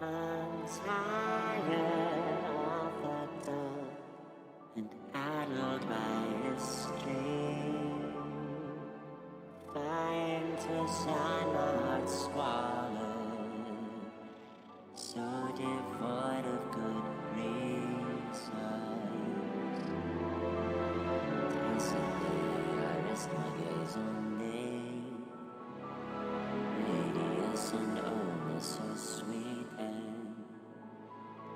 I'm tired of the dark and addled by a stream, trying to shine my heart swallowed, so devoid of good reasons. Tacitly, I rest my gaze on thee, radius and oh, so sweet and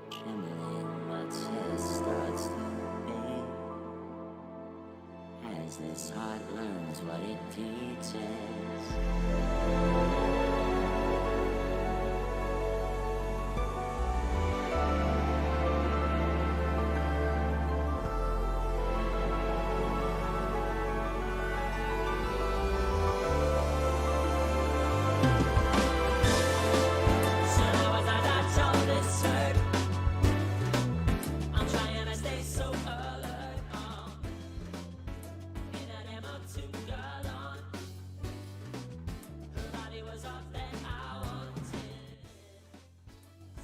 trembling. My chest starts to beat as this heart learns what it teaches. So as I touch on this earth, I'm trying to stay so alert. In an ammo to girl on, her body was all that I wanted.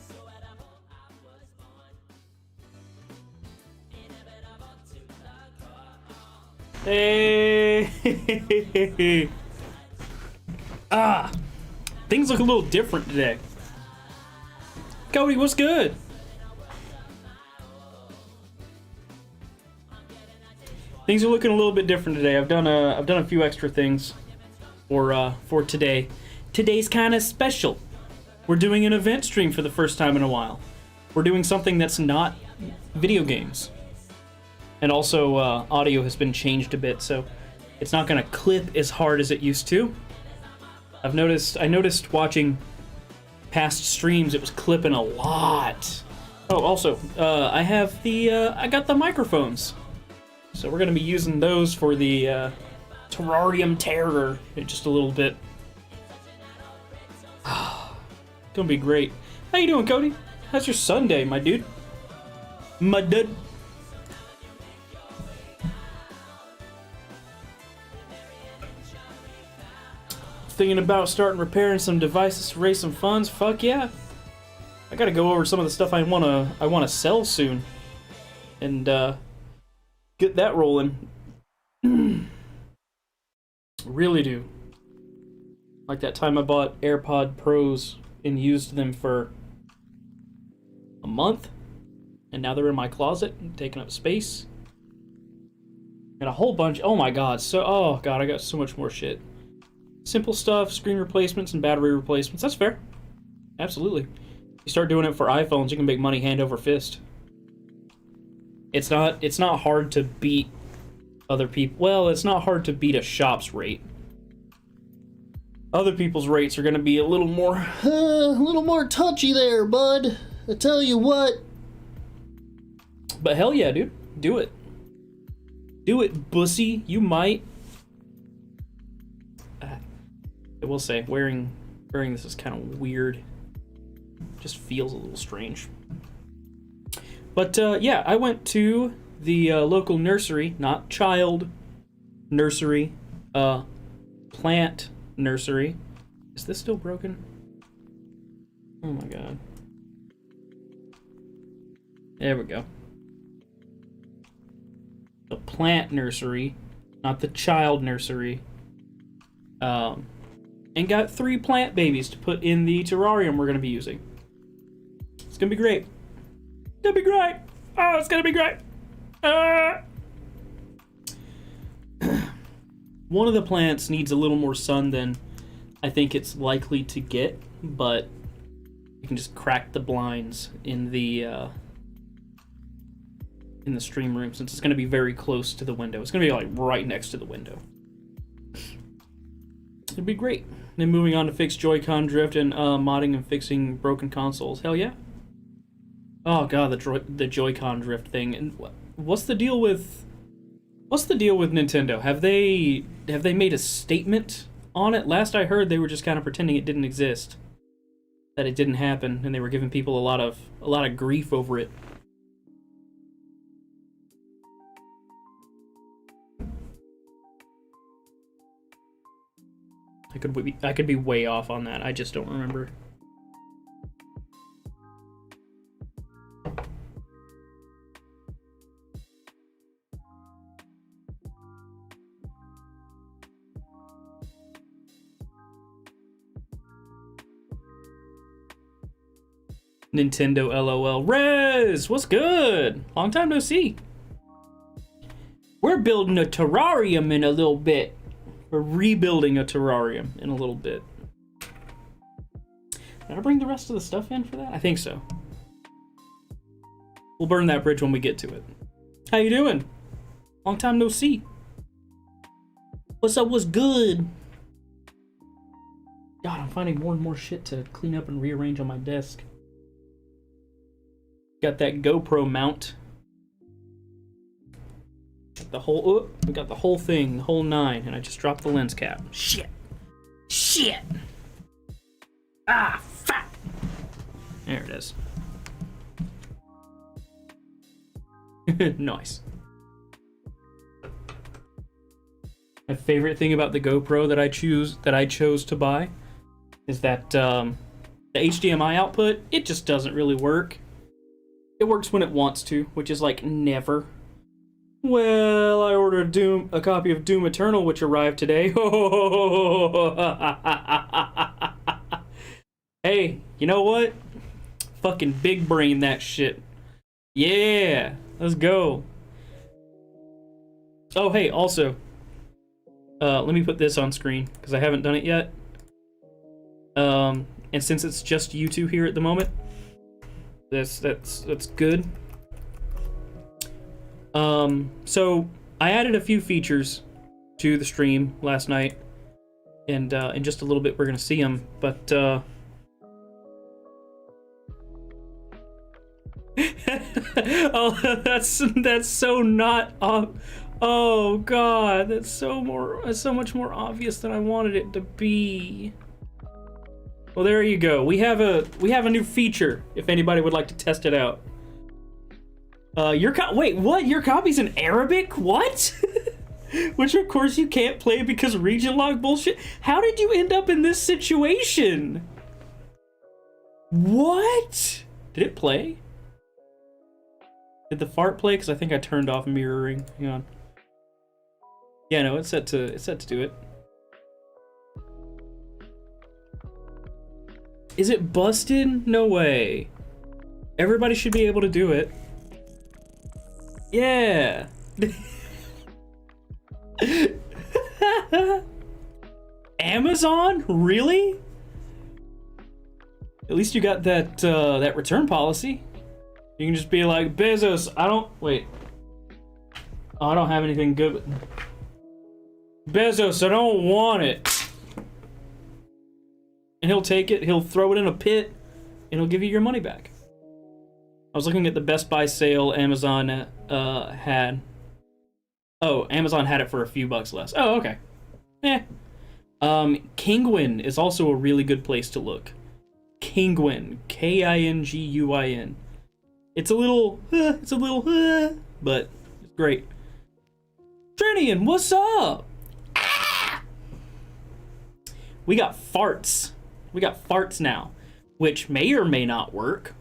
So at a home I was born, inevitable to the core. Hey! Things look a little different today. Cody, what's good? Things are looking a little bit different today. I've done a few extra things for today. Today's kind of special. We're doing an event stream for the first time in a while. We're doing something that's not video games. And also, audio has been changed a bit, so it's not gonna clip as hard as it used to. I noticed watching past streams, it was clipping a lot. Oh, also, I got the microphones. So we're gonna be using those for the, Terrarium Terror in just a little bit. Gonna be great. How you doing, Cody? How's your Sunday, my dude? My dude. Thinking about starting repairing some devices to raise some funds. Fuck yeah! I gotta go over some of the stuff I wanna sell soon, and get that rolling. Really do. Like that time I bought AirPod Pros and used them for a month, and now they're in my closet and taking up space. Got a whole bunch. Oh my god! Oh god, I got so much more shit. Simple stuff, screen replacements and battery replacements. That's fair. Absolutely. You start doing it for iPhones, you can make money hand over fist. It's not hard to beat other people. Well, it's not hard to beat a shop's rate. Other people's rates are going to be a little more touchy there, bud. I tell you what. But hell yeah, dude. Do it. Do it, bussy. You might. I will say, wearing this is kind of weird. Just feels a little strange. But yeah, I went to the local nursery, not child nursery, plant nursery. Is this still broken? Oh my god. There we go. The plant nursery, not the child nursery. And got 3 plant babies to put in the terrarium we're gonna be using. It's gonna be great. It's gonna be great. Oh, it's gonna be great. One of the plants needs a little more sun than I think it's likely to get, but you can just crack the blinds in the stream room since it's gonna be very close to the window. It's gonna be like right next to the window. It'd be great. Then moving on to fix Joy-Con drift and modding and fixing broken consoles. Hell yeah. Oh god, the Joy-Con drift thing. And what's the deal with Nintendo? Have they made a statement on it? Last I heard, they were just kind of pretending it didn't exist, that it didn't happen, and they were giving people a lot of grief over it. I could be way off on that. I just don't remember. Nintendo LOL. Rez, what's good? Long time no see. We're building a terrarium in a little bit. We're rebuilding a terrarium in a little bit. Did I bring the rest of the stuff in for that? I think so. We'll burn that bridge when we get to it. How you doing? Long time no see. What's up? What's good? God, I'm finding more and more shit to clean up and rearrange on my desk. Got that GoPro mount. The whole, we got the whole thing, the whole 9, and I just dropped the lens cap. Shit. Shit. Ah, fuck. There it is. Nice. My favorite thing about the GoPro that I chose to buy is that the HDMI output, it just doesn't really work. It works when it wants to, which is like never. Well, I ordered a copy of Doom Eternal, which arrived today. Hey, you know what? Fucking big brain that shit. Yeah, let's go. Oh, hey, also, let me put this on screen, because I haven't done it yet. And since it's just you two here at the moment, that's good. So I added a few features to the stream last night, and in just a little bit we're gonna see them. But oh, that's so not. Oh God, that's so much more obvious than I wanted it to be. Well, there you go. We have a new feature. If anybody would like to test it out. Wait, what? Your copy's in Arabic? What? Which of course you can't play because region log bullshit. How did you end up in this situation? What? Did it play? Did the fart play? Because I think I turned off mirroring. Hang on. Yeah, no, it's set to do it. Is it busted? No way. Everybody should be able to do it. Yeah. Amazon? Really? At least you got that that return policy. You can just be like, Bezos, I don't have anything good. Bezos, I don't want it. And he'll take it, he'll throw it in a pit, and he'll give you your money back. I was looking at the Best Buy sale Amazon had. Oh, Amazon had it for a few bucks less. Oh, okay. Kinguin is also a really good place to look. Kinguin. Kinguin. It's a little, but it's great. Trinian, what's up? Ah! We got farts. We got farts now, which may or may not work.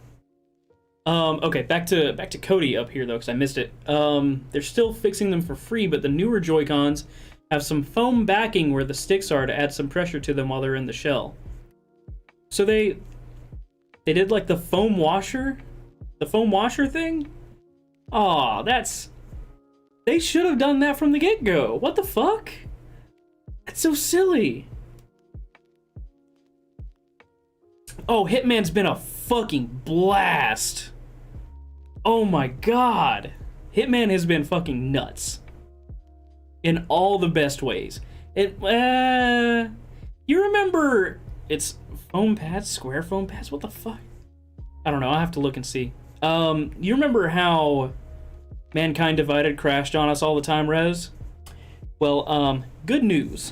Okay, back to Cody up here though, because I missed it. They're still fixing them for free, but the newer Joy-Cons have some foam backing where the sticks are to add some pressure to them while they're in the shell. So they did like the foam washer thing? Aw, they should have done that from the get-go. What the fuck? That's so silly. Oh, Hitman's been a fucking blast. Oh my God. Hitman has been fucking nuts. In all the best ways. You remember it's foam pads, square foam pads? What the fuck? I don't know, I'll have to look and see. You remember how Mankind Divided crashed on us all the time, Rez? Well, good news.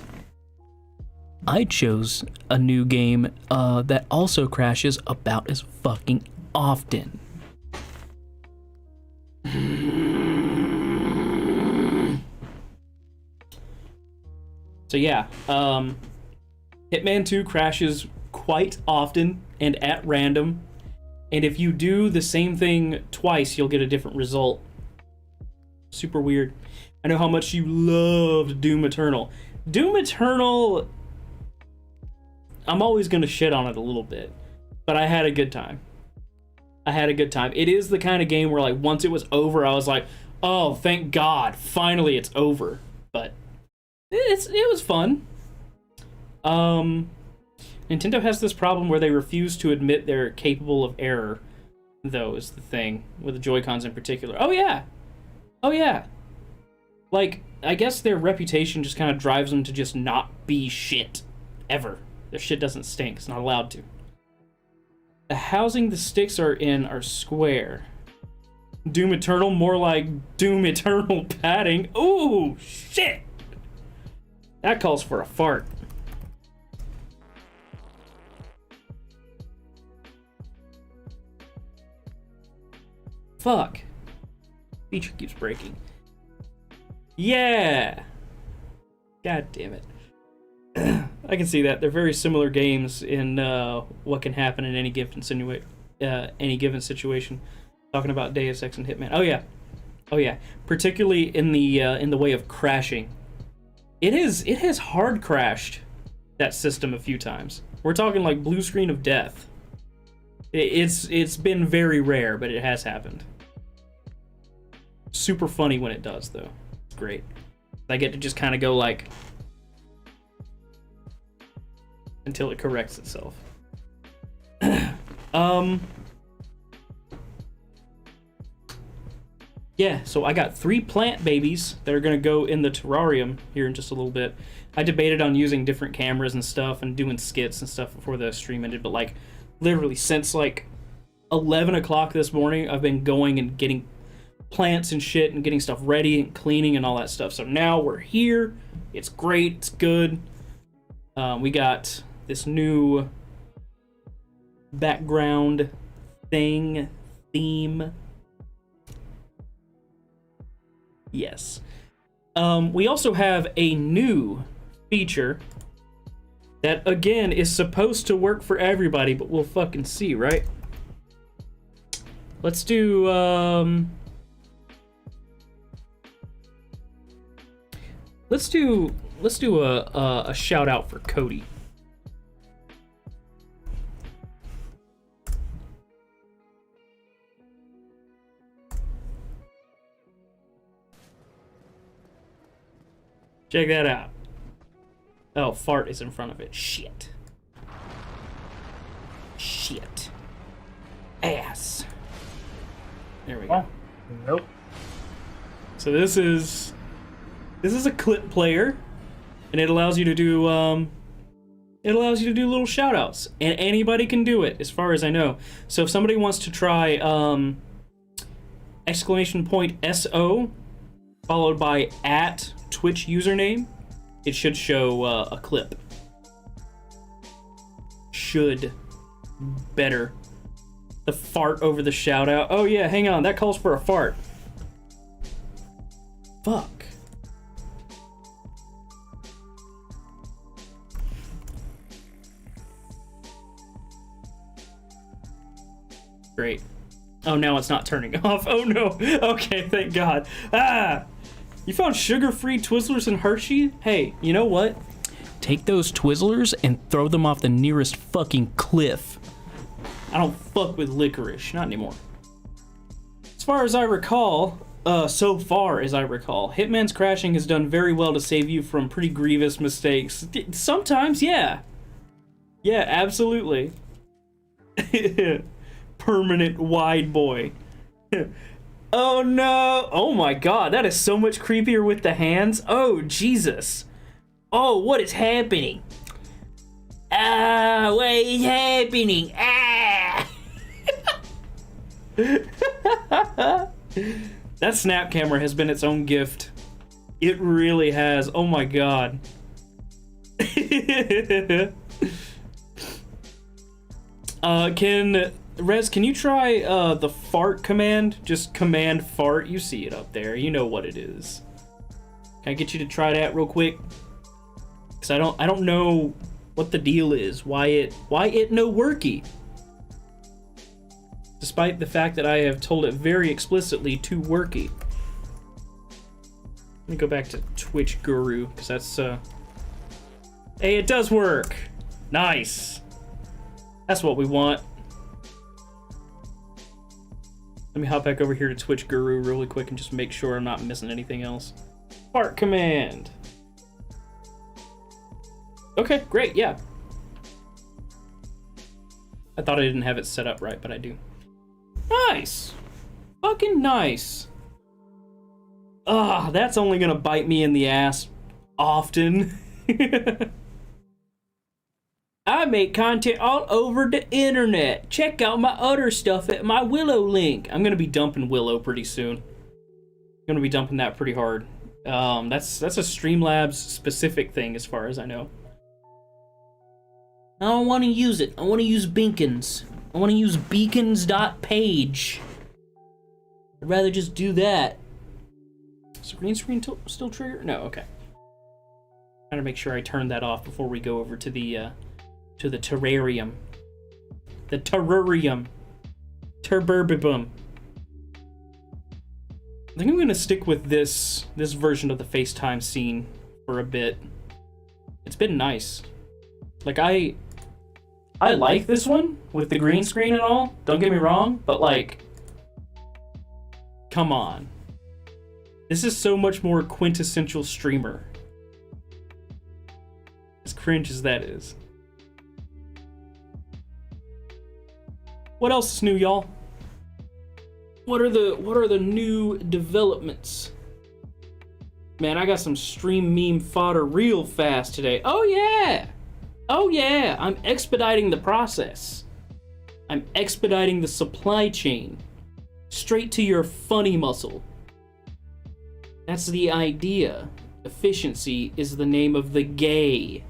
I chose a new game that also crashes about as fucking often. So yeah, Hitman 2 crashes quite often and at random, and if you do the same thing twice, you'll get a different result. Super weird. I know how much you loved Doom Eternal. Doom Eternal, I'm always gonna shit on it a little bit, but I had a good time. I had a good time. It is the kind of game where, like, once it was over, I was like, oh, thank God, finally it's over. But it was fun. Nintendo has this problem where they refuse to admit they're capable of error, though, is the thing, with the Joy-Cons in particular. Oh, yeah. Oh, yeah. Like, I guess their reputation just kind of drives them to just not be shit. Ever. Their shit doesn't stink. It's not allowed to. The housing the sticks are in are square. Doom Eternal, more like Doom Eternal padding. Ooh, shit! That calls for a fart. Fuck. Feature keeps breaking. Yeah! God damn it. I can see that. They're very similar games in what can happen in any given situation. Talking about Deus Ex and Hitman. Oh yeah. Oh yeah. Particularly in the way of crashing. It has hard crashed that system a few times. We're talking like blue screen of death. It's been very rare, but it has happened. Super funny when it does, though. It's great. I get to just kind of go like until it corrects itself. Yeah, so I got 3 plant babies that are gonna go in the terrarium here in just a little bit. I debated on using different cameras and stuff and doing skits and stuff before the stream ended, but like literally since like 11 o'clock this morning, I've been going and getting plants and shit and getting stuff ready and cleaning and all that stuff. So now we're here. It's great. It's good. We got this new background theme. Yes. We also have a new feature that, again, is supposed to work for everybody, but we'll fucking see, right? Let's do, let's do a shout out for Cody. Check that out. Oh, fart is in front of it. Shit. Shit. Ass. There we go. Nope. So this is a clip player, and it allows you to do little shout outs, and anybody can do it as far as I know. So if somebody wants to try !SO followed by @Twitch username, it should show a clip. Should. Better. The fart over the shout out. Oh yeah, hang on, that calls for a fart. Fuck. Great. Oh, now it's not turning off. Oh no. Okay, thank God. Ah! You found sugar-free Twizzlers and Hershey? Hey, you know what? Take those Twizzlers and throw them off the nearest fucking cliff. I don't fuck with licorice. Not anymore. As far as I recall, Hitman's crashing has done very well to save you from pretty grievous mistakes. Sometimes, yeah. Yeah, absolutely. Permanent wide boy. Oh no! Oh my God, that is so much creepier with the hands. Oh Jesus! Oh, what is happening? Ah, what is happening? Ah! That snap camera has been its own gift. It really has. Oh my God. Can you try the fart command? Just command fart. You see it up there. You know what it is. Can I get you to try that real quick? Cause I don't know what the deal is. Why it no worky? Despite the fact that I have told it very explicitly to worky. Let me go back to Twitch Guru, because that's hey, it does work. Nice. That's what we want. Let me hop back over here to Twitch Guru really quick and just make sure I'm not missing anything else. Fart command. Okay, great, yeah. I thought I didn't have it set up right, but I do. Nice! Fucking nice. Ah, that's only gonna bite me in the ass often. I make content all over the internet. Check out my other stuff at my Willow link. I'm gonna be dumping Willow pretty soon. I'm gonna be dumping that pretty hard. That's a Streamlabs specific thing as far as I know. I don't want to use it. I want to use Beacons. I want to use beacons.page. I'd rather just do that. Is the green screen still trigger? No, okay. Trying to make sure I turn that off before we go over to the terrarium. The terrarium. Terburbibum. I think I'm gonna stick with this version of the FaceTime scene for a bit. It's been nice. Like I like this one with the green screen and all. Don't get me wrong, but like, come on. This is so much more quintessential streamer. As cringe as that is. What else is new, y'all? What are the new developments? Man, I got some stream meme fodder real fast today. Oh yeah! Oh yeah! I'm expediting the process. I'm expediting the supply chain. Straight to your funny muscle. That's the idea. Efficiency is the name of the gay.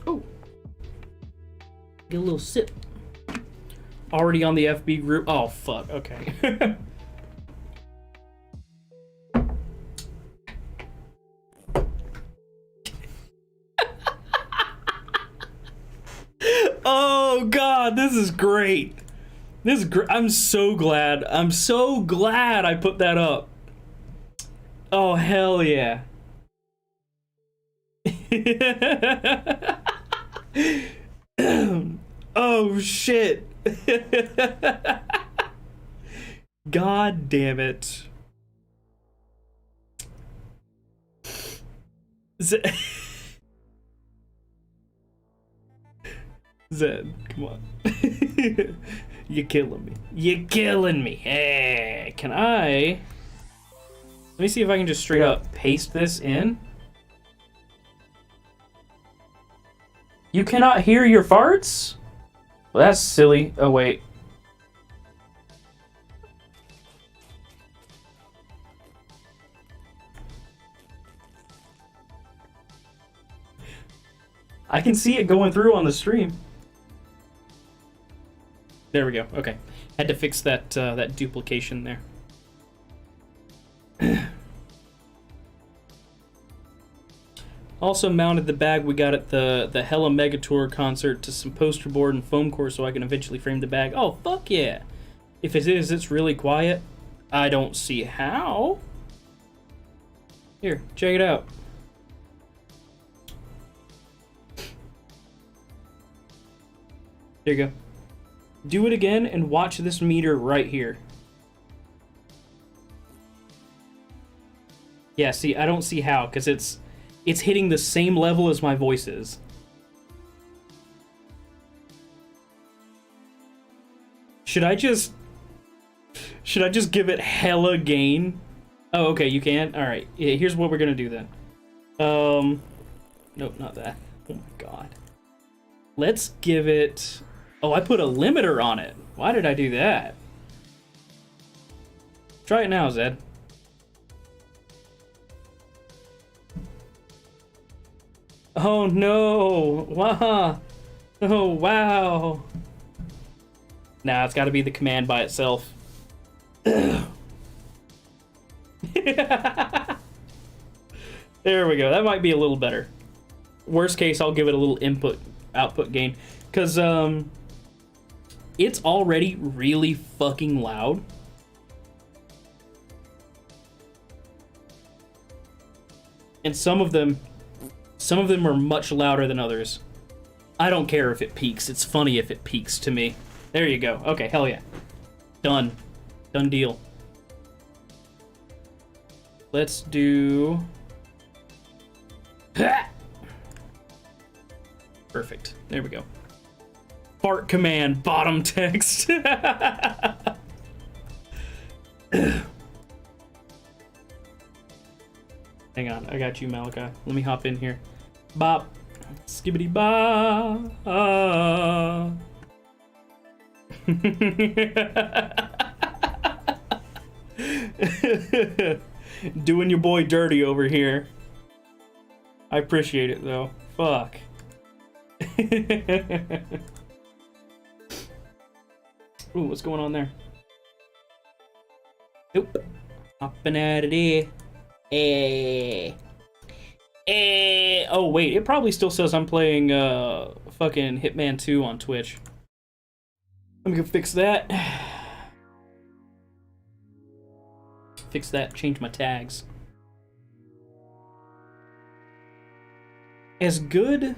Oh. Get a little sip. Already on the FB group. Oh, fuck. Okay. Oh, God. This is great. This is great. I'm so glad. I'm so glad I put that up. Oh, hell yeah. Oh shit. God damn it. Zed, come on. You're killing me. You're killing me. Hey, can I... Let me see if I can just straight up paste this in. You cannot hear your farts? Well, that's silly. Oh, wait. I can see it going through on the stream. There we go. Okay. Had to fix that that duplication there. Also mounted the bag we got at the Hella Mega Tour concert to some poster board and foam core so I can eventually frame the bag. Oh, fuck yeah. If it is, it's really quiet. I don't see how. Here, check it out. There you go. Do it again and watch this meter right here. Yeah, see, I don't see how, because it's hitting the same level as my voice is. Should I just give it hella gain? Oh, okay, you can? Alright, yeah, here's what we're gonna do then. Nope, not that. Oh my god. Let's give it... Oh, I put a limiter on it. Why did I do that? Try it now, Zed. Oh no! Wow! Oh wow! Nah, it's got to be the command by itself. There we go. That might be a little better. Worst case, I'll give it a little input-output gain, because it's already really fucking loud. And some of them are much louder than others. I don't care if it peaks. It's funny if it peaks to me. There you go. Okay, hell yeah. Done. Done deal. Let's do... Perfect. There we go. Fart command, bottom text. Hang on, I got you, Malachi. Let me hop in here. Bop. Skibbity ba. Doing your boy dirty over here. I appreciate it though. Fuck. Ooh, what's going on there? Nope. Hopping out of there. Oh wait, it probably still says I'm playing fucking Hitman 2 on Twitch. Let me go fix that. Fix that, change my tags. As good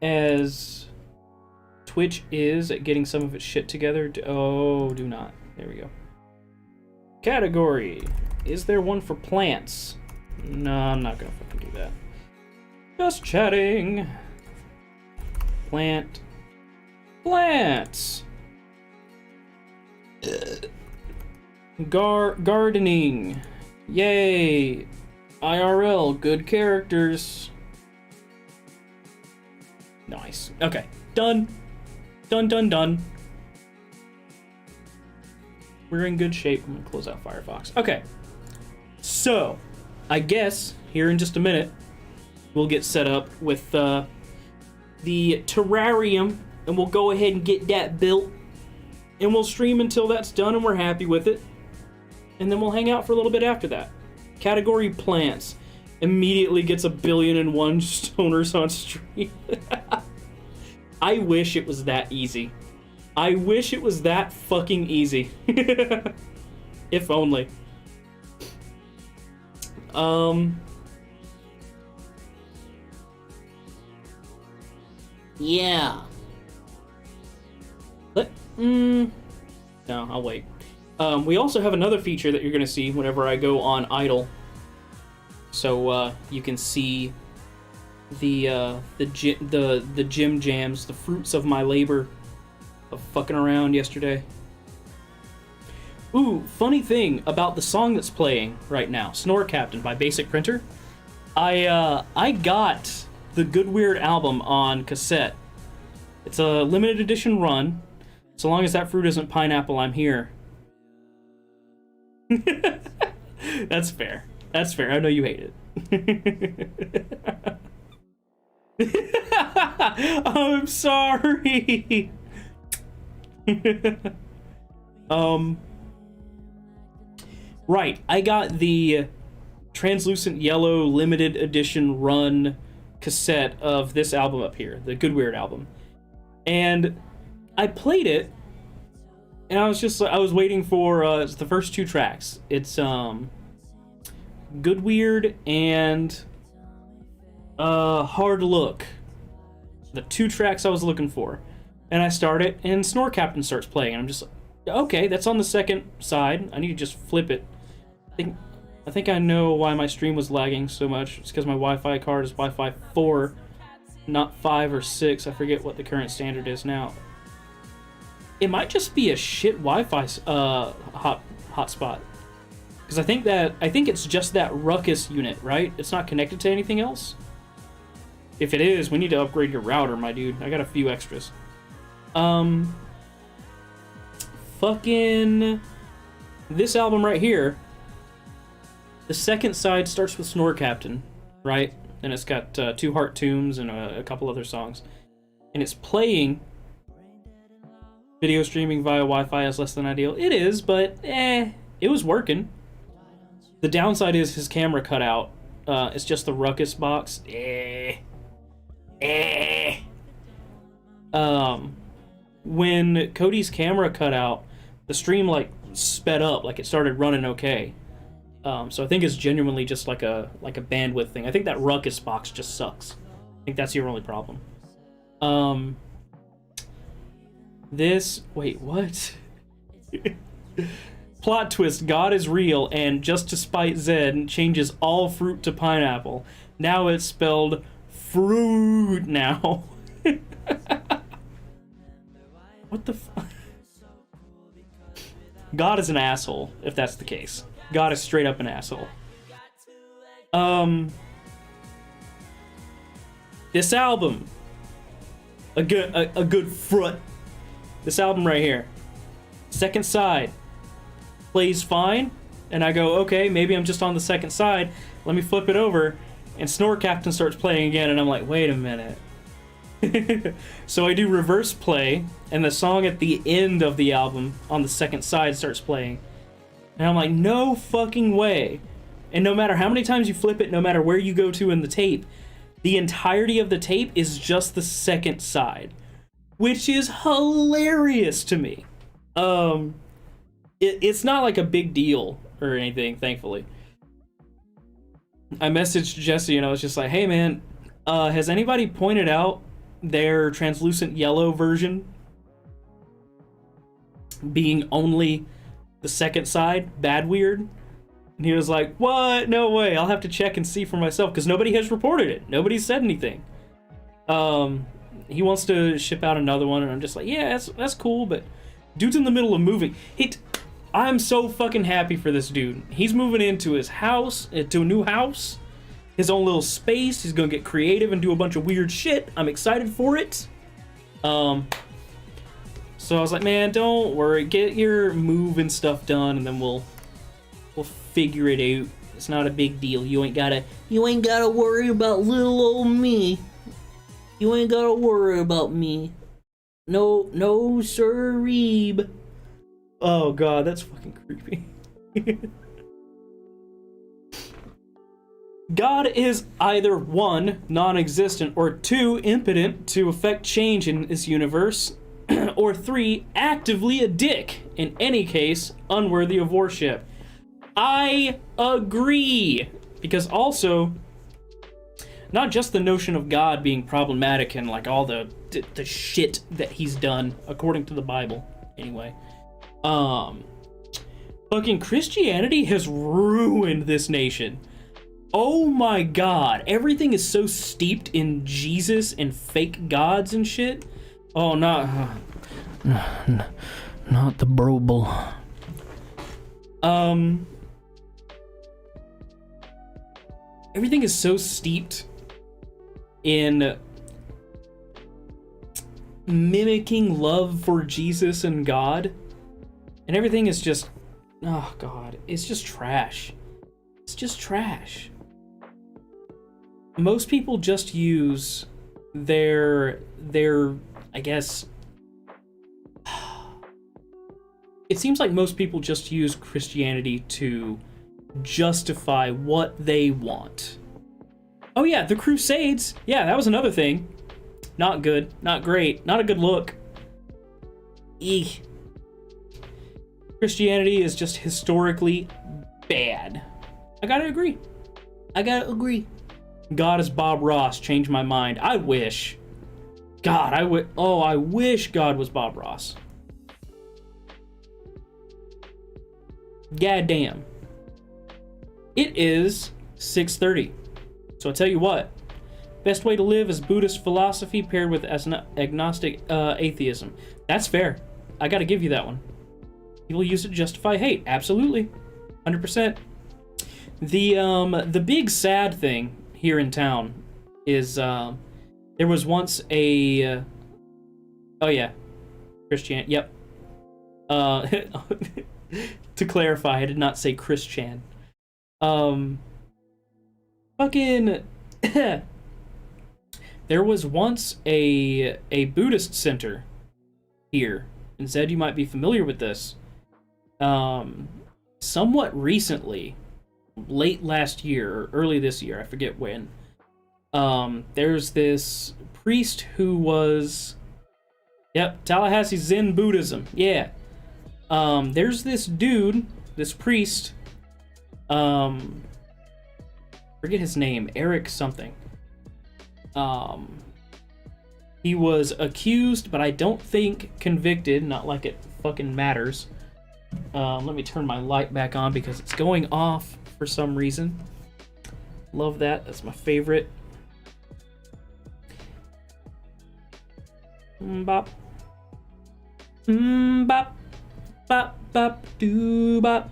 as Twitch is at getting some of its shit together, do not. There we go. Category. Is there one for plants? No, I'm not gonna fucking do that. Just chatting. Plant. Plants. Gardening. Yay. IRL. Good characters. Nice. Okay. Done. Done. We're in good shape. I'm gonna close out Firefox. Okay. So, I guess here in just a minute, we'll get set up with the terrarium, and we'll go ahead and get that built, and we'll stream until that's done and we're happy with it, and then we'll hang out for a little bit after that. Category plants immediately gets 1,000,001 stoners on stream. I wish it was that easy. I wish it was that fucking easy. If only. Yeah. No, I'll wait. We also have another feature that you're gonna see whenever I go on idle. So you can see the gym jams, the fruits of my labor of fucking around yesterday. Ooh, funny thing about the song that's playing right now, Snore Captain by Basic Printer. I got the Good Weird album on cassette. It's a limited edition run. So long as that fruit isn't pineapple, I'm here. That's fair. That's fair. I know you hate it. I'm sorry. Right, I got the translucent yellow limited edition run cassette of this album up here, the Good Weird album. And I played it, and I was waiting for the first two tracks. It's Good Weird and Hard Look. The two tracks I was looking for. And I start it, and Snore Captain starts playing, and I'm just like, okay, that's on the second side. I need to just flip it. I think I know why my stream was lagging so much. It's because my Wi-Fi card is Wi-Fi 4, not 5 or 6. I forget what the current standard is now. It might just be a shit Wi-Fi hotspot. Because I think it's just that Ruckus unit, right? It's not connected to anything else. If it is, we need to upgrade your router, my dude. I got a few extras. Fucking this album right here. The second side starts with Snore Captain, right? And it's got 2 Heart Tombs and a couple other songs. And it's playing. Video streaming via Wi-Fi is less than ideal. It is, but it was working. The downside is his camera cut out. It's just the Ruckus box. When Cody's camera cut out, the stream like sped up, like it started running okay. So I think it's genuinely just like a bandwidth thing. I think that Ruckus box just sucks. I think that's your only problem. Wait, what? Plot twist, God is real, and just to spite Zed, changes all fruit to pineapple. Now it's spelled fruit now. What the fuck? God is an asshole, if that's the case. God is straight up an asshole. This album, a good front. This album right here, second side, plays fine, and I go, okay, maybe I'm just on the second side. Let me flip it over, and Snore Captain starts playing again, and I'm like, wait a minute. So I do reverse play, and the song at the end of the album on the second side starts playing. And I'm like, no fucking way. And no matter how many times you flip it, no matter where you go to in the tape, the entirety of the tape is just the second side, which is hilarious to me. It's not like a big deal or anything, thankfully. I messaged Jesse and I was just like, hey man, has anybody pointed out their translucent yellow version being only the second side? Bad weird? And he was like, what? No way. I'll have to check and see for myself because nobody has reported it. Nobody said anything. He wants to ship out another one and I'm just like, yeah, that's cool, but dude's in the middle of moving. I'm so fucking happy for this dude. He's moving into his house, to a new house. His own little space. He's gonna get creative and do a bunch of weird shit. I'm excited for it. So I was like, man, don't worry. Get your move and stuff done, and then we'll figure it out. It's not a big deal. You ain't gotta worry about little old me. You ain't gotta worry about me. No, sir-reeb. Oh god, that's fucking creepy. God is either 1, non-existent, or 2, impotent to affect change in this universe, or 3, actively a dick, in any case, unworthy of worship. I agree! Because also, not just the notion of God being problematic and like all the shit that he's done, according to the Bible, anyway. Fucking Christianity has ruined this nation. Oh my god, everything is so steeped in Jesus and fake gods and shit. Oh, not the Brobel. Everything is so steeped in mimicking love for Jesus and God, and everything is just, oh god, it's just trash. It's just trash. Most people just use their I guess, it seems like most people just use Christianity to justify what they want. Oh yeah, the Crusades. Yeah, that was another thing. Not good, not great, not a good look. Eek. Christianity is just historically bad. I gotta agree. God is Bob Ross. Changed my mind. I wish. God, I wish God was Bob Ross. God damn. It is 6:30. So I tell you what. Best way to live is Buddhist philosophy paired with agnostic atheism. That's fair. I gotta give you that one. People use it to justify hate. Absolutely. 100%. The big sad thing here in town is there was once a oh yeah, Christian. Yep. To clarify, I did not say Christian. Fucking there was once a Buddhist center here, and Zed, you might be familiar with this. Somewhat recently, late last year or early this year, I forget when. There's this priest who was, yep, Tallahassee Zen Buddhism. Yeah. There's this dude, this priest, forget his name, Eric something. He was accused, but I don't think convicted. Not like it fucking matters. Let me turn my light back on because it's going off for some reason. Love that. That's my favorite. Bop. Bop. Bop. Bop. Doo bop.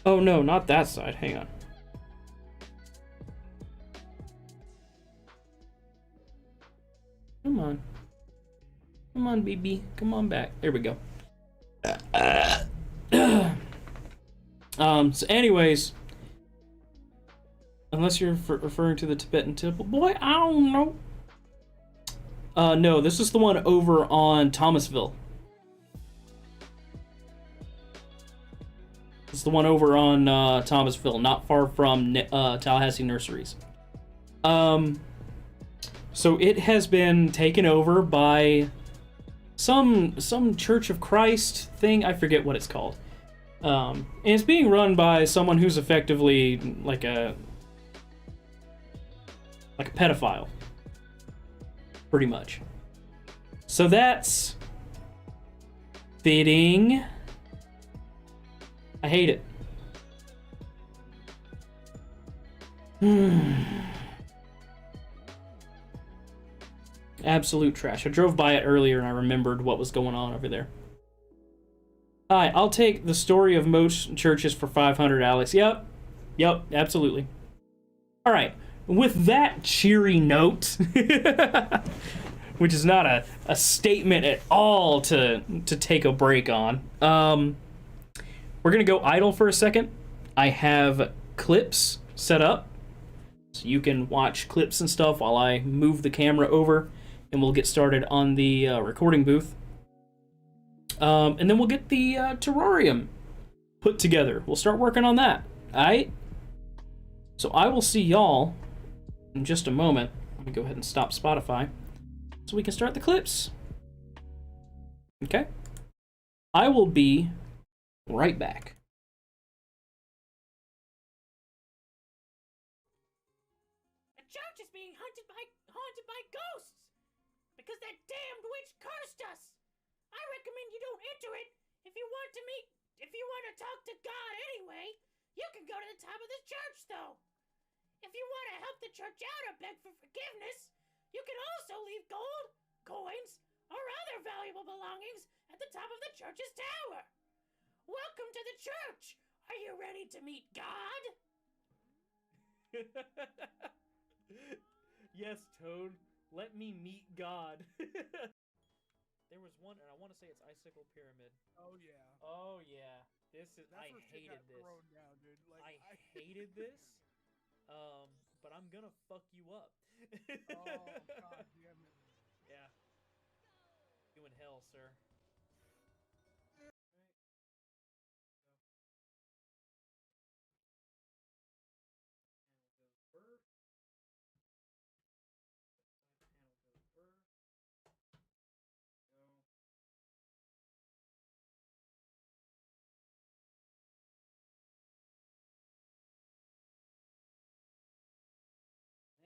Oh no, not that side. Hang on. Come on. Come on, BB. Come on back. There we go. So anyways, unless you're referring to the Tibetan temple, boy, I don't know. No, this is the one over on Thomasville. It's the one over on Thomasville, not far from Tallahassee Nurseries. So it has been taken over by some Church of Christ thing. I forget what it's called. And it's being run by someone who's effectively like a pedophile, pretty much. So that's fitting. I hate it. Absolute trash. I drove by it earlier and I remembered what was going on over there. Alright, I'll take the story of most churches for 500, Alex. Yep, absolutely. Alright, with that cheery note, which is not a statement at all to take a break on, we're going to go idle for a second. I have clips set up, so you can watch clips and stuff while I move the camera over, and we'll get started on the recording booth. And then we'll get the terrarium put together. We'll start working on that. Alright? So I will see y'all in just a moment. Let me go ahead and stop Spotify so we can start the clips. Okay? I will be right back. The church is being haunted by ghosts because that damned witch cursed us. I recommend you don't enter it. If you want to talk to God anyway, you can go to the top of the church though. If you want to help the church out or beg for forgiveness, you can also leave gold, coins, or other valuable belongings at the top of the church's tower. Welcome to the church. Are you ready to meet God? Yes, Toad. Let me meet God. There was one, and I want to say it's Icicle Pyramid. Oh yeah. Oh yeah, this is. That I first shit hated got this. thrown down, dude. Like, I hated this. But I'm gonna fuck you up. Oh god damn it. Yeah. You in hell, sir.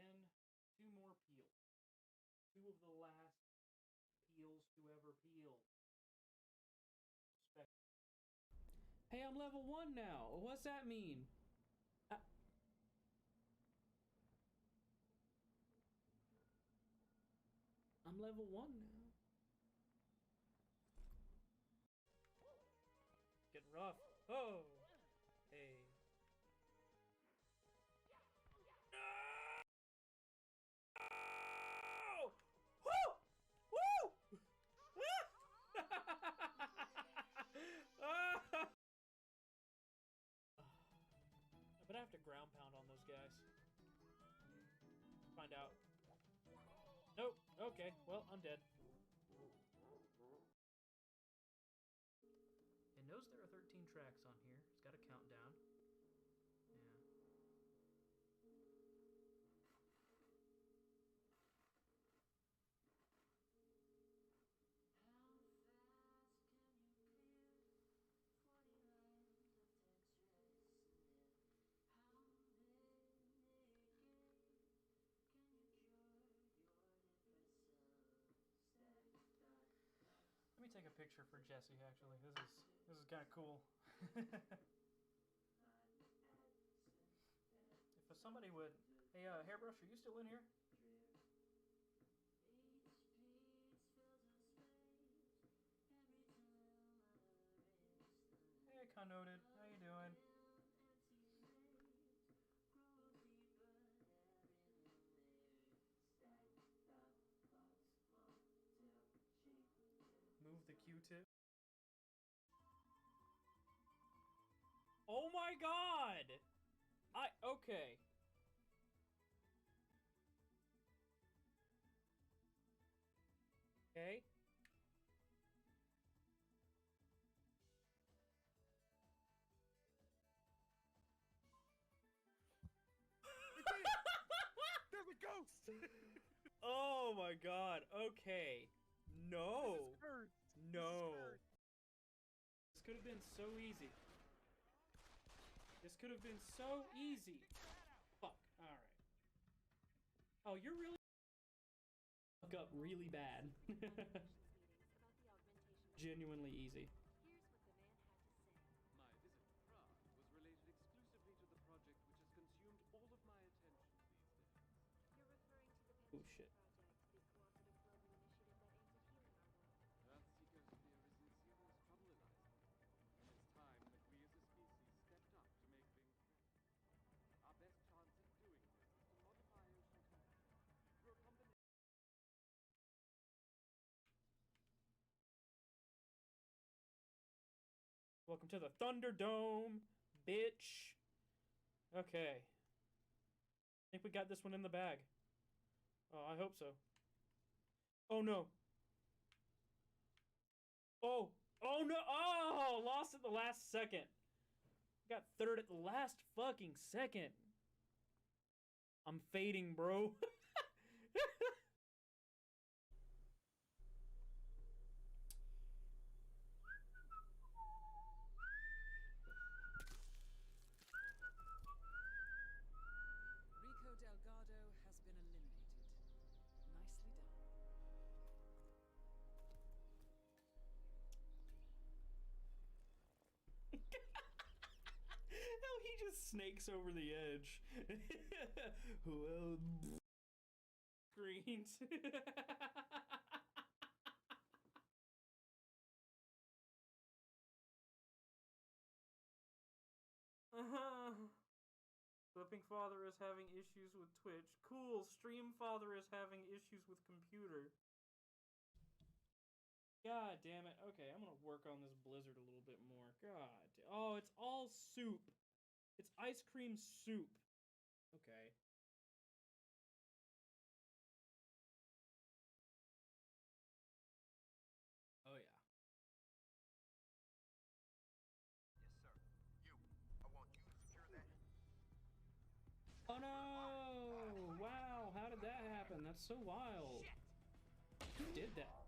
Then 2 more peels. 2 of the last peels to ever peel. Hey, I'm level 1 now. What's that mean? I'm level 1 now. Getting rough. Oh! Hey. No! Woo! Woo! But I have to ground pound on those guys. Find out. Nope. Okay. Well, I'm dead. It knows there are 13 tracks on here. It's got a countdown. Yeah. take a picture for Jesse, actually. This is kind of cool. If somebody would... Hey, Hairbrush, are you still in here? Hey, Connoted. How you doing? Move the Q-tip. Oh my god! Okay. Okay. There's a ghost! Oh my god, okay. No. This is cursed. No. This could have been so easy. This could have been so easy. Fuck. Alright. Oh, you're really fuck up really bad. Genuinely easy. My visit to Prague was related exclusively to the project which has consumed all of my attention these days. You're referring to the Oh shit. Project, the cooperative global initiative that aims at healing our world. Earthseekers fear is in serious trouble, Eliza. And it's time that we as a species stepped up to make things better. Our best chance at doing this is to modify ocean temperature through a combination. Welcome to the Thunderdome, bitch. Okay. I think we got this one in the bag. Oh, I hope so. Oh no. Oh. Oh no. Oh, lost at the last second. Got third at the last fucking second. I'm fading, bro. Rico Delgado has been eliminated. Nicely done. How he just snakes over the edge. Well, screens. Flipping Father is having issues with Twitch. Cool. Stream Father is having issues with computer. God damn it. Okay, I'm gonna work on this blizzard a little bit more. God. Oh, it's all soup. It's ice cream soup. Okay. Oh yeah. Yes, sir. You. I want you to secure that. Oh no! Wow, how did that happen? That's so wild. Who did that?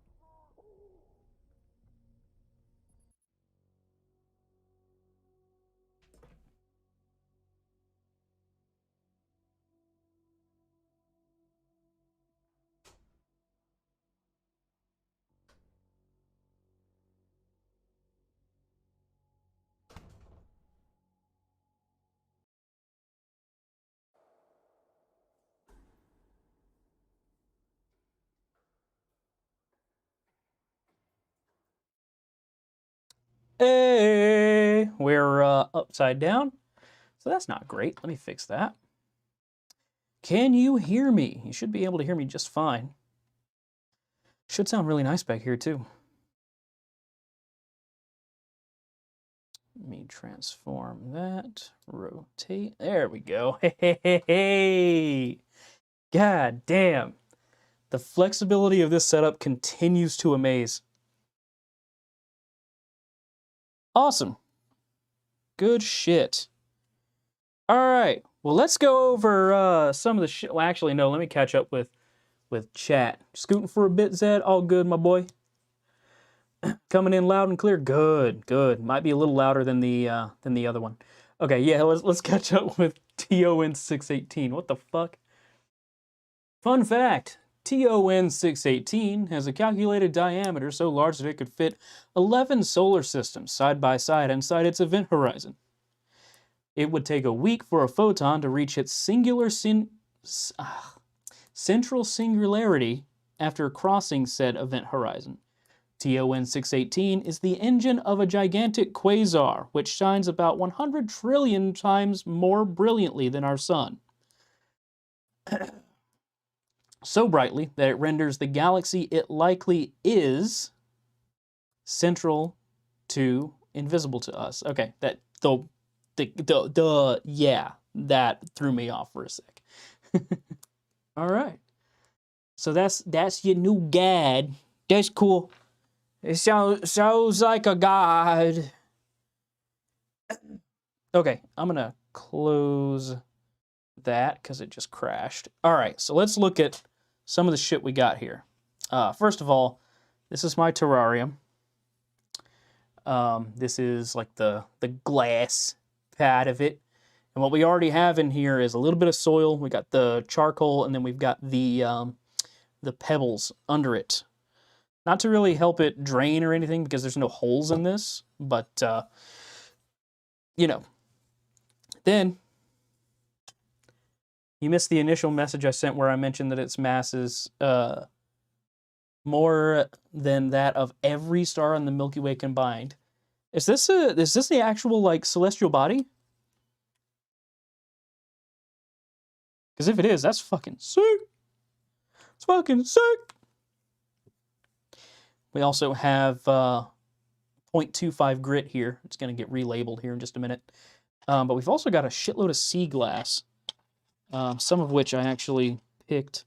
Hey, we're upside down, so that's not great. Let me fix that. Can you hear me? You should be able to hear me just fine. Should sound really nice back here too. Let me transform that, rotate. There we go. Hey, hey, hey, hey. God damn. The flexibility of this setup continues to amaze. Awesome. Good shit. All right. Well, let's go over some of the shit. Well, actually, no. Let me catch up with chat. Scooting for a bit, Zed. All good, my boy. Coming in loud and clear. Good, good. Might be a little louder than the other one. Okay, yeah. Let's catch up with TON618. What the fuck? Fun fact: TON 618 has a calculated diameter so large that it could fit 11 solar systems side by side inside its event horizon. It would take a week for a photon to reach its central singularity after crossing said event horizon. TON 618 is the engine of a gigantic quasar, which shines about 100 trillion times more brilliantly than our sun. So brightly that it renders the galaxy it likely is central to invisible to us. Okay, that yeah, that threw me off for a sec. All right, so that's your new guide. That's cool. It sounds like a guide. Okay, I'm gonna close that because it just crashed. All right, so let's look at some of the shit we got here. First of all, this is my terrarium. This is like the glass pad of it. And what we already have in here is a little bit of soil. We got the charcoal, and then we've got the pebbles under it. Not to really help it drain or anything because there's no holes in this, but, you know. Then, you missed the initial message I sent where I mentioned that its mass is more than that of every star in the Milky Way combined. Is this the actual, like, celestial body? Because if it is, that's fucking sick. It's fucking sick. We also have 0.25 grit here. It's going to get relabeled here in just a minute. But we've also got a shitload of sea glass, some of which I actually picked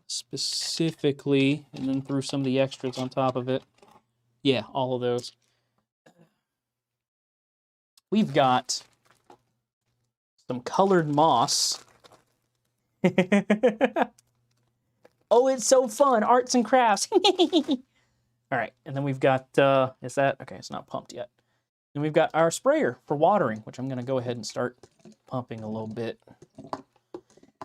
specifically and then threw some of the extras on top of it. Yeah, all of those. We've got some colored moss. Oh, it's so fun. Arts and crafts. All right, and then we've got, is that, okay, it's not pumped yet. And we've got our sprayer for watering, which I'm gonna go ahead and start pumping a little bit.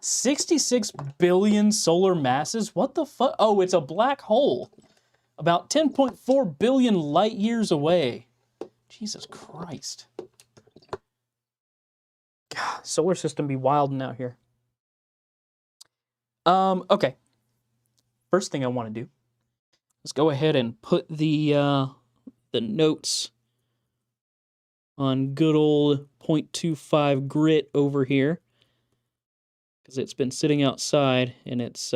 66 billion solar masses? What the fuck? Oh, it's a black hole. About 10.4 billion light years away. Jesus Christ. God, solar system be wilding out here. Okay. First thing I want to do, let's go ahead and put the notes on good old 0.25 grit over here, because it's been sitting outside and it's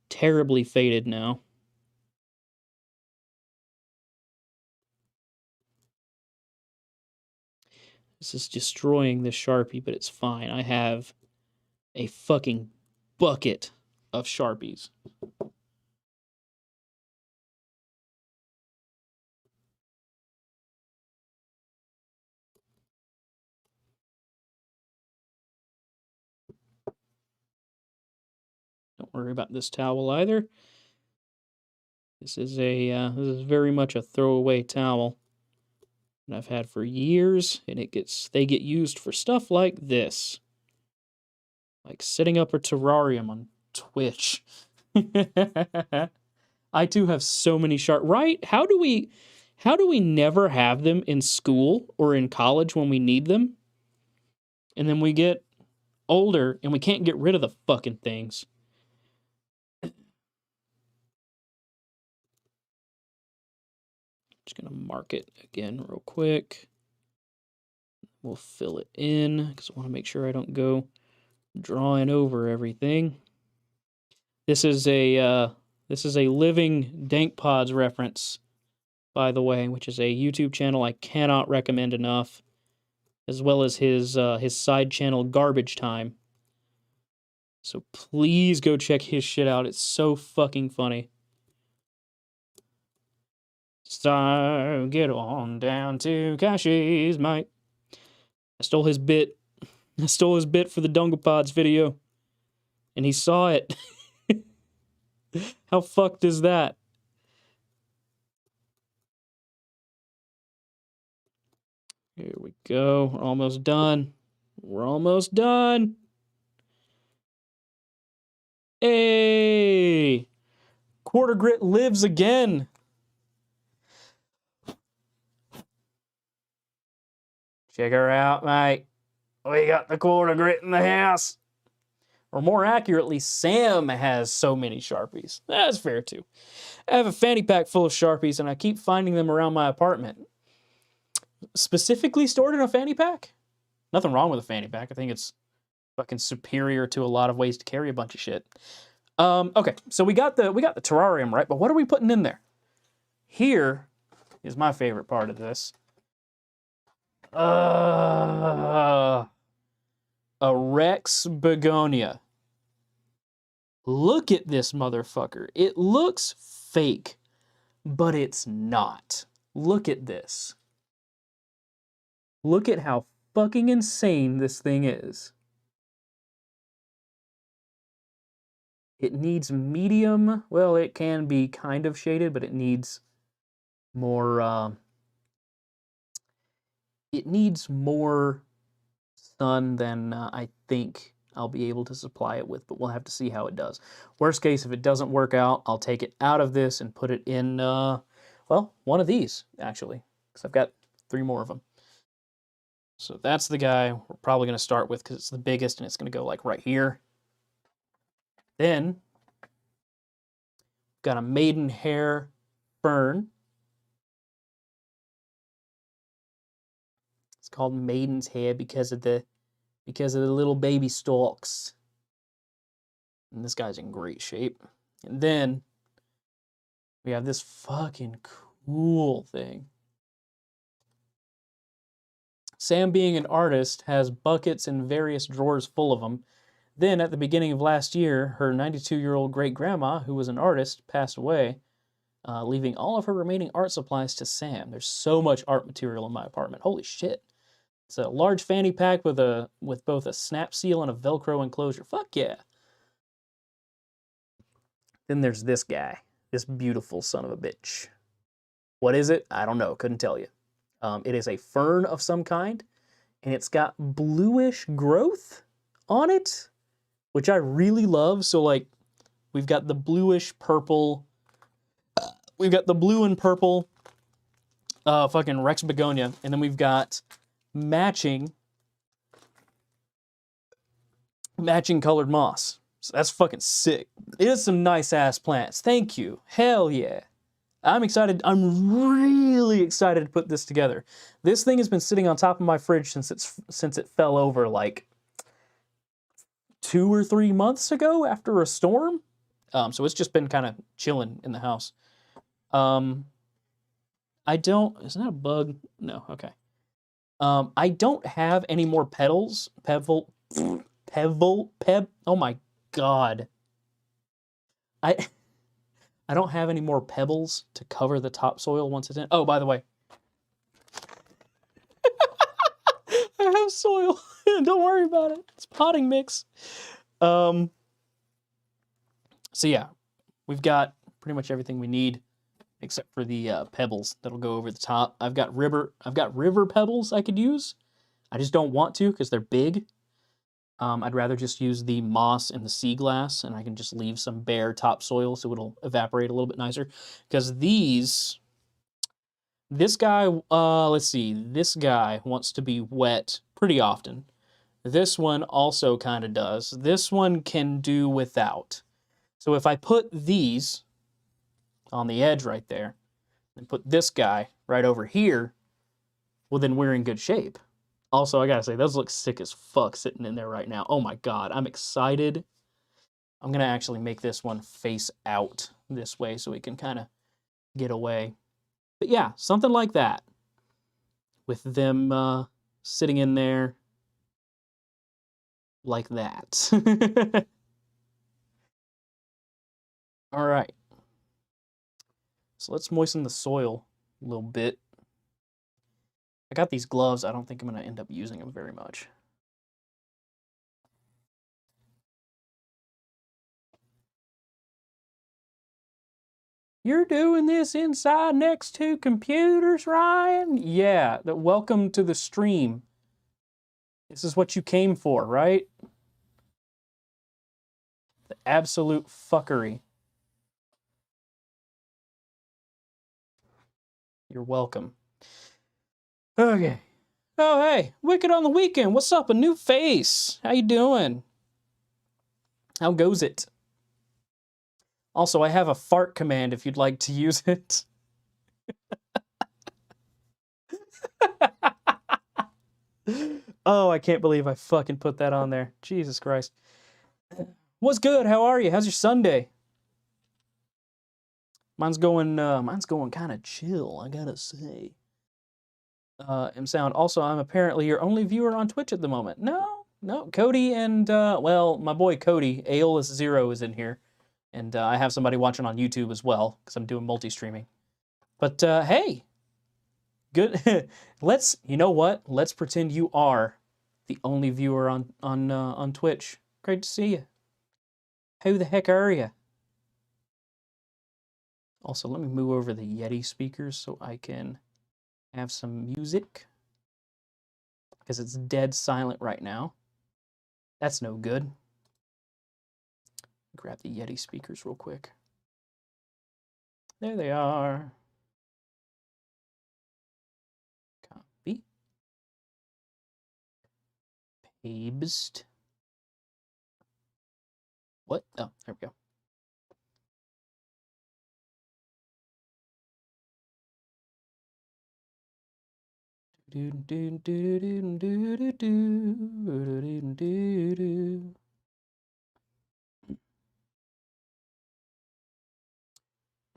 terribly faded now. This is destroying this Sharpie, but it's fine. I have a fucking bucket of Sharpies. Don't worry about this towel either. This is this is very much a throwaway towel that I've had for years, and they get used for stuff like this, like setting up a terrarium on Twitch. I too have so many right? How do we never have them in school or in college when we need them? And then we get older and we can't get rid of the fucking things. Just gonna mark it again real quick. We'll fill it in because I want to make sure I don't go drawing over everything. This is a Living Dank Pods reference, by the way, which is a YouTube channel I cannot recommend enough, as well as his side channel Garbage Time. So please go check his shit out. It's so fucking funny. So get on down to Kashi's, mate. I stole his bit. I stole his bit for the Dungapods video, and he saw it. How fucked is that? Here we go. We're almost done. We're almost done. Hey! Quarter Grit lives again! Check her out, mate. We got the Quarter Grit in the house. Or more accurately, Sam has so many Sharpies. That's fair, too. I have a fanny pack full of Sharpies, and I keep finding them around my apartment. Specifically stored in a fanny pack? Nothing wrong with a fanny pack. I think it's fucking superior to a lot of ways to carry a bunch of shit. Okay, so we got the terrarium, right? But what are we putting in there? Here is my favorite part of this. A Rex begonia. Look at this motherfucker. It looks fake, but it's not. Look at this. Look at how fucking insane this thing is. It needs medium. Well, it can be kind of shaded, but it needs more. It needs more sun than I think I'll be able to supply it with, but we'll have to see how it does. Worst case, if it doesn't work out, I'll take it out of this and put it in, well, one of these, actually, because I've got 3 more of them. So that's the guy we're probably going to start with because it's the biggest and it's going to go like right here. Then, got a maidenhair fern. It's called maiden's hair because of the little baby stalks. And this guy's in great shape. And then we have this fucking cool thing. Sam, being an artist, has buckets and various drawers full of them. Then, at the beginning of last year, her 92-year-old great-grandma, who was an artist, passed away, leaving all of her remaining art supplies to Sam. There's so much art material in my apartment. Holy shit. It's a large fanny pack with both a snap seal and a Velcro enclosure. Fuck yeah. Then there's this guy. This beautiful son of a bitch. What is it? I don't know. Couldn't tell you. It is a fern of some kind, and it's got bluish growth on it, which I really love. So, like, we've got the bluish purple. We've got the blue and purple fucking Rex begonia, and then we've got matching colored moss. So that's fucking sick. It is some nice ass plants. Thank you. Hell yeah. I'm excited. I'm really excited to put this together. This thing has been sitting on top of my fridge since it fell over like 2 or 3 months ago after a storm. So it's just been kind of chilling in the house. Isn't that a bug? No, okay. I don't have any more petals. Oh my God. I don't have any more pebbles to cover the topsoil once it's in. Oh, by the way. I have soil. Don't worry about it. It's potting mix. So yeah, we've got pretty much everything we need except for the pebbles that'll go over the top. I've got river pebbles I could use. I just don't want to because they're big. I'd rather just use the moss and the sea glass, and I can just leave some bare topsoil so it'll evaporate a little bit nicer. Because this guy, let's see, this guy wants to be wet pretty often. This one also kind of does. This one can do without. So if I put these on the edge right there, and put this guy right over here, well, then we're in good shape. Also, I gotta say, those look sick as fuck sitting in there right now. Oh my God, I'm excited. I'm gonna actually make this one face out this way so we can kind of get away. But yeah, something like that. With them sitting in there like that. All right. So let's moisten the soil a little bit. I got these gloves. I don't think I'm going to end up using them very much. You're doing this inside next to computers, Ryan? Yeah, welcome to the stream. This is what you came for, right? The absolute fuckery. You're welcome. Okay. Oh, hey, Wicked on the Weekend. What's up? A new face. How you doing? How goes it? Also, I have a fart command if you'd like to use it. Oh, I can't believe I fucking put that on there. Jesus Christ. What's good? How are you? How's your Sunday? Mine's going kind of chill, I gotta say. Sound. Also, I'm apparently your only viewer on Twitch at the moment. No, Cody and, well, my boy Cody, Aeolus0 is in here. And I have somebody watching on YouTube as well, because I'm doing multi-streaming. But, hey, good. You know what? Let's pretend you are the only viewer on Twitch. Great to see you. Who the heck are you? Also, let me move over the Yeti speakers so I can have some music. Because it's dead silent right now. That's no good. Grab the Yeti speakers real quick. There they are. Copy. Paste. What? Oh, there we go.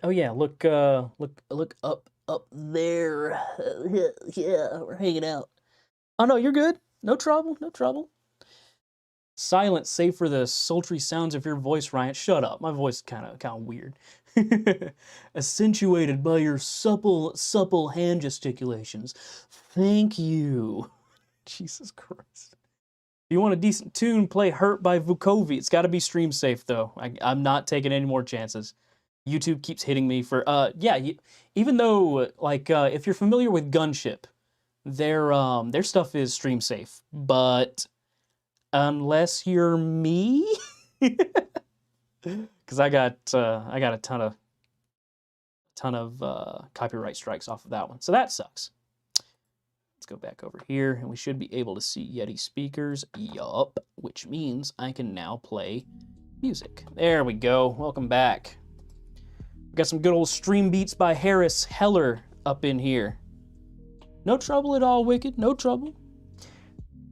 Oh yeah, look up there. Yeah, we're hanging out. Oh no, you're good. No trouble, no trouble. Silence, save for the sultry sounds of your voice, Ryan. Shut up. My voice is kind of weird. Accentuated by your supple hand gesticulations. Thank you. Jesus Christ. If you want a decent tune, play Hurt by Vukovi. It's got to be stream safe, though. I'm not taking any more chances. YouTube keeps hitting me for, even though, like, if you're familiar with Gunship, their stuff is stream safe, but unless you're me, because I got a ton of copyright strikes off of that one, so that sucks. Let's go back over here, and we should be able to see Yeti speakers. Yup, which means I can now play music. There we go. Welcome back. We got some good old stream beats by Harris Heller up in here. No trouble at all, Wicked. No trouble.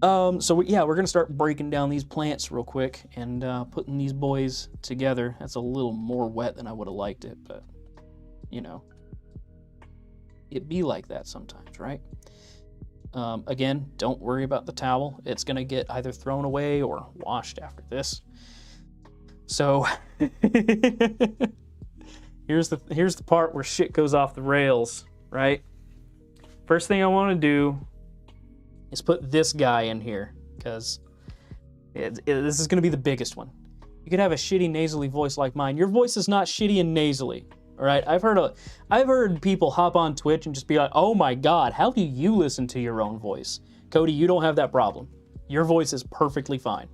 We're gonna start breaking down these plants real quick and putting these boys together. That's a little more wet than I would have liked it, but you know, it be like that sometimes, right? Again, don't worry about the towel. It's gonna get either thrown away or washed after this. So here's the part where shit goes off the rails, right? First thing I want to do is put this guy in here, because this is going to be the biggest one. You could have a shitty nasally voice like mine. Your voice is not shitty and nasally, all right? I've heard people hop on Twitch and just be like, oh my god, how do you listen to your own voice? Cody, you don't have that problem. Your voice is perfectly fine.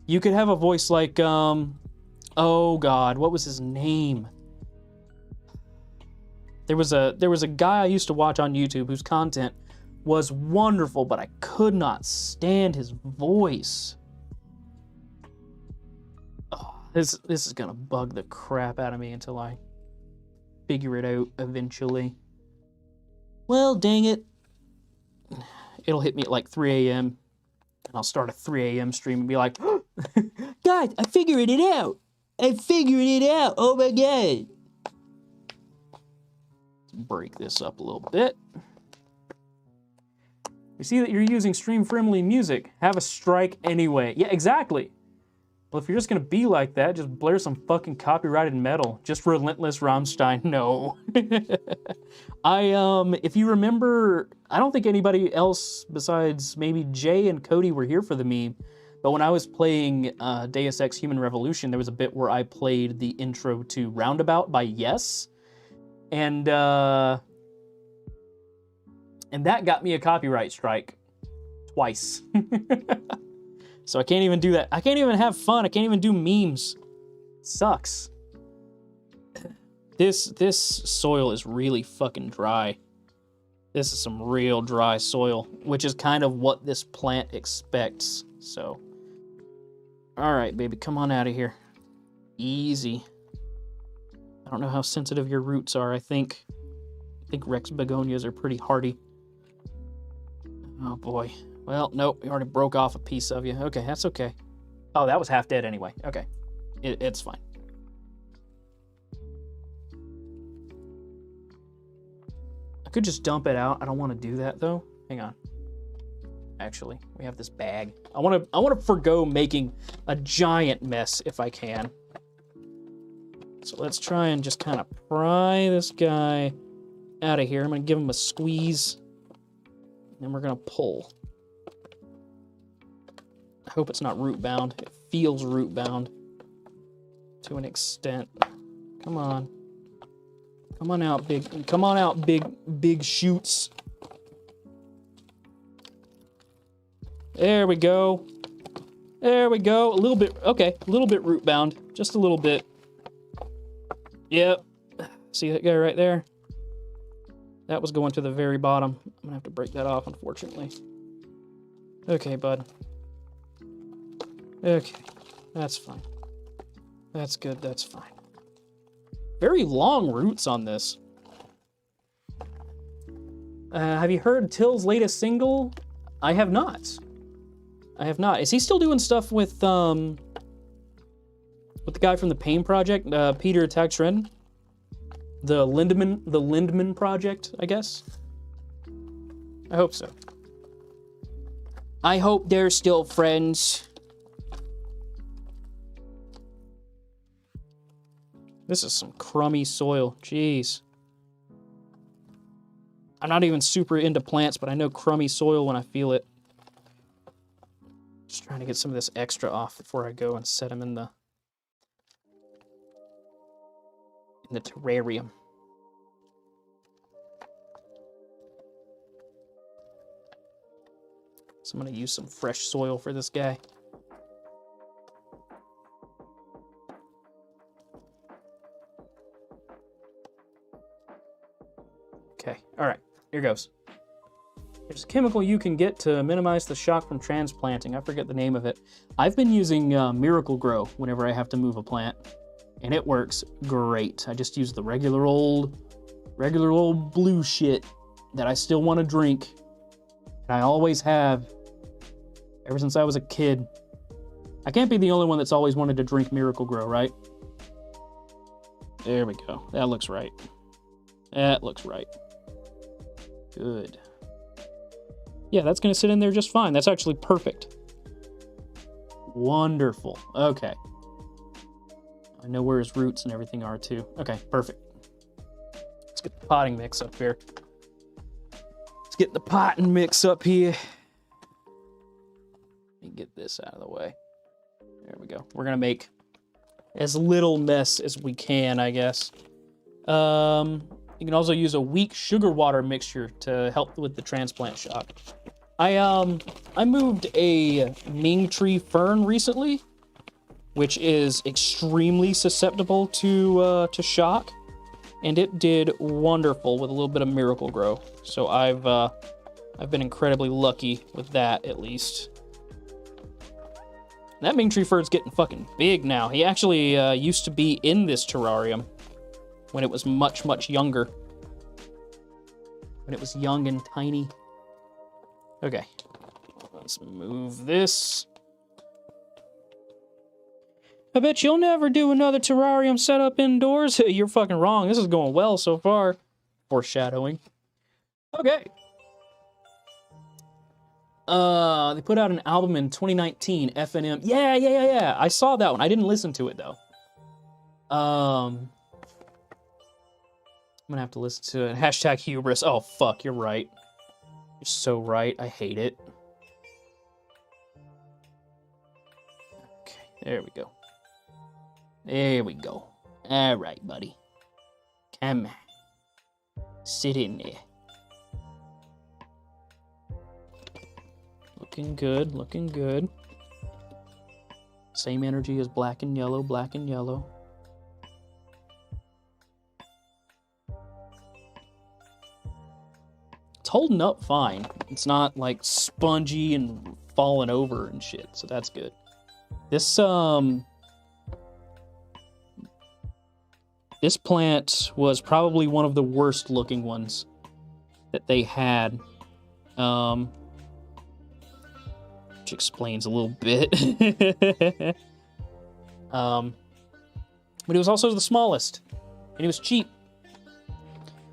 You could have a voice like, oh god, what was his name? There was a guy I used to watch on YouTube whose content was wonderful, but I could not stand his voice. Oh, this is gonna bug the crap out of me until I figure it out eventually. Well, dang it. It'll hit me at like 3 a.m. and I'll start a 3 a.m. stream and be like, guys, I figured it out. Oh my god. Let's break this up a little bit. You see that you're using stream-friendly music. Have a strike anyway. Yeah, exactly. Well, if you're just gonna be like that, just blare some fucking copyrighted metal. Just Relentless Rammstein. No. If you remember, I don't think anybody else besides maybe Jay and Cody were here for the meme, but when I was playing Deus Ex Human Revolution, there was a bit where I played the intro to Roundabout by Yes, and that got me a copyright strike twice. So I can't even do that. I can't even have fun. I can't even do memes. Sucks. This soil is really fucking dry. This is some real dry soil, which is kind of what this plant expects. So, all right, baby, come on out of here. Easy. I don't know how sensitive your roots are. I think Rex begonias are pretty hardy. Oh boy. Well, nope, we already broke off a piece of you. Okay, that's okay. Oh, that was half dead anyway. Okay, it's fine. I could just dump it out. I don't want to do that though. Hang on. Actually, we have this bag. I want to forgo making a giant mess if I can. So let's try and just kind of pry this guy out of here. I'm going to give him a squeeze. And then we're going to pull. I hope it's not root bound. It feels root bound to an extent. Come on. Come on out, big shoots. There we go. There we go. A little bit, okay, a little bit root bound. Just a little bit. Yep. See that guy right there? That was going to the very bottom. I'm gonna have to break that off, unfortunately. Okay, bud. Okay, that's fine. That's good, that's fine. Very long roots on this. Have you heard Till's latest single? I have not. I have not. Is he still doing stuff with the guy from the Pain Project, Peter Tagtren? The Lindman Project, I guess? I hope so. I hope they're still friends. This is some crummy soil. Jeez. I'm not even super into plants, but I know crummy soil when I feel it. Just trying to get some of this extra off before I go and set them in the terrarium. So I'm going to use some fresh soil for this guy. Okay, all right, here goes. There's a chemical you can get to minimize the shock from transplanting. I forget the name of it. I've been using Miracle Grow whenever I have to move a plant, and it works great. I just use the regular old blue shit that I still want to drink, and I always have ever since I was a kid. I can't be the only one that's always wanted to drink Miracle Grow, right? There we go. That looks right. That looks right. Good. Yeah, that's going to sit in there just fine. That's actually perfect. Wonderful. Okay. I know where his roots and everything are, too. Okay, perfect. Let's get the potting mix up here. Let's get the potting mix up here. Let me get this out of the way. There we go. We're going to make as little mess as we can, I guess. You can also use a weak sugar water mixture to help with the transplant shock. I moved a Ming tree fern recently, which is extremely susceptible to shock, and it did wonderful with a little bit of Miracle Grow. So I've been incredibly lucky with that, at least. That Ming tree fern's getting fucking big now. He actually used to be in this terrarium when it was much, much younger. When it was young and tiny. Okay. Let's move this. I bet you'll never do another terrarium setup indoors. You're fucking wrong. This is going well so far. Foreshadowing. Okay. They put out an album in 2019, FNM. Yeah. I saw that one. I didn't listen to it, though. I'm gonna have to listen to it. Hashtag hubris. Oh, fuck, you're right. You're so right. I hate it. Okay, there we go. There we go. All right, buddy. Come on. Sit in there. Looking good, looking good. Same energy as black and yellow, black and yellow. It's holding up fine. It's not like spongy and falling over and shit, so that's good. This plant was probably one of the worst looking ones that they had. Which explains a little bit. But it was also the smallest. And it was cheap.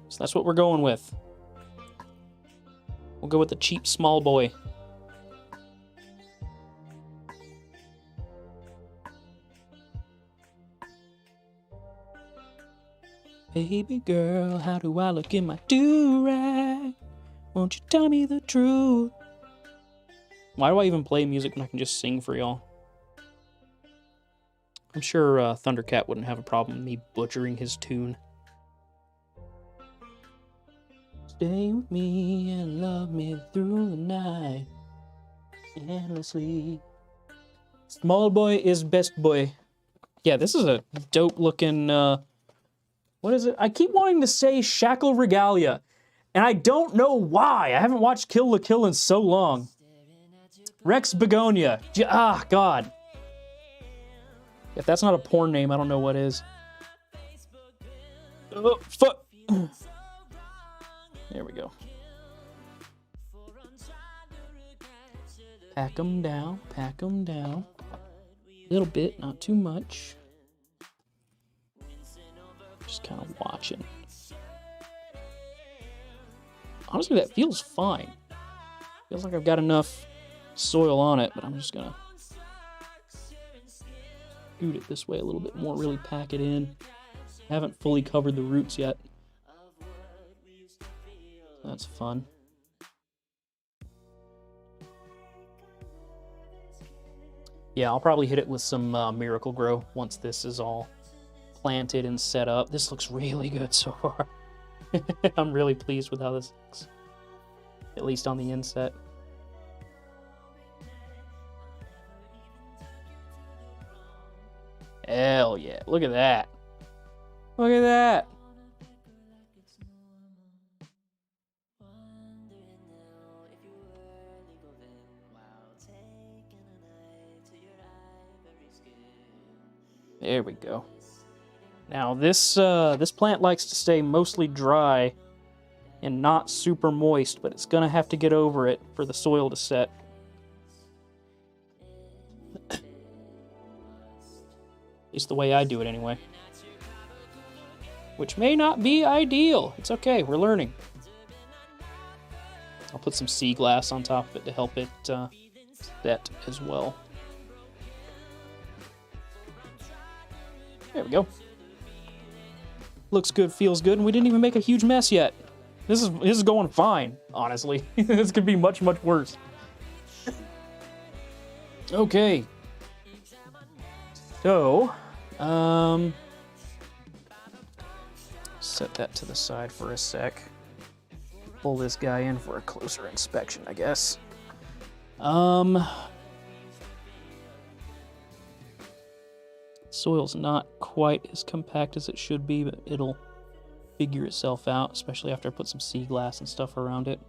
So that's what we're going with. We'll go with the cheap small boy. Baby girl, how do I look in my do-rag? Won't you tell me the truth? Why do I even play music when I can just sing for y'all? I'm sure Thundercat wouldn't have a problem with me butchering his tune. Stay with me and love me through the night, endlessly. Small boy is best boy. Yeah, this is a dope looking, what is it? I keep wanting to say Shackle Regalia, and I don't know why. I haven't watched Kill la Kill in so long. Rex Begonia. Ah, God. If that's not a porn name, I don't know what is. Oh, fuck. There we go. Pack 'em down, pack 'em down. A little bit, not too much. Just kind of watching. Honestly, that feels fine. Feels like I've got enough soil on it, but I'm just gonna scoot it this way a little bit more, really pack it in. Haven't fully covered the roots yet. That's fun. Yeah, I'll probably hit it with some Miracle Grow once this is all planted and set up. This looks really good so far. I'm really pleased with how this looks, at least on the inset. Hell yeah, look at that. Look at that. There we go. Now this plant likes to stay mostly dry and not super moist, but it's gonna have to get over it for the soil to set. At least the way I do it anyway. Which may not be ideal. It's okay, we're learning. I'll put some sea glass on top of it to help it set as well. There we go. Looks good, feels good, and we didn't even make a huge mess yet. This is going fine, honestly. This could be much, much worse. Okay. So, set that to the side for a sec. Pull this guy in for a closer inspection, I guess. Soil's not quite as compact as it should be, but it'll figure itself out, especially after I put some sea glass and stuff around it.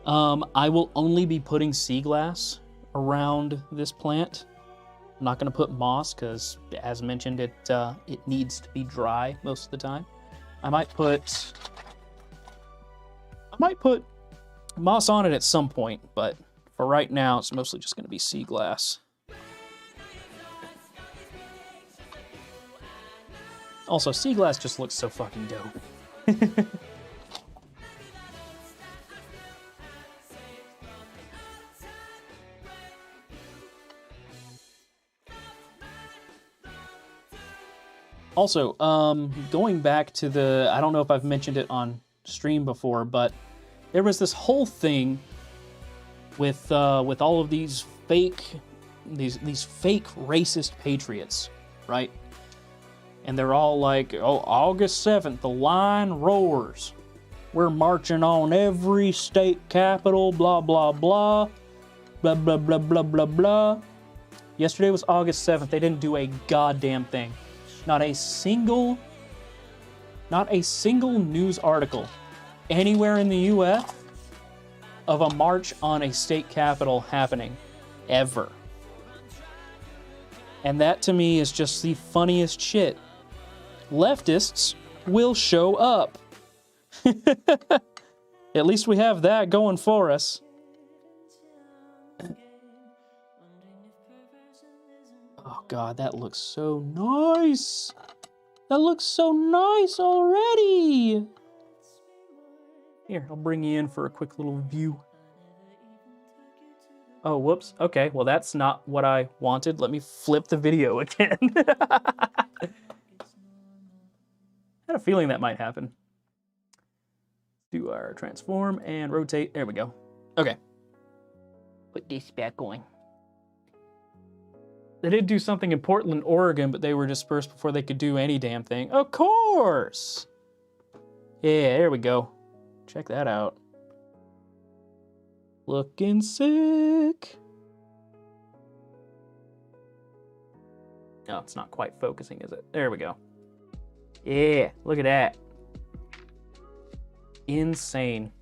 I will only be putting sea glass around this plant. I'm not going to put moss because, as mentioned, it needs to be dry most of the time. I might put moss on it at some point, but for right now, it's mostly just going to be sea glass. Also, sea glass just looks so fucking dope. Also, going back to the, I don't know if I've mentioned it on stream before, but there was this whole thing with all of these fake racist patriots, right? And they're all like, oh, August 7th, the line roars. We're marching on every state capital, blah, blah, blah. Blah, blah, blah, blah, blah, blah. Yesterday was August 7th. They didn't do a goddamn thing. Not a single news article anywhere in the US of a march on a state capitol happening. Ever. And that to me is just the funniest shit. Leftists will show up. At least we have that going for us. Oh god, that looks so nice. That looks so nice already. Here, I'll bring you in for a quick little view. Oh, whoops. Okay, well that's not what I wanted. Let me flip the video again. I had a feeling that might happen. Do our transform and rotate. There we go. Okay. Put this back on. They did do something in Portland, Oregon, but they were dispersed before they could do any damn thing. Of course! Yeah, there we go. Check that out. Looking sick. Oh, it's not quite focusing, is it? There we go. Yeah, look at that. Insane.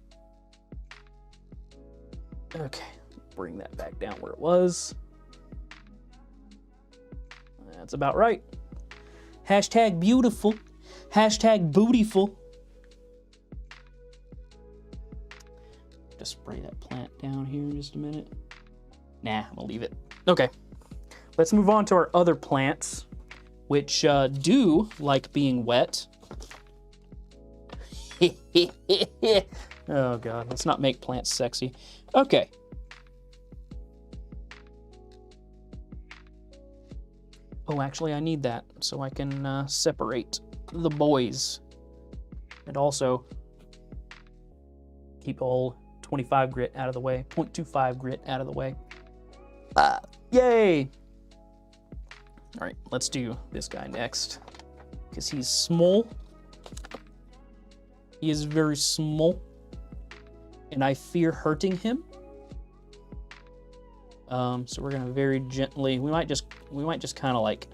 Okay, bring that back down where it was. That's about right. Hashtag beautiful. Hashtag bootyful. Just spray that plant down here in just a minute. Nah, I'm gonna leave it. Okay, let's move on to our other plants, which do like being wet. Oh god, let's not make plants sexy. Okay. Oh, actually, I need that so I can separate the boys. And also keep all 25 grit out of the way, 0.25 grit out of the way. Yay! All right, let's do this guy next because he's small. He is very small, and I fear hurting him. So we're gonna very gently. We might just kind of like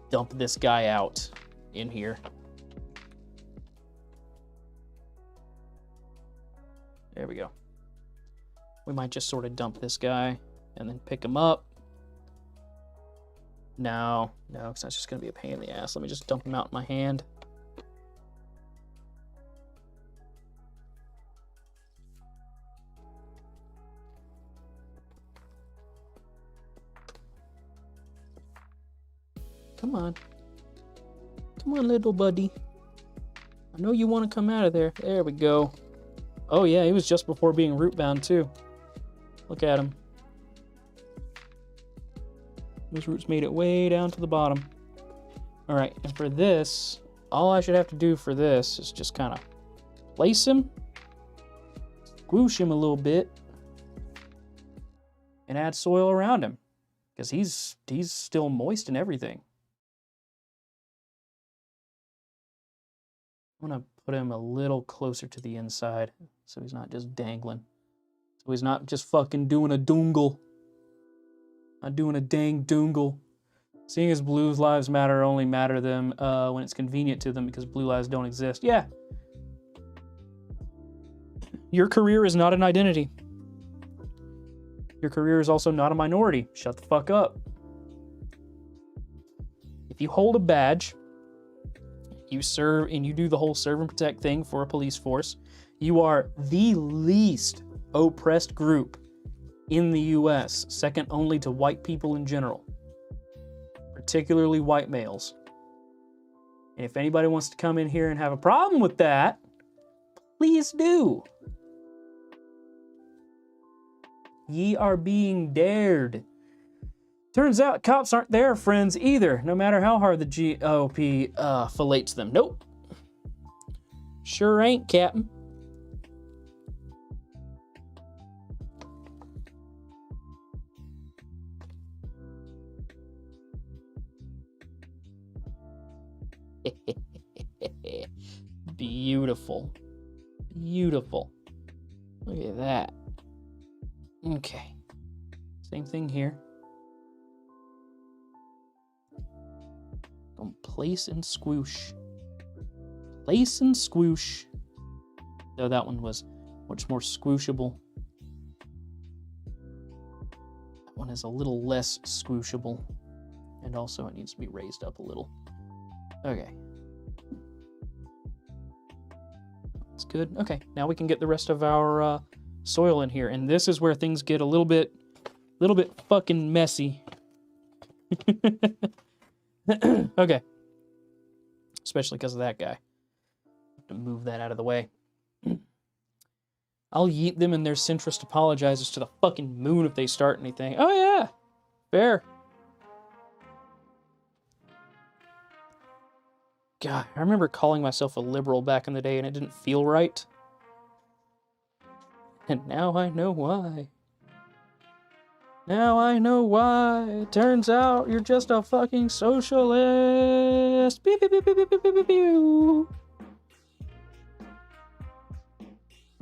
dump this guy out in here. There we go. We might just sort of dump this guy and then pick him up. No, because that's just gonna be a pain in the ass. Let me just dump him out in my hand. Come on. Come on, little buddy. I know you want to come out of there. There we go. Oh yeah, he was just before being root bound too. Look at him. Those roots made it way down to the bottom. All right, and for this, all I should have to do for this is just kind of place him, squoosh him a little bit, and add soil around him because he's still moist and everything. I'm gonna put him a little closer to the inside so he's not just dangling. So he's not just fucking doing a doongle. Not doing a dang doongle. Seeing as blue lives matter only matter to them when it's convenient to them because blue lives don't exist. Yeah. Your career is not an identity. Your career is also not a minority. Shut the fuck up. If you hold a badge, you serve and you do the whole serve and protect thing for a police force, you are the least oppressed group in the US, second only to white people in general, particularly white males. And if anybody wants to come in here and have a problem with that, please do. Ye are being dared. Turns out cops aren't their friends either, no matter how hard the GOP fillets them. Nope. Sure ain't, Captain. Beautiful. Beautiful. Look at that. Okay. Same thing here. Place and squoosh. Place and squoosh. Though that one was much more squooshable. That one is a little less squooshable. And also it needs to be raised up a little. Okay. That's good. Okay, now we can get the rest of our soil in here. And this is where things get a little bit fucking messy. Okay. Especially because of that guy. Have to move that out of the way. I'll yeet them and their centrist apologizes to the fucking moon if they start anything. Oh yeah! Fair. God, I remember calling myself a liberal back in the day and it didn't feel right. And now I know why. Now I know why. It turns out you're just a fucking socialist. Pew, pew, pew, pew, pew, pew, pew, pew.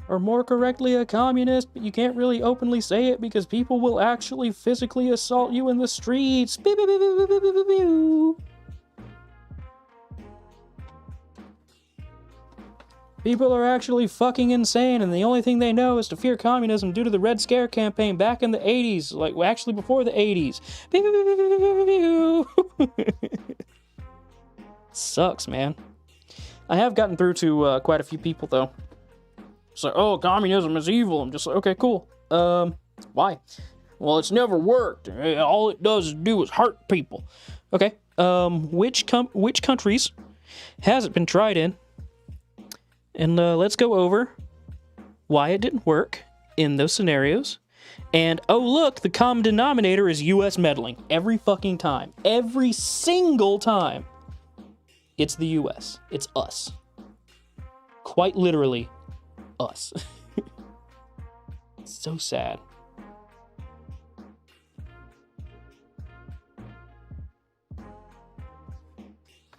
Or more correctly, a communist, but you can't really openly say it because people will actually physically assault you in the streets. Pew, pew, pew, pew, pew, pew, pew, pew. People are actually fucking insane, and the only thing they know is to fear communism due to the Red Scare campaign back in the 80s. Like, well, actually before the 80s. Sucks, man. I have gotten through to quite a few people, though. It's like, oh, communism is evil. I'm just like, okay, cool. Why? Well, it's never worked. All it does is hurt people. Okay, which countries has it been tried in? And let's go over why it didn't work in those scenarios. And, oh, look, the common denominator is U.S. meddling. Every fucking time. Every single time. It's the U.S. It's us. Quite literally, us. So sad.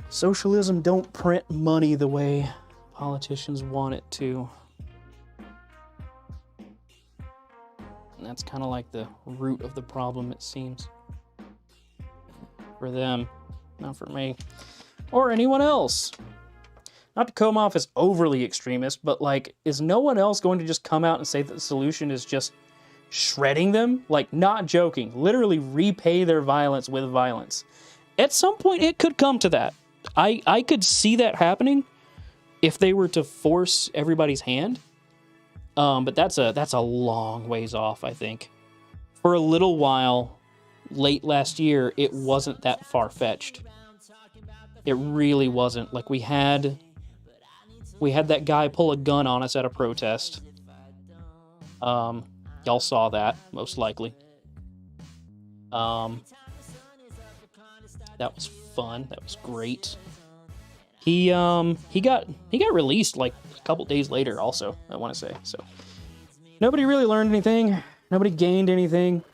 Socialism don't print money the way politicians want it to. And that's kind of like the root of the problem, it seems. For them, not for me. Or anyone else. Not to come off as overly extremist, but like, is no one else going to just come out and say that the solution is just shredding them? Like, not joking. Literally repay their violence with violence. At some point, it could come to that. I could see that happening if they were to force everybody's hand. But that's a long ways off, I think. For a little while, late last year, it wasn't that far-fetched. It really wasn't. Like, we had that guy pull a gun on us at a protest. Y'all saw that, most likely. That was fun. That was great. He got released like a couple days later also, I want to say. So nobody really learned anything. Nobody gained anything.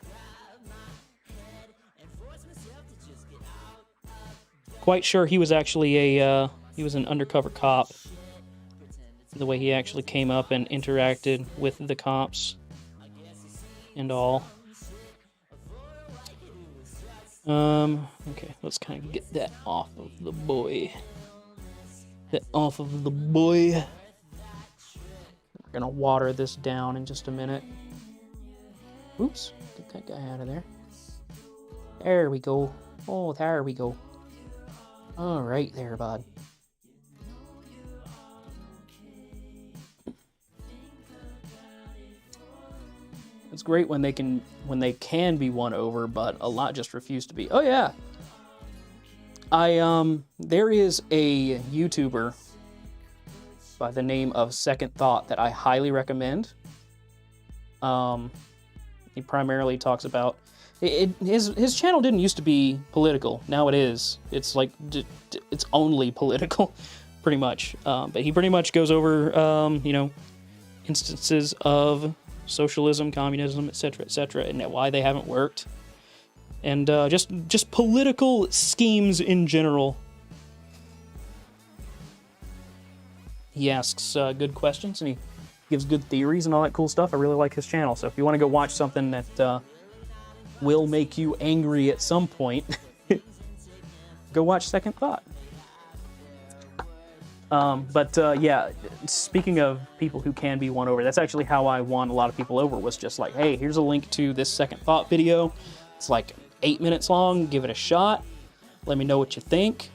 Quite sure he was actually he was an undercover cop. The way he actually came up and interacted with the cops and all. Okay, let's kind of get that off of the boy. We're gonna water this down in just a minute. Oops, get that guy out of there. There we go. Oh, there we go. All right there, bud. It's great when they can be won over, but a lot just refuse to be. Oh yeah. There is a YouTuber by the name of Second Thought that I highly recommend. He primarily talks about his channel didn't used to be political. Now it is. It's like it's only political, pretty much. But he pretty much goes over instances of socialism, communism, etc., and why they haven't worked. And just political schemes in general. He asks good questions, and he gives good theories and all that cool stuff. I really like his channel, so if you want to go watch something that will make you angry at some point, go watch Second Thought. Yeah, speaking of people who can be won over, that's actually how I won a lot of people over, was just like, hey, here's a link to this Second Thought video. It's like 8 minutes long. Give it a shot. Let me know what you think.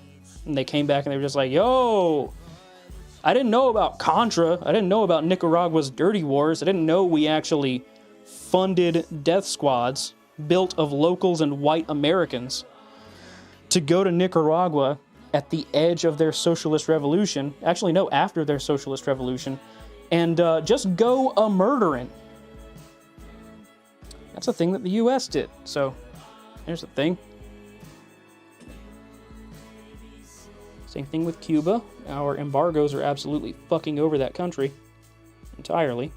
And they came back and they were just like, yo, I didn't know about Contra. I didn't know about Nicaragua's dirty wars. I didn't know we actually funded death squads built of locals and white Americans to go to Nicaragua at the edge of their socialist revolution, actually no, after their socialist revolution, and just go a-murdering. That's a thing that the US did, so here's the thing. Same thing with Cuba. Our embargoes are absolutely fucking over that country entirely,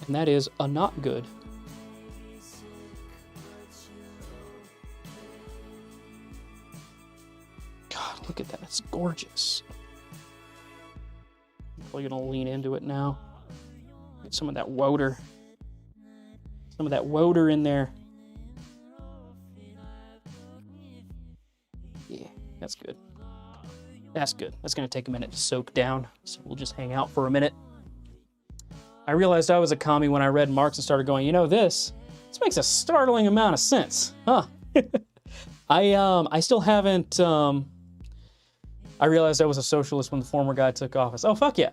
and that is a not good. Look at that, it's gorgeous. I'm probably gonna lean into it now. Get some of that woder. Some of that woder in there. Yeah, that's good. That's good. That's gonna take a minute to soak down, so we'll just hang out for a minute. I realized I was a commie when I read Marx and started going, you know, this makes a startling amount of sense, huh? I still haven't, I realized I was a socialist when the former guy took office. Oh, fuck yeah.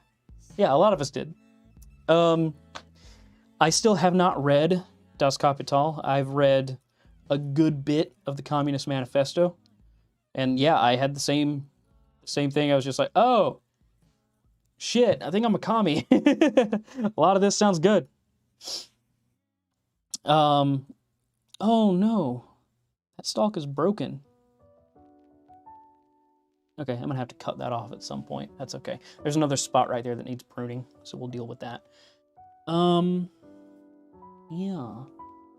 Yeah, a lot of us did. I still have not read Das Kapital. I've read a good bit of the Communist Manifesto. And yeah, I had the same thing. I was just like, oh, shit, I think I'm a commie. A lot of this sounds good. Oh no. That stalk is broken. Okay, I'm gonna have to cut that off at some point. That's okay. There's another spot right there that needs pruning, so we'll deal with that. Yeah.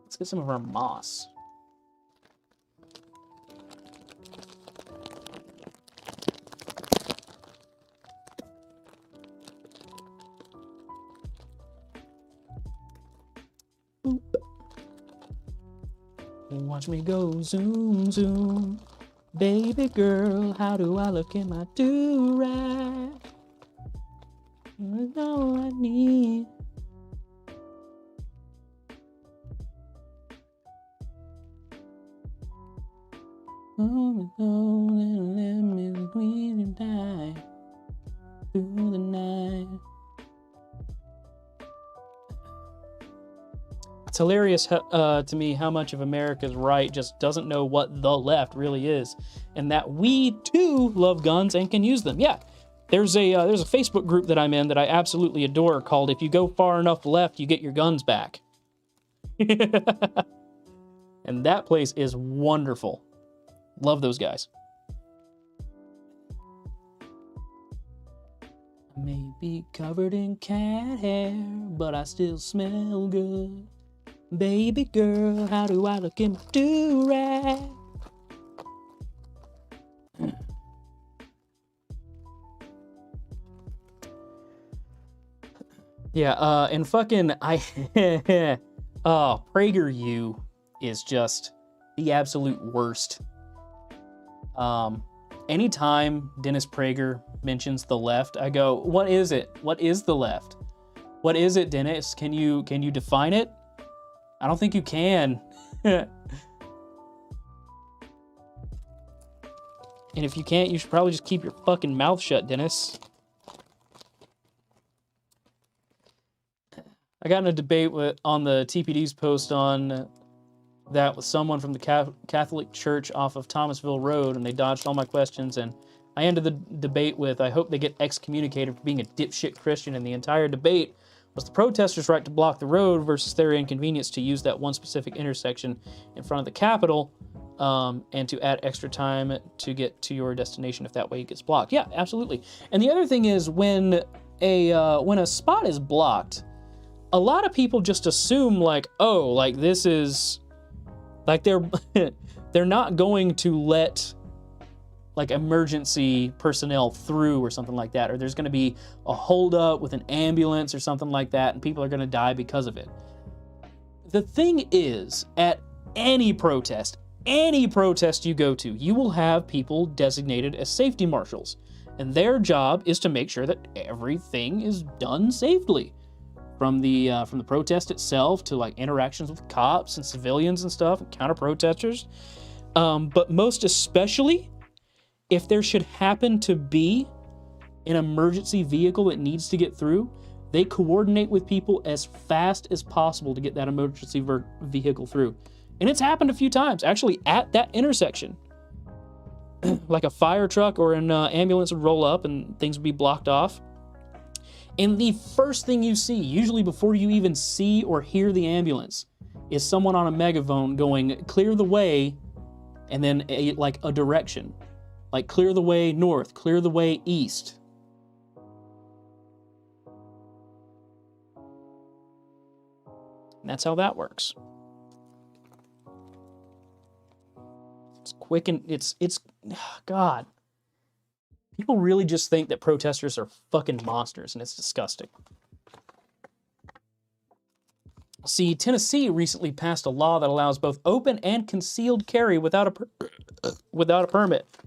Let's get some of our moss. Boop. Watch me go zoom, zoom. Baby girl, how do I look in my do-rag? That's all I need. Oh, let me squeeze you die through the night. It's hilarious to me how much of America's right just doesn't know what the left really is, and that we too love guns and can use them. Yeah, there's a Facebook group that I'm in that I absolutely adore called "If You Go Far Enough Left, You Get Your Guns Back," and that place is wonderful. Love those guys. I may be covered in cat hair, but I still smell good. Baby girl, how do I look in my do-rag? Yeah, and fucking, PragerU is just the absolute worst. Anytime Dennis Prager mentions the left, I go, what is it? What is the left? What is it, Dennis? Can you define it? I don't think you can. And if you can't, you should probably just keep your fucking mouth shut, Dennis. I got in a debate on the TPD's post on that with someone from the Catholic Church off of Thomasville Road, and they dodged all my questions, and I ended the debate with, I hope they get excommunicated for being a dipshit Christian, and the entire debate was the protesters' right to block the road versus their inconvenience to use that one specific intersection in front of the Capitol, and to add extra time to get to your destination if that way it gets blocked. Yeah, absolutely. And the other thing is, when a spot is blocked, a lot of people just assume like, oh, like this is, like they're not going to let like emergency personnel through or something like that, or there's going to be a holdup with an ambulance or something like that, and people are going to die because of it. The thing is, at any protest, any protest you go to, you will have people designated as safety marshals. And their job is to make sure that everything is done safely. From the protest itself to like interactions with cops and civilians and stuff, and counter-protesters. But most especially, if there should happen to be an emergency vehicle that needs to get through, they coordinate with people as fast as possible to get that emergency vehicle through. And it's happened a few times, actually, at that intersection. Like a fire truck or an ambulance would roll up and things would be blocked off. And the first thing you see, usually before you even see or hear the ambulance, is someone on a megaphone going, clear the way, and then like a direction. Like clear the way north, clear the way east. And that's how that works. It's quick and it's God. People really just think that protesters are fucking monsters, and it's disgusting. See, Tennessee recently passed a law that allows both open and concealed carry without a permit.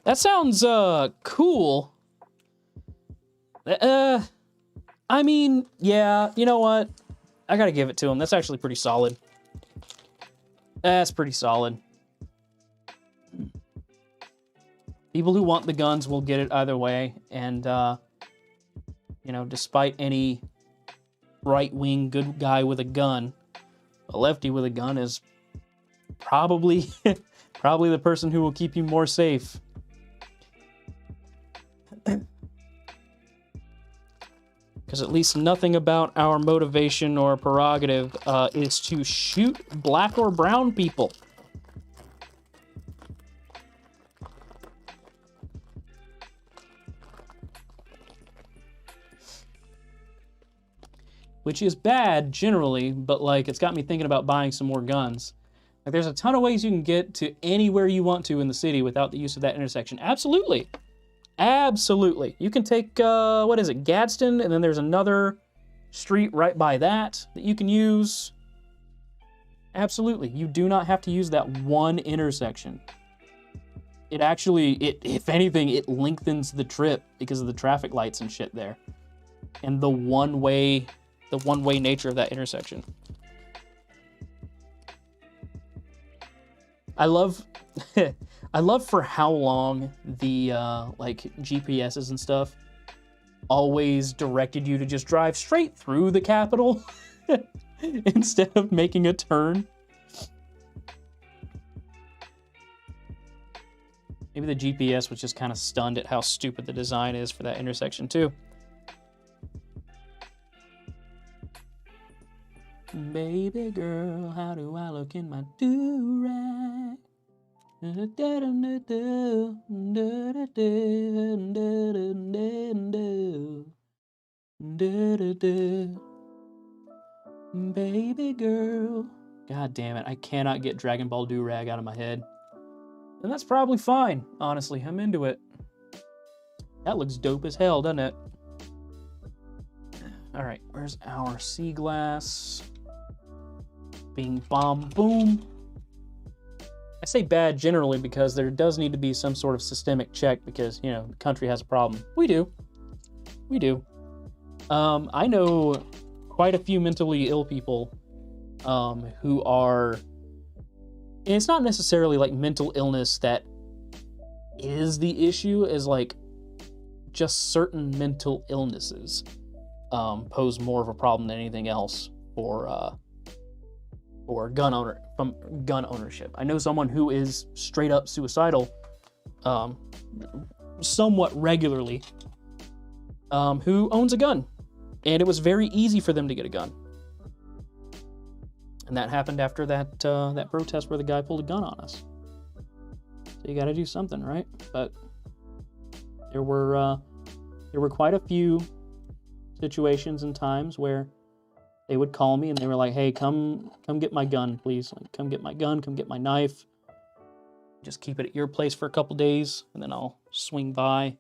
That sounds cool. I mean, yeah, you know what? I gotta give it to him. That's actually pretty solid. That's pretty solid. People who want the guns will get it either way, and you know, despite any right-wing good guy with a gun, a lefty with a gun is probably probably the person who will keep you more safe. Because at least nothing about our motivation or prerogative is to shoot black or brown people. Which is bad generally, but like it's got me thinking about buying some more guns. Like there's a ton of ways you can get to anywhere you want to in the city without the use of that intersection. Absolutely. Absolutely. You can take, what is it, Gadsden, and then there's another street right by that you can use. Absolutely. You do not have to use that one intersection. It actually, if anything, it lengthens the trip because of the traffic lights and shit there. And the one-way nature of that intersection. I love for how long the like GPSs and stuff always directed you to just drive straight through the Capitol instead of making a turn. Maybe the GPS was just kind of stunned at how stupid the design is for that intersection too. Baby girl, how do I look in my do-rag? Baby girl. God damn it, I cannot get Dragon Ball do-rag out of my head. And that's probably fine, honestly. I'm into it. That looks dope as hell, doesn't it? Alright, where's our sea glass? Bing, bom, boom. I say bad generally because there does need to be some sort of systemic check because, you know, the country has a problem. We do. We do. I know quite a few mentally ill people who are... And it's not necessarily like mental illness that is the issue, as like just certain mental illnesses pose more of a problem than anything else for gun ownership. I know someone who is straight up suicidal somewhat regularly who owns a gun, and it was very easy for them to get a gun. And that happened after that that protest where the guy pulled a gun on us. So you got to do something, right? But there were quite a few situations and times where they would call me and they were like, "Hey, come get my gun, please. Like, come get my gun, come get my knife. Just keep it at your place for a couple days, and then I'll swing by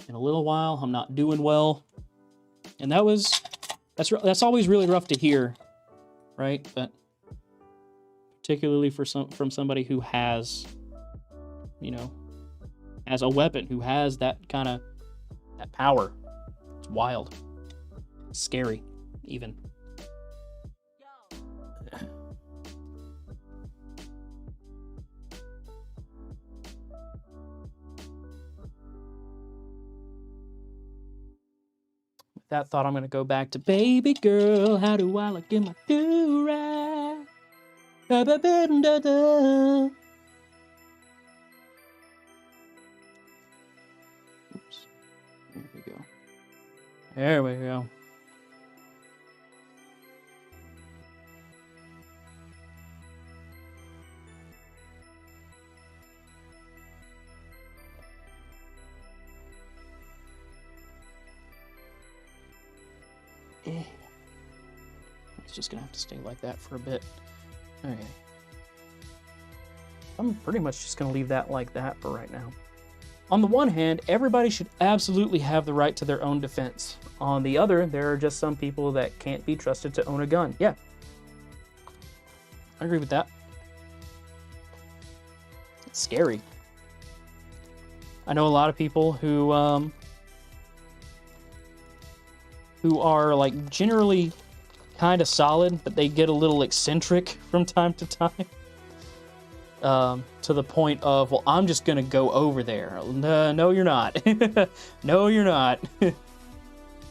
in a little while. I'm not doing well." And that's always really rough to hear, right? But particularly from somebody who has, you know, has a weapon, who has that kind of that power. It's wild, scary, even. With that thought, I'm gonna go back to "Baby Girl, How Do I Look in My Do-Rag? Da-ba-ba-da-da." Oops. There we go. There we go. It's just gonna have to stay like that for a bit. Okay. I'm pretty much just gonna leave that like that for right now. On the one hand, everybody should absolutely have the right to their own defense. On the other, there are just some people that can't be trusted to own a gun. Yeah. I agree with that. It's scary. I know a lot of people who are like generally kind of solid, but they get a little eccentric from time to time. To the point of, well, I'm just gonna go over there. No, you're not. No, you're not.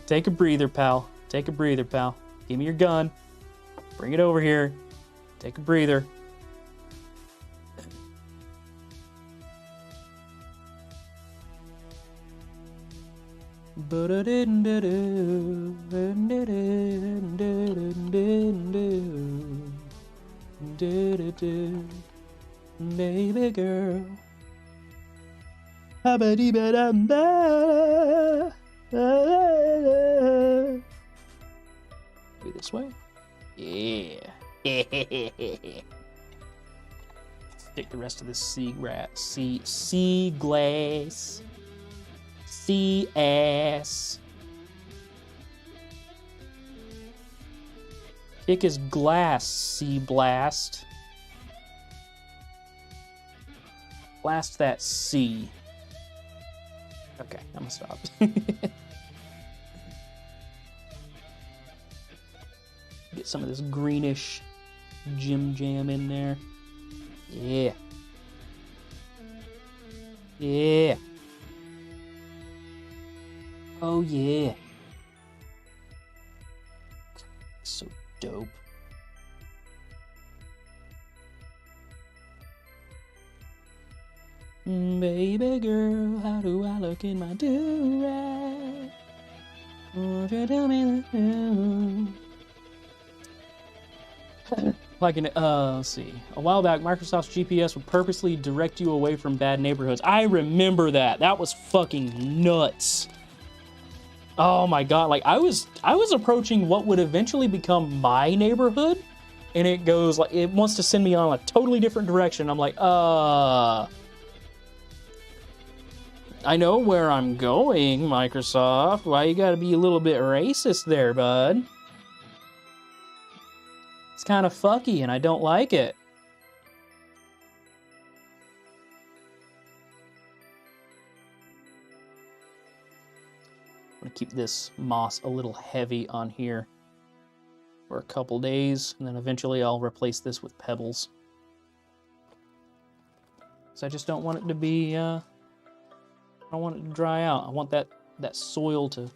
Take a breather, pal. Take a breather, pal. Give me your gun. Bring it over here. Take a breather. Baby girl. Be this way? Yeah. Stick the rest of this sea glass. Sea ass. Kick his glass, sea blast. Blast that sea. Okay, I'm gonna stop. Get some of this greenish Jim Jam in there. Yeah. Yeah. Oh yeah. So dope. Baby girl, how do I look in my do-rag? Won't you tell me that? Like let's see. A while back, Microsoft's GPS would purposely direct you away from bad neighborhoods. I remember that. That was fucking nuts. Oh my god, like I was approaching what would eventually become my neighborhood, and it goes like it wants to send me on a totally different direction. I'm like, I know where I'm going, Microsoft. Why you gotta be a little bit racist there, bud? It's kind of fucky, and I don't like it. I'm gonna keep this moss a little heavy on here for a couple days, and then eventually I'll replace this with pebbles. So I just don't want it to be, I don't want it to dry out. I want that soil to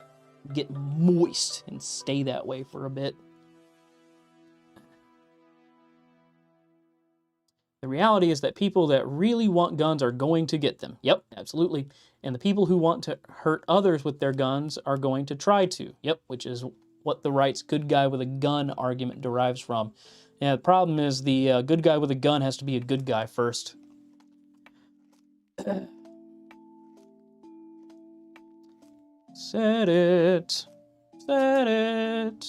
get moist and stay that way for a bit. The reality is that people that really want guns are going to get them. Yep, absolutely. And the people who want to hurt others with their guns are going to try to. Yep, which is what the right's good guy with a gun argument derives from. Yeah, the problem is the good guy with a gun has to be a good guy first. Said it. Said it.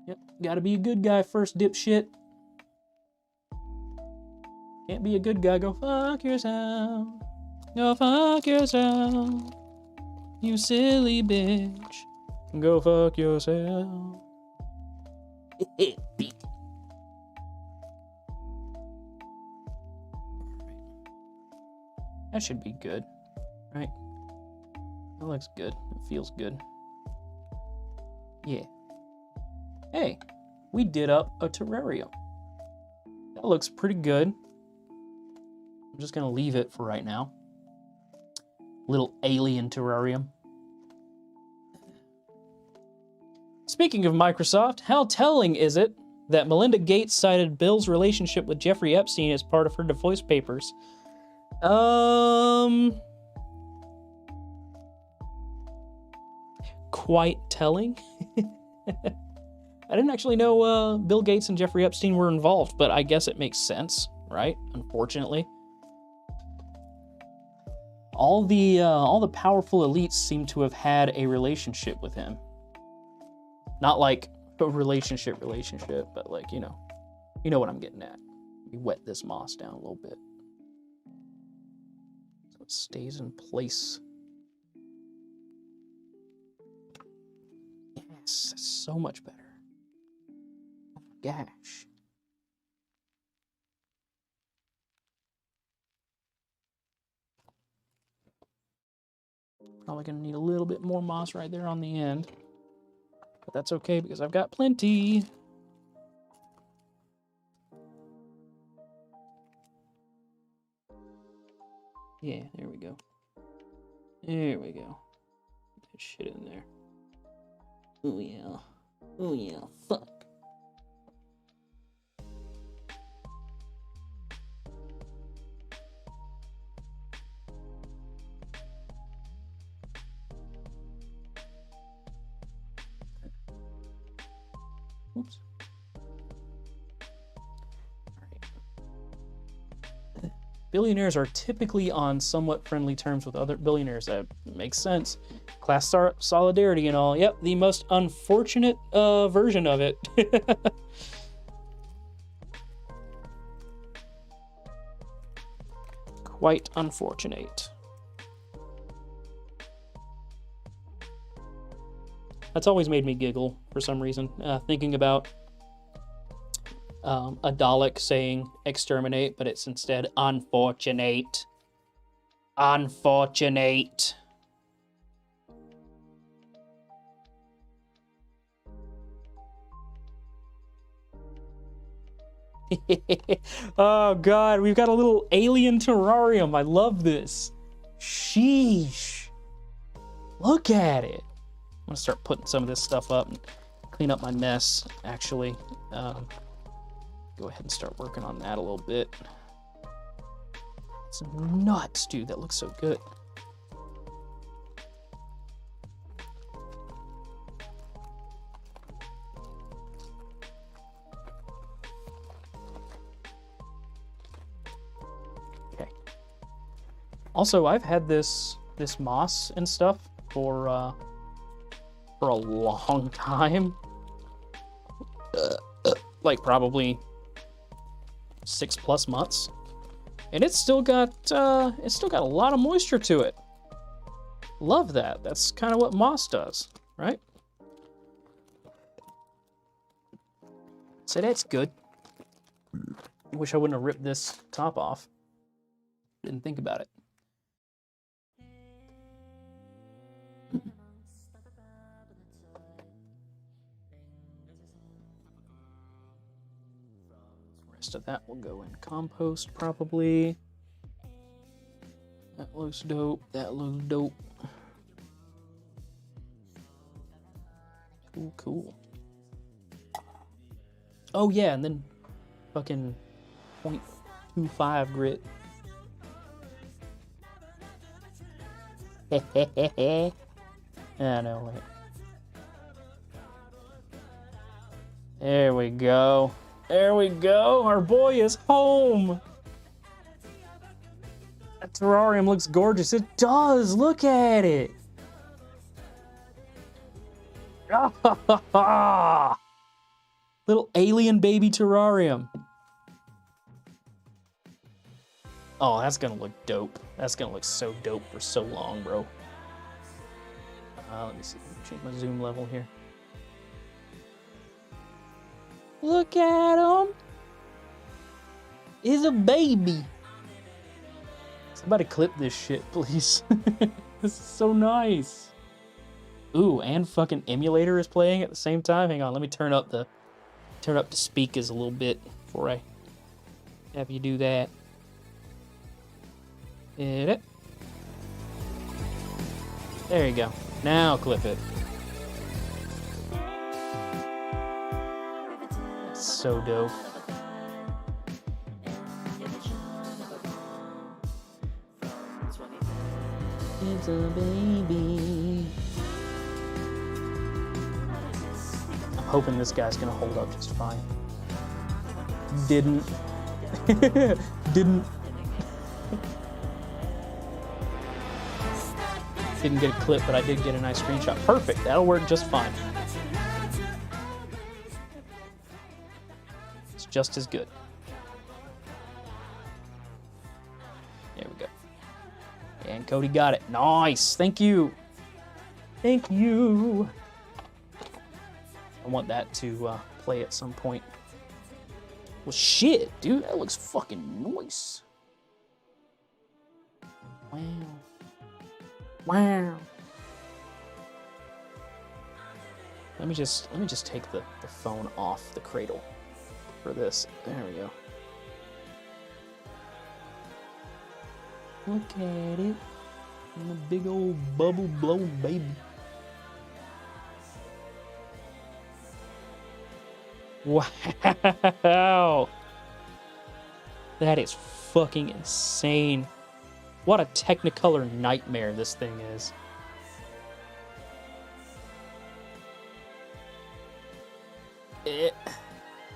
Yep, gotta be a good guy first, dipshit. Can't be a good guy, go fuck yourself. Go fuck yourself. You silly bitch. Go fuck yourself. Beat. That should be good, right? That looks good. It feels good. Yeah. Hey, we did up a terrarium. That looks pretty good. I'm just gonna leave it for right now. Little alien terrarium. Speaking of Microsoft, how telling is it that Melinda Gates cited Bill's relationship with Jeffrey Epstein as part of her divorce papers? Quite telling. I didn't actually know Bill Gates and Jeffrey Epstein were involved, but I guess it makes sense, right? Unfortunately. All the powerful elites seem to have had a relationship with him. Not like a relationship, but like, you know what I'm getting at. We wet this moss down a little bit so it stays in place. Yes, that's so much better. Oh my gosh. Probably gonna need a little bit more moss right there on the end. But that's okay because I've got plenty. Yeah, there we go. There we go. Put that shit in there. Oh yeah. Oh yeah. Fuck. Oops. Alright. Billionaires are typically on somewhat friendly terms with other billionaires. That makes sense. Class solidarity and all. Yep, the most unfortunate version of it. Quite unfortunate. That's always made me giggle for some reason, thinking about a Dalek saying exterminate, but it's instead unfortunate. Unfortunate. Oh god, we've got a little alien terrarium. I love this. Sheesh. Look at it. I'm gonna start putting some of this stuff up and clean up my mess, actually. Go ahead and start working on that a little bit. It's nuts, dude. That looks so good. Okay. Also, I've had this moss and stuff for a long time. Like probably 6+ months. And it's still got a lot of moisture to it. Love that. That's kind of what moss does, right? So that's good. Wish I wouldn't have ripped this top off. Didn't think about it. Rest of that will go in compost probably. That looks dope. That looks dope. Cool, cool. Oh yeah, and then fucking 0.25 grit. I know, wait. There we go. There we go. Our boy is home. That terrarium looks gorgeous. It does. Look at it. Little alien baby terrarium. Oh, that's gonna look dope. That's gonna look so dope for so long, bro. Let me see. Change my zoom level here. Look at him. He's a baby. Somebody clip this shit, please. This is so nice. Ooh, and fucking emulator is playing at the same time. Hang on, let me turn up the speakers a little bit before I have you do that. Hit it. There you go. Now clip it. That's so dope. It's a baby. I'm hoping this guy's gonna hold up just fine. Didn't. Didn't. Didn't get a clip, but I did get a nice screenshot. Perfect. That'll work just fine. It's just as good. There we go. And Cody got it. Nice. Thank you. Thank you. I want that to play at some point. Well, shit, dude. That looks fucking nice. Wow. Wow. Let me just take the phone off the cradle for this. There we go. Look at it. And a big old bubble blow baby. Wow. That is fucking insane. What a Technicolor nightmare this thing is.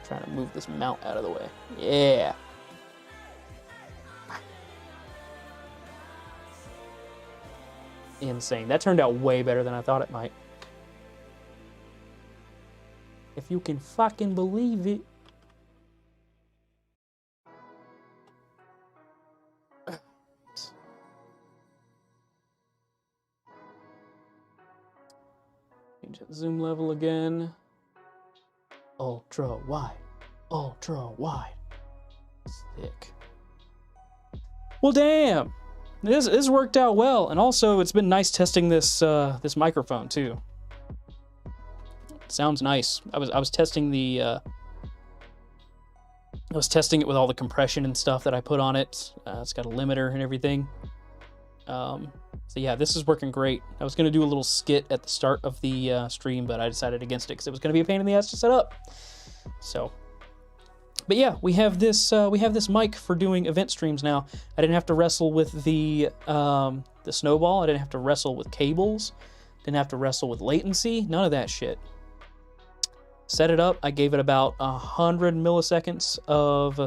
Trying to move this mount out of the way. Yeah. Insane. That turned out way better than I thought it might. If you can fucking believe it. Change that zoom level again. Ultra wide. Ultra wide. Thick. Well, damn. This worked out well, and also it's been nice testing this this microphone too. It sounds nice. I was testing the I was testing it with all the compression and stuff that I put on it. It's got a limiter and everything. So yeah, this is working great. I was gonna do a little skit at the start of the stream, but I decided against it because it was gonna be a pain in the ass to set up. So. But yeah, we have this mic for doing event streams now. I didn't have to wrestle with the snowball. I didn't have to wrestle with cables. Didn't have to wrestle with latency. None of that shit. Set it up. I gave it about 100 milliseconds of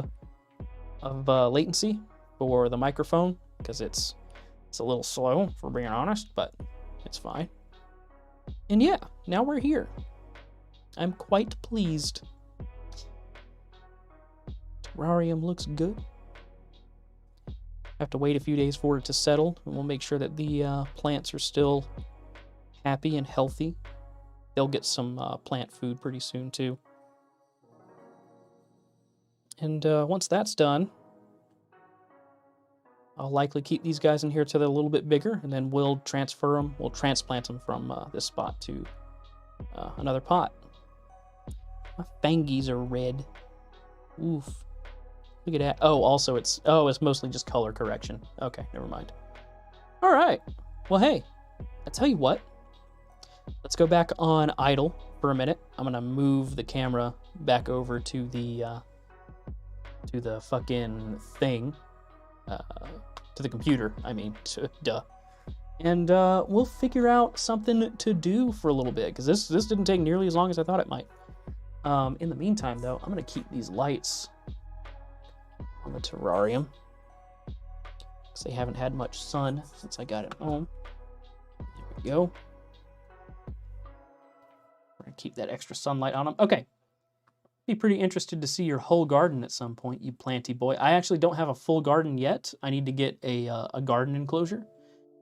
latency for the microphone because it's a little slow, for being honest, but it's fine. And yeah, now we're here. I'm quite pleased. Terrarium looks good. I have to wait a few days for it to settle, and we'll make sure that the plants are still happy and healthy. They'll get some plant food pretty soon too. And once that's done, I'll likely keep these guys in here till they're a little bit bigger, and then we'll transfer them. We'll transplant them from this spot to another pot. My fangies are red. Oof. Look at that. Oh, also it's mostly just color correction. Okay, never mind. All right. Well, hey, I tell you what. Let's go back on idle for a minute. I'm gonna move the camera back over to the fucking thing, to the computer. I mean, duh. And we'll figure out something to do for a little bit because this didn't take nearly as long as I thought it might. In the meantime, though, I'm gonna keep these lights on the terrarium because they haven't had much sun since I got it home. There we go. We're gonna keep that extra sunlight on them. Okay. Be pretty interested to see your whole garden at some point, you planty boy. I actually don't have a full garden yet. I need to get a garden enclosure,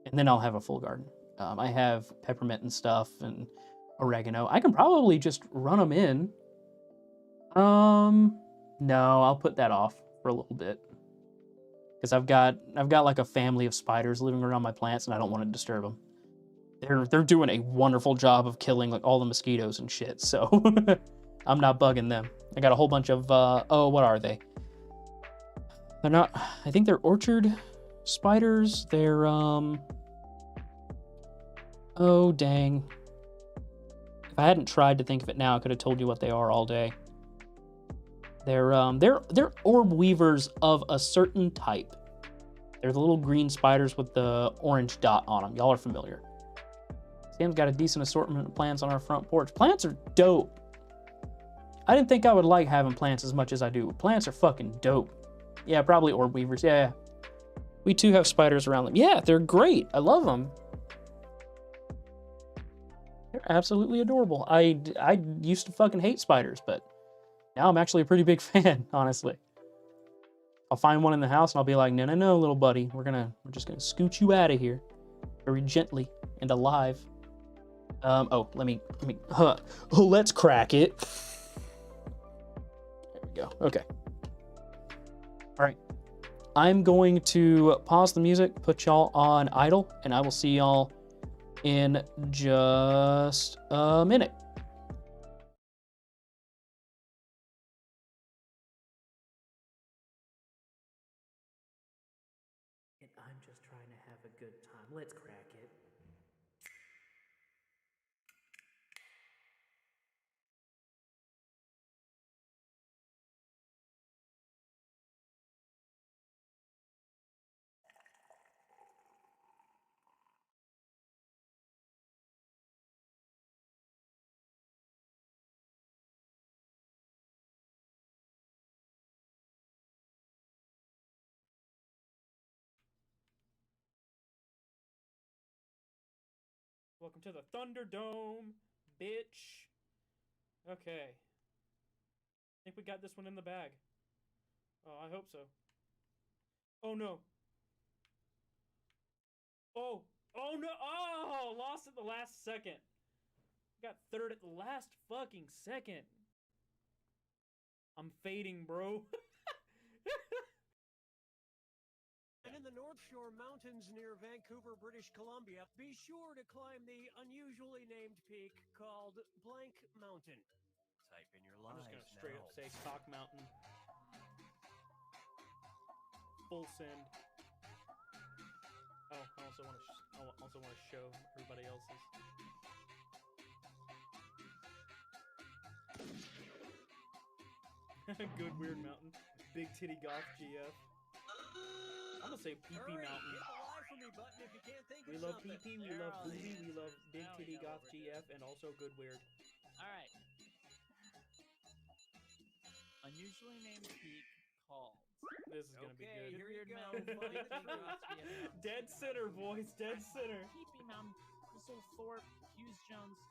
and then I'll have a full garden. I have peppermint and stuff and oregano. I can probably just run them in. No, I'll put that off for a little bit. Because I've got like a family of spiders living around my plants, and I don't want to disturb them. They're doing a wonderful job of killing like all the mosquitoes and shit, so I'm not bugging them. I got a whole bunch of oh, what are they? They're not, I think they're orchard spiders. They're oh dang. If I hadn't tried to think of it now, I could have told you what they are all day. They're orb weavers of a certain type. They're the little green spiders with the orange dot on them. Y'all are familiar. Sam's got a decent assortment of plants on our front porch. Plants are dope. I didn't think I would like having plants as much as I do. Plants are fucking dope. Yeah, probably orb weavers. Yeah. We too have spiders around them. Yeah, they're great. I love them. They're absolutely adorable. I used to fucking hate spiders, but now I'm actually a pretty big fan, honestly. I'll find one in the house and I'll be like, no, little buddy. We're just gonna scoot you out of here. Very gently and alive. Let's crack it. There we go. Okay. All right. I'm going to pause the music, put y'all on idle, and I will see y'all in just a minute. And I'm just trying to have a good time. Let's crack it. Welcome to the Thunderdome, bitch. Okay. I think we got this one in the bag. Oh, I hope so. Oh, no. Oh no. Oh, lost at the last second. Got third at the last fucking second. I'm fading, bro. And in the North Shore Mountains near Vancouver, British Columbia, be sure to climb the unusually named peak called Blank Mountain. Type in your I'm lives just gonna straight up say Cock Mountain. Full send. Oh, I also want to show everybody else's. Good Weird Mountain. Big Titty Goth GF. I'm gonna say PP Mountain. We love PP, we love Booty, we love Big Titty Goth GF, and also Good Weird. Alright. Unusually named peak called. This is gonna be good. Weird Mountain. Dead center, boys. Dead center. PP Mountain. Crystal Thorpe. Hughes Jones.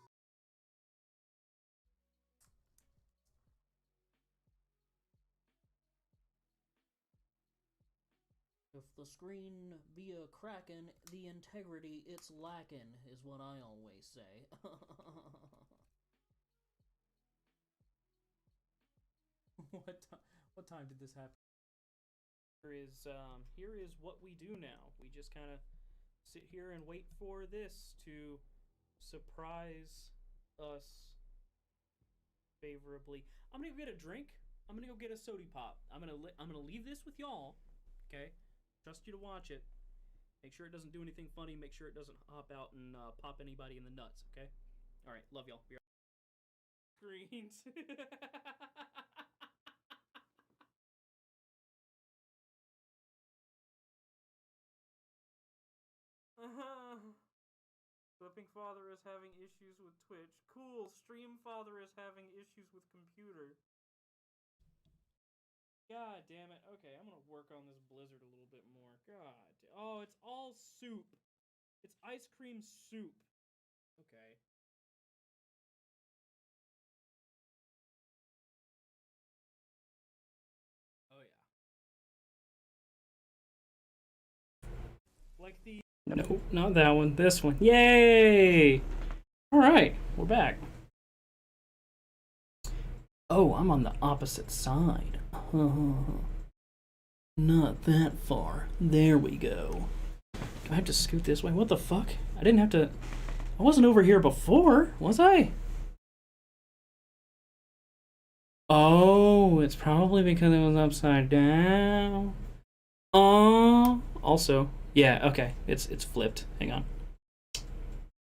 If the screen be a crackin', the integrity it's lackin', is what I always say. What time did this happen? Here is what we do now. We just kind of sit here and wait for this to surprise us favorably. I'm gonna go get a drink. I'm gonna go get a sody pop. I'm gonna leave this with y'all. Okay. Trust you to watch it. Make sure it doesn't do anything funny. Make sure it doesn't hop out and pop anybody in the nuts, okay? Alright, love y'all. Screens. Flipping Father is having issues with Twitch. Cool. Stream Father is having issues with computer. God damn it. Okay, I'm gonna work on this blizzard a little bit more. God. Oh, it's all soup. It's ice cream soup. Okay. Oh, yeah. Like the... Nope, not that one. This one. Yay! Alright, we're back. Oh, I'm on the opposite side. Not that far. There we go. Do I have to scoot this way? What the fuck? I didn't have to... I wasn't over here before, was I? Oh, it's probably because it was upside down. Oh, also, yeah, okay, it's flipped. Hang on.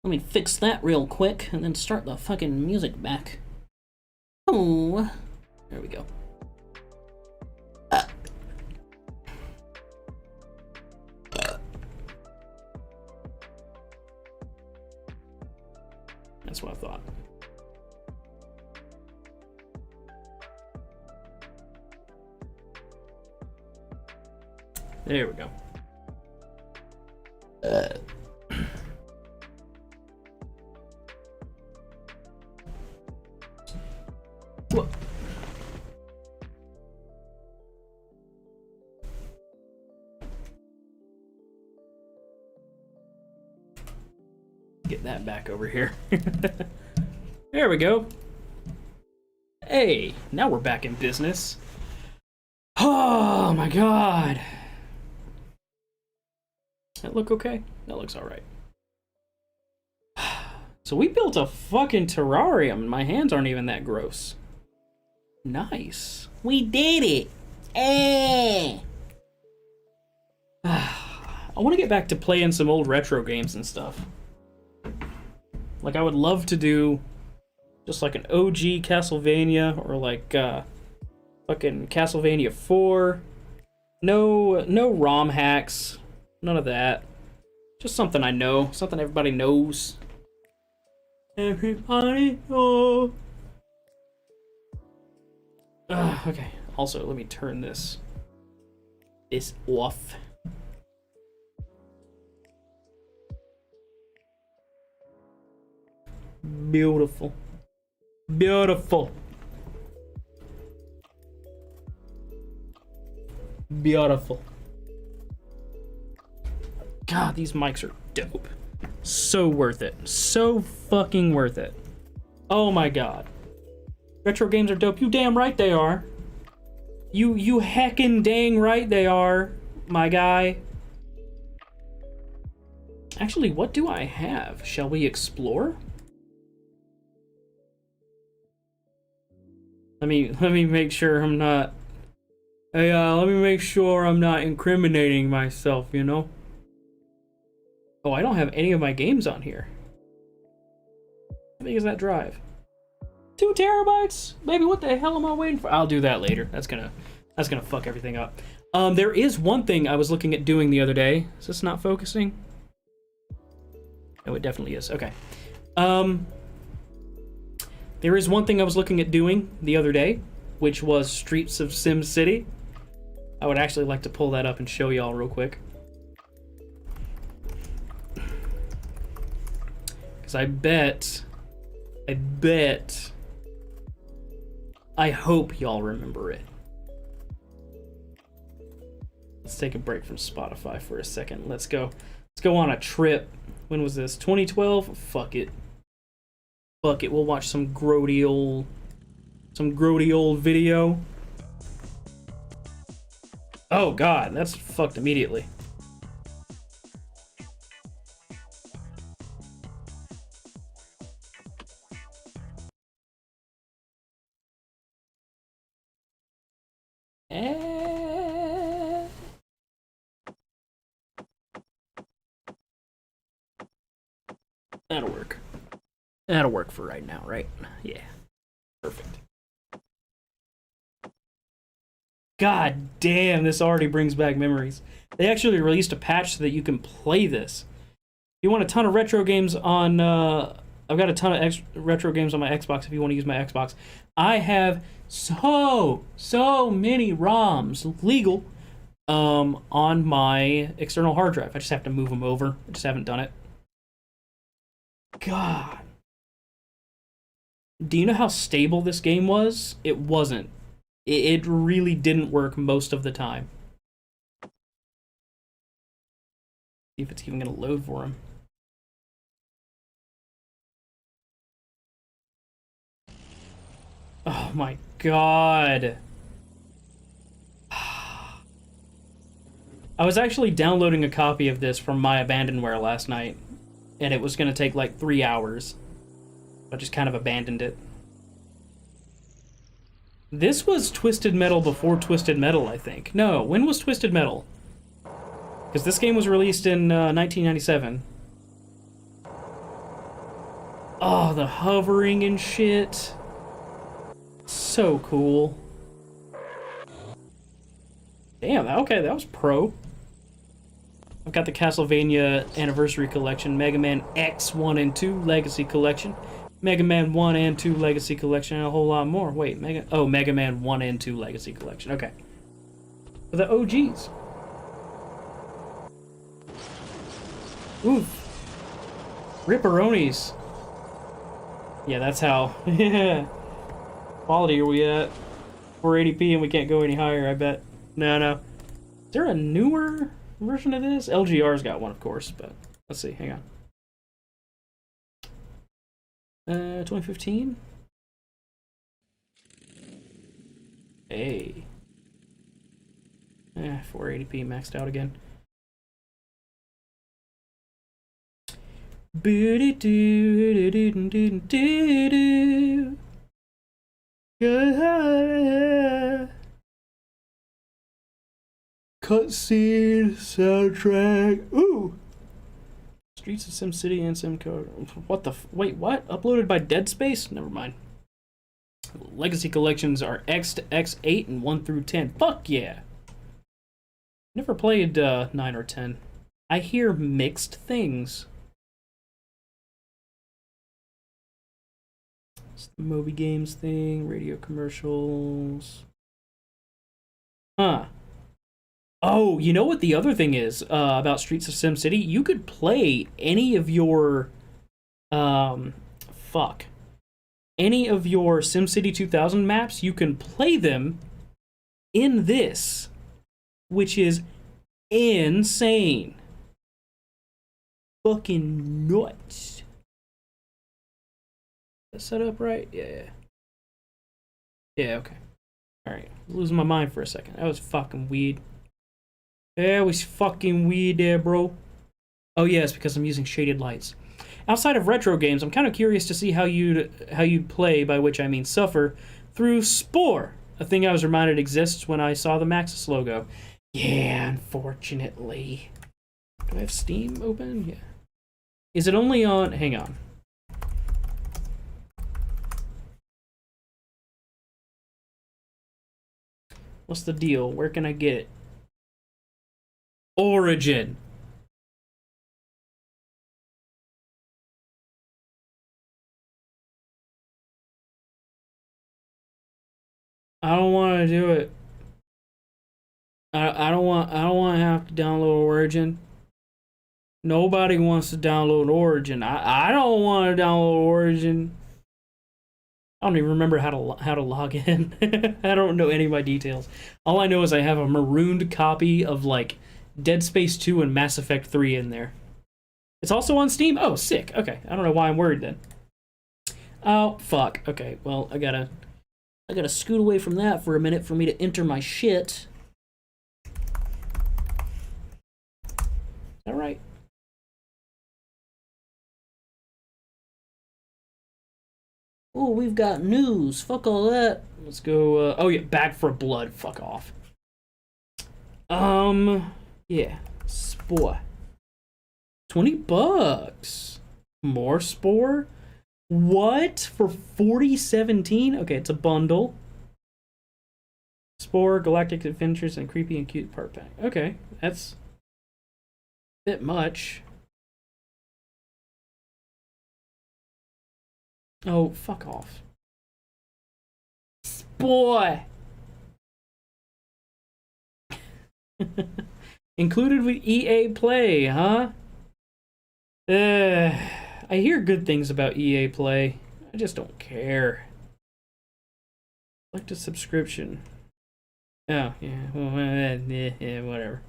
Let me fix that real quick and then start the fucking music back. Oh, there we go. That's what I thought. There we go. Whoa. Get that back over here. There we go. Hey, now we're back in business. Oh my god. That look okay? That looks alright. So we built a fucking terrarium and my hands aren't even that gross. Nice. We did it. Eh. I want to get back to playing some old retro games and stuff. Like I would love to do just like an OG Castlevania or like fucking Castlevania 4. No ROM hacks. None of that. Just something I know. Something everybody knows. Everybody knows. Okay. Also, let me turn this off. Beautiful. Beautiful. Beautiful. God, these mics are dope. So worth it. So fucking worth it. Oh my god. Retro games are dope. You damn right they are. You heckin' dang right they are, my guy. Actually, what do I have? Shall we explore? Let me make sure I'm not... Hey, let me make sure I'm not incriminating myself, you know? Oh, I don't have any of my games on here. How big is that drive? 2 terabytes? Baby, what the hell am I waiting for? I'll do that later. That's gonna fuck everything up. There is one thing I was looking at doing the other day. Is this not focusing? Oh, it definitely is. Okay. There is one thing I was looking at doing the other day, which was Streets of Sim City. I would actually like to pull that up and show y'all real quick. Because I hope y'all remember it. Let's take a break from Spotify for a second. Let's go on a trip. When was this? 2012? Fuck it. Fuck it, we'll watch some grody old video. Oh god, that's fucked immediately. That'll work. That'll work for right now, right? Yeah. Perfect. God damn, this already brings back memories. They actually released a patch so that you can play this. If you want a ton of retro games on... I've got a ton of retro games on my Xbox if you want to use my Xbox. I have so many ROMs legal on my external hard drive. I just have to move them over. I just haven't done it. God. Do you know how stable this game was? It wasn't. It really didn't work most of the time. See if it's even going to load for him. Oh my god. I was actually downloading a copy of this from My Abandonware last night, and it was going to take like 3 hours. I just kind of abandoned it. This was Twisted Metal before Twisted Metal, I think. No, when was Twisted Metal? Because this game was released in 1997. Oh, the hovering and shit. So cool. Damn, okay, that was pro. I've got the Castlevania Anniversary Collection, Mega Man X 1 and 2 Legacy Collection, Mega Man 1 and 2 Legacy Collection, and a whole lot more. Wait, Mega Man 1 and 2 Legacy Collection. Okay. For the OGs. Oof. Ripperonis. Yeah, that's how. Yeah. Quality are we at? 480p and we can't go any higher, I bet. No. Is there a newer version of this? LGR's got one, of course, but let's see. Hang on. 2015? Hey. 480p maxed out again. Cutscene, soundtrack. Ooh! Streets of SimCity and SimCode. What the wait, what? Uploaded by Dead Space? Never mind. Legacy collections are X to X8 and 1 through 10. Fuck yeah! Never played 9 or 10. I hear mixed things. It's the Moby Games thing, radio commercials. Huh. Oh, you know what the other thing is about Streets of SimCity? You could play any of your, any of your SimCity 2000 maps, you can play them in this, which is insane. Fucking nuts. Is that set up right? Yeah. Yeah, okay. Alright, losing my mind for a second. That was fucking weird. Yeah, it was fucking weird there, bro. Oh yes, because I'm using shaded lights. Outside of retro games, I'm kind of curious to see how you'd play, by which I mean suffer, through Spore, a thing I was reminded exists when I saw the Maxis logo. Yeah, unfortunately. Do I have Steam open? Yeah. Is it only on... Hang on. What's the deal? Where can I get it? Origin. I don't want to do it. I don't want to have to download Origin. Nobody wants to download Origin. I don't want to download Origin. I don't even remember how to log in. I don't know any of my details. All I know is I have a marooned copy of like Dead Space 2 and Mass Effect 3 in there. It's also on Steam? Oh, sick. Okay. I don't know why I'm worried then. Oh, fuck. Okay, well, I gotta scoot away from that for a minute for me to enter my shit. All right. Oh, we've got news. Fuck all that. Let's go, oh yeah, Bag for Blood. Fuck off. Yeah. Spore. $20. More Spore? What? For 4017? Okay, it's a bundle. Spore, Galactic Adventures, and Creepy and Cute Part Pack. Okay, that's a bit much. Oh, fuck off. Spore! Included with EA Play, huh? I hear good things about EA Play. I just don't care. Select a subscription. Oh, yeah. Well, yeah, whatever.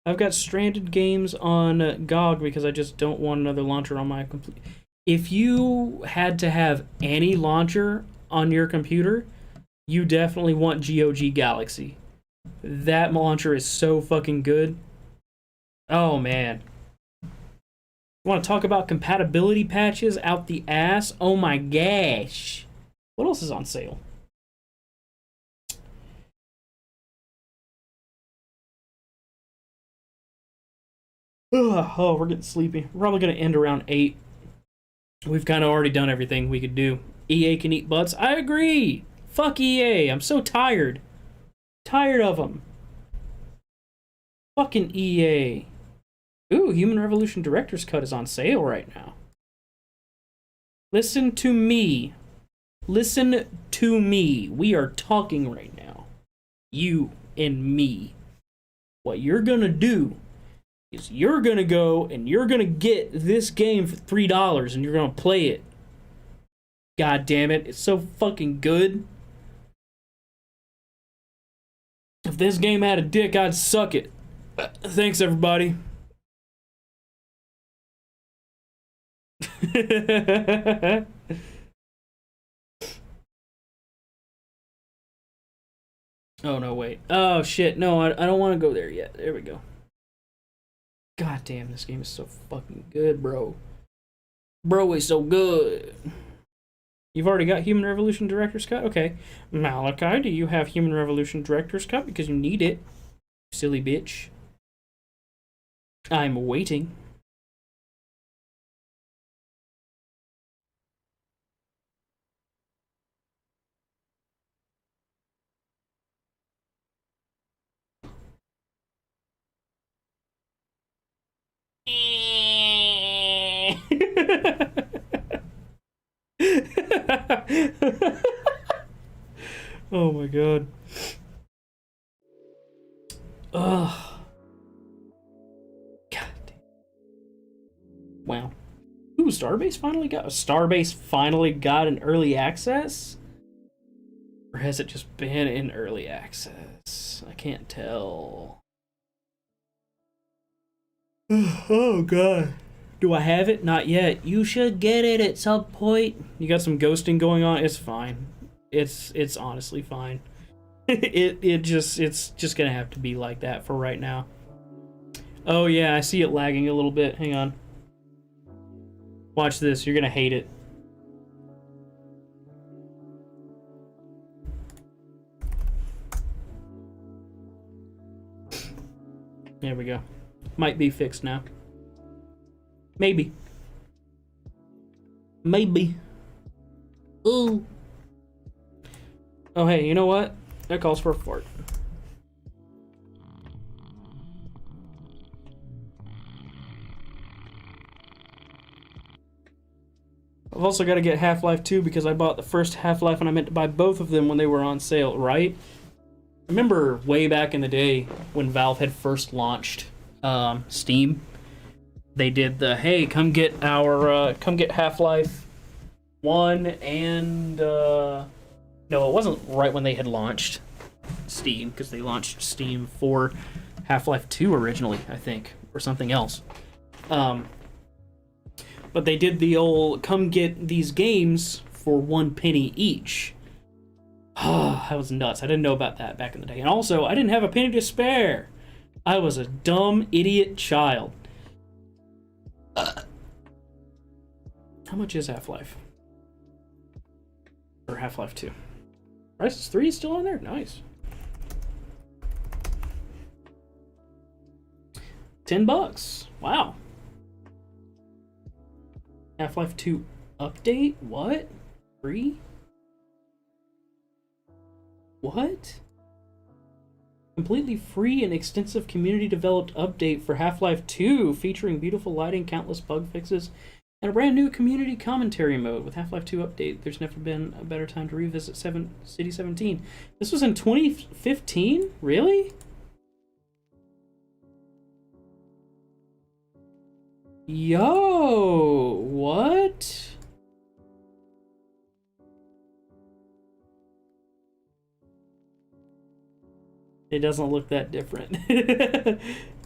I've got stranded games on GOG because I just don't want another launcher on my complete. If you had to have any launcher on your computer, you definitely want GOG Galaxy. That launcher is so fucking good. Oh man. Want to talk about compatibility patches out the ass? Oh my gosh. What else is on sale? Ugh, oh, we're getting sleepy. We're probably going to end around 8. We've kind of already done everything we could do. EA can eat butts. I agree. Fuck EA. I'm so tired. Tired of them. Fucking EA. Ooh, Human Revolution Director's Cut is on sale right now. Listen to me. Listen to me. We are talking right now. You and me. What you're gonna do is you're gonna go and you're gonna get this game for $3 and you're gonna play it. God damn it. It's so fucking good. If this game had a dick, I'd suck it. Thanks, everybody. Oh, no, wait. Oh, shit. No, I don't want to go there yet. There we go. God damn, this game is so fucking good, bro. Bro, it's so good. You've already got Human Revolution Director's Cut? Okay. Malachi, do you have Human Revolution Director's Cut? Because you need it. Silly bitch. I'm waiting. Oh my god. Ugh. God damn. Wow. Ooh, Starbase finally got an early access? Or has it just been in early access? I can't tell. Oh god. Do I have it? Not yet. You should get it at some point. You got some ghosting going on? It's fine. It's honestly fine. It's just gonna have to be like that for right now. Oh yeah, I see it lagging a little bit. Hang on. Watch this. You're gonna hate it. There we go. Might be fixed now. Maybe. Maybe. Ooh. Oh, hey, you know what? That calls for a fart. I've also got to get Half-Life 2 because I bought the first Half-Life and I meant to buy both of them when they were on sale, right? I remember way back in the day when Valve had first launched Steam. They did the, hey, come get Half-Life 1 and, no, it wasn't right when they had launched Steam, because they launched Steam for Half-Life 2 originally, I think, or something else. But they did the old, come get these games for 1 penny each. That was nuts. I didn't know about that back in the day. And also, I didn't have a penny to spare. I was a dumb, idiot child. How much is Half-Life? Or Half-Life 2? Crisis 3 is still on there? Nice. $10. Wow. Half-Life 2 update? What? Free? What? Completely free and extensive community-developed update for Half-Life 2 featuring beautiful lighting, countless bug fixes, and a brand new community commentary mode. With Half-Life 2 update, there's never been a better time to revisit City 17. This was in 2015? Really? Yo, what? It doesn't look that different.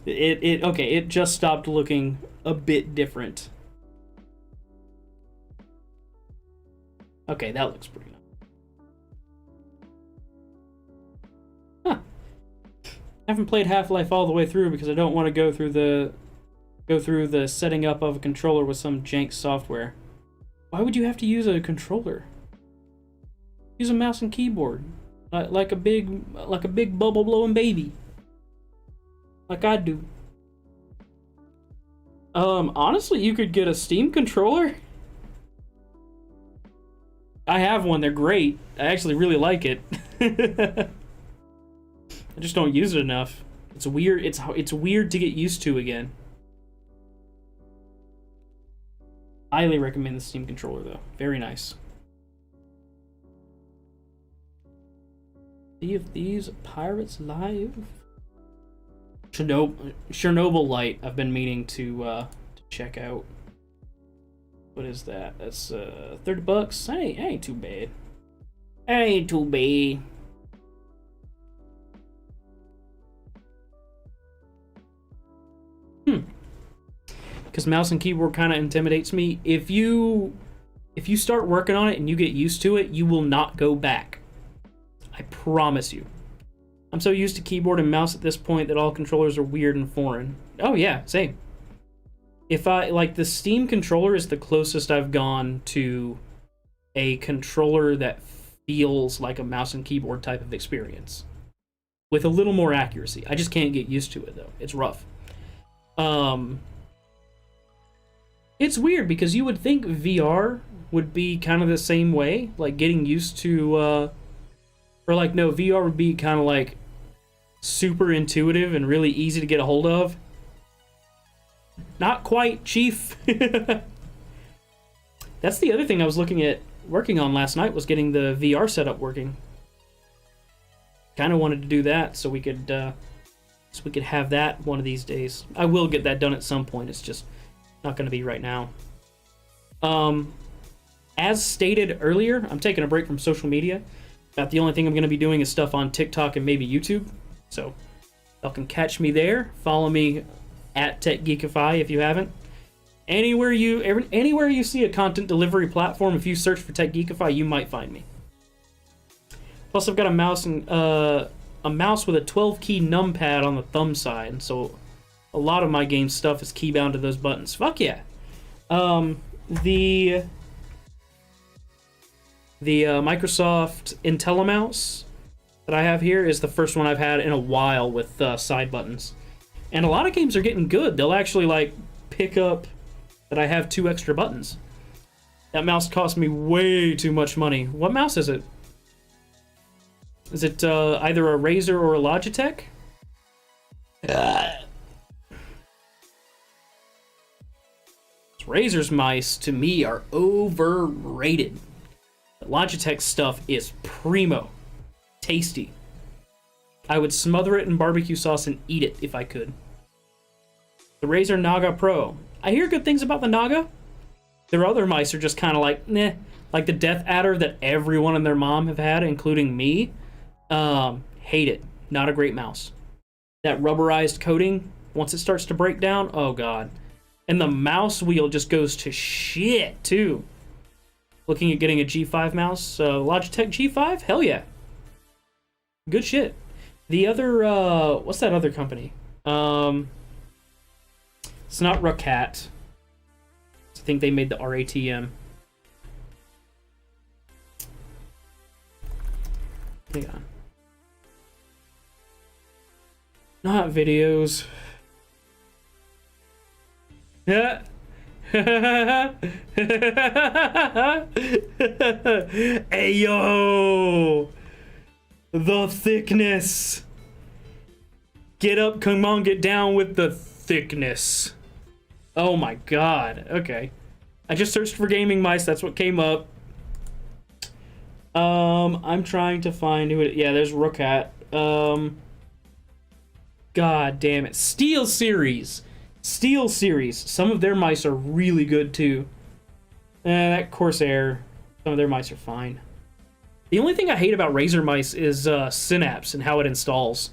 It just stopped looking a bit different. Okay, that looks pretty nice. Huh. I haven't played Half-Life all the way through because I don't want to go through the setting up of a controller with some jank software. Why would you have to use a controller? Use a mouse and keyboard. Like a big bubble blowing baby. Like I do. Honestly, you could get a Steam controller. I have one, they're great. I actually really like it. I just don't use it enough. It's weird, it's weird to get used to again. Highly recommend the Steam controller though. Very nice. See if these Pirates Live. Chernobyl Light. I've been meaning to check out. What is that? That's $30. That ain't too bad. That ain't too bad. Because mouse and keyboard kind of intimidates me. If you start working on it and you get used to it, you will not go back. I promise you. I'm so used to keyboard and mouse at this point that all controllers are weird and foreign. Oh yeah, same. If I, like, the Steam controller is the closest I've gone to a controller that feels like a mouse and keyboard type of experience. With a little more accuracy. I just can't get used to it though. It's rough. It's weird because you would think VR would be kind of the same way, like getting used to, or like, no, VR would be kind of like super intuitive and really easy to get a hold of. Not quite, Chief. That's the other thing I was working on last night, was getting the VR setup working. Kind of wanted to do that so we could have that one of these days. I will get that done at some point. It's just not going to be right now. As stated earlier, I'm taking a break from social media. About the only thing I'm going to be doing is stuff on TikTok and maybe YouTube. So y'all can catch me there. Follow me at Tekgeekify if you haven't. Anywhere you see a content delivery platform, if you search for Tekgeekify, you might find me. Plus, I've got a mouse with a 12-key numpad on the thumb side, so a lot of my game stuff is keybound to those buttons. Fuck yeah. The Microsoft IntelliMouse that I have here is the first one I've had in a while with side buttons. And a lot of games are getting good. They'll actually, like, pick up that I have 2 extra buttons. That mouse cost me way too much money. What mouse is it? Is it either a Razer or a Logitech? Razer's mice, to me, are overrated. The Logitech stuff is primo. Tasty. I would smother it in barbecue sauce and eat it if I could. The Razer Naga Pro. I hear good things about the Naga. Their other mice are just kind of like, meh. Like the Death Adder that everyone and their mom have had, including me. Hate it. Not a great mouse. That rubberized coating, once it starts to break down, oh god. And the mouse wheel just goes to shit, too. Looking at getting a G5 mouse. Logitech G5? Hell yeah. Good shit. The other, what's that other company? It's not Rakat. I think they made the RATM. Hang on. Not videos. Yeah. Hey yo, the thickness. Get up, come on, get down with the thickness. Oh my god. Okay, I just searched for gaming mice. That's what came up. I'm trying to find who it. Yeah, there's Rookat. God damn it, Steel Series. Some of their mice are really good too. That Corsair, some of their mice are fine. The only thing I hate about Razer mice is Synapse and how it installs.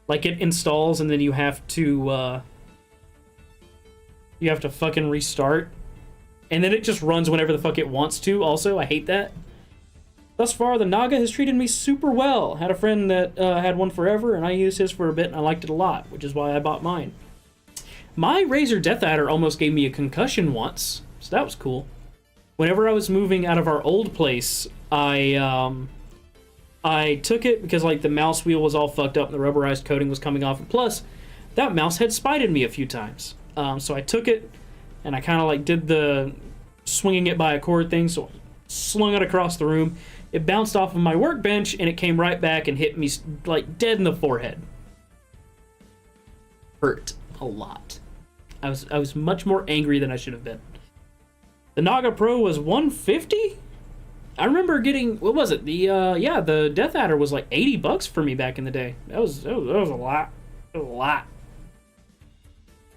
Like, it installs and then you have to fucking restart. And then it just runs whenever the fuck it wants to, also. I hate that. Thus far, the Naga has treated me super well. Had a friend that had one forever, and I used his for a bit, and I liked it a lot, which is why I bought mine. My Razer Death Adder almost gave me a concussion once, so that was cool. Whenever I was moving out of our old place, I took it because, like, the mouse wheel was all fucked up and the rubberized coating was coming off, and plus, that mouse had spited me a few times. So I took it, and I kind of, like, did the swinging it by a cord thing, so I slung it across the room. It bounced off of my workbench, and it came right back and hit me, like, dead in the forehead. Hurt a lot. I was much more angry than I should have been. The Naga Pro was $150? I remember getting, what was it? The Death Adder was like $80 for me back in the day. That was a lot. That was a lot.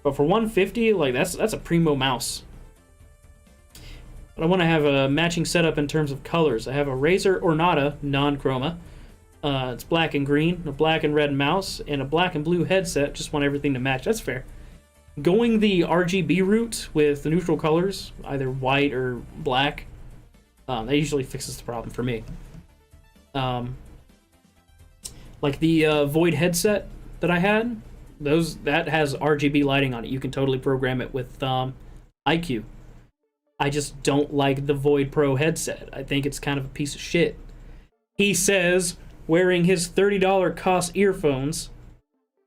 But for $150, like, that's a primo mouse. But I want to have a matching setup in terms of colors. I have a Razer Ornata non-chroma. It's black and green, a black and red mouse, and a black and blue headset. Just want everything to match. That's fair. Going the RGB route with the neutral colors, either white or black, that usually fixes the problem for me. Like the Void headset that I had, that has RGB lighting on it. You can totally program it with IQ. I just don't like the Void Pro headset. I think it's kind of a piece of shit. He says, wearing his $30 cost earphones,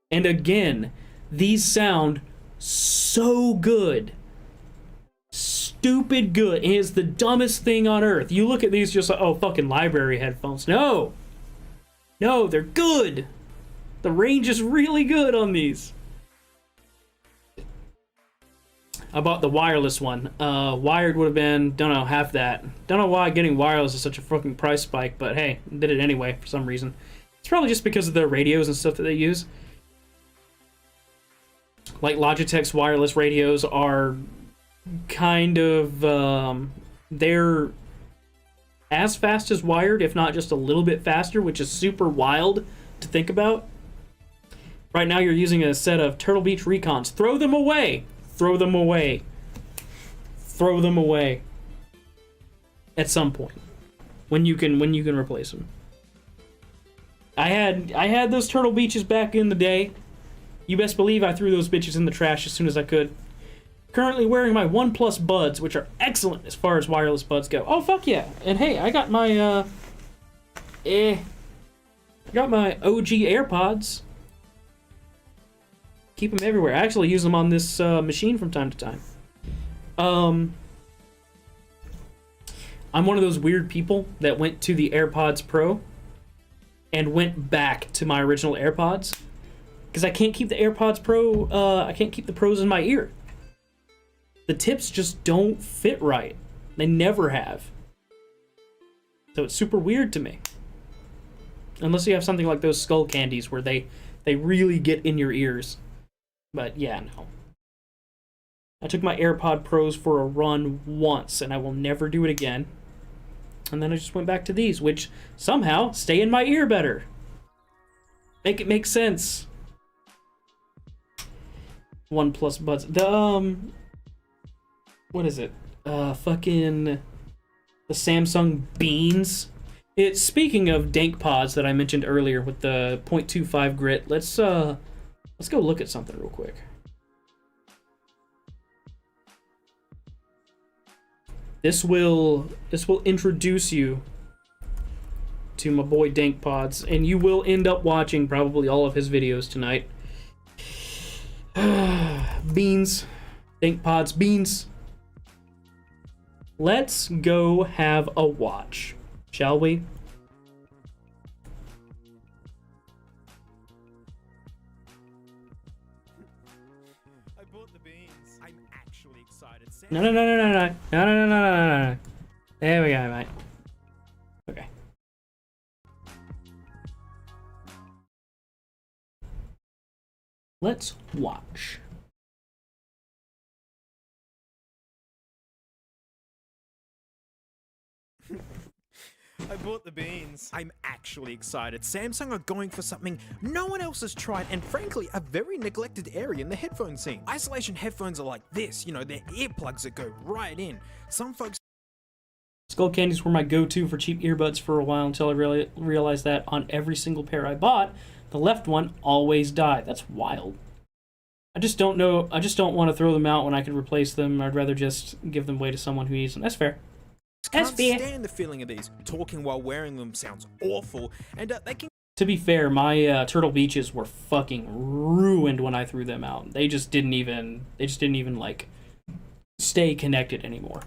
and again, these sound so good. Stupid good. It is the dumbest thing on earth. You look at these just like, oh, fucking library headphones. No! No, they're good! The range is really good on these. I bought the wireless one. Wired would have been, don't know, half that. Don't know why getting wireless is such a fucking price spike, but hey, did it anyway for some reason. It's probably just because of the radios and stuff that they use. Like, Logitech's wireless radios are kind of, they're as fast as wired, if not just a little bit faster, which is super wild to think about. Right now you're using a set of Turtle Beach Recons. Throw them away! Throw them away. Throw them away. At some point. When you can replace them. I had those Turtle Beaches back in the day. You best believe I threw those bitches in the trash as soon as I could. Currently wearing my OnePlus Buds, which are excellent as far as wireless buds go. Oh, fuck yeah. And hey, I got my, I got my OG AirPods. Keep them everywhere. I actually use them on this machine from time to time. I'm one of those weird people that went to the AirPods Pro and went back to my original AirPods. Because I can't keep the AirPods Pro, I can't keep the Pros in my ear. The tips just don't fit right. They never have. So it's super weird to me. Unless you have something like those Skull Candies where they really get in your ears. But yeah, no. I took my AirPod Pros for a run once, and I will never do it again. And then I just went back to these, which somehow stay in my ear better. Make it make sense. OnePlus Buds. The, what is it? Fucking the Samsung Beans. It's, speaking of dank pods that I mentioned earlier with the 0.25 grit, let's go look at something real quick. This will introduce you to my boy Dank Pods, and you will end up watching probably all of his videos tonight. Beans. Dank Pods. Beans. Let's go have a watch, shall we? I bought the beans. I'm actually excited. No. There we go, mate. Okay. Let's watch. I bought the beans. I'm actually excited. Samsung are going for something no one else has tried, and frankly, a very neglected area in the headphone scene. Isolation headphones are like this, you know, they're earplugs that go right in. Some folks Skull candies were my go-to for cheap earbuds for a while until I realized that on every single pair I bought, the left one always died. That's wild. I just don't know. I just don't want to throw them out when I could replace them. I'd rather just give them away to someone who needs them. That's fair. That's fair. can't stand the feeling of these. Talking while wearing them sounds awful, and they can. To be fair, my Turtle Beaches were fucking ruined when I threw them out. They just didn't even like stay connected anymore.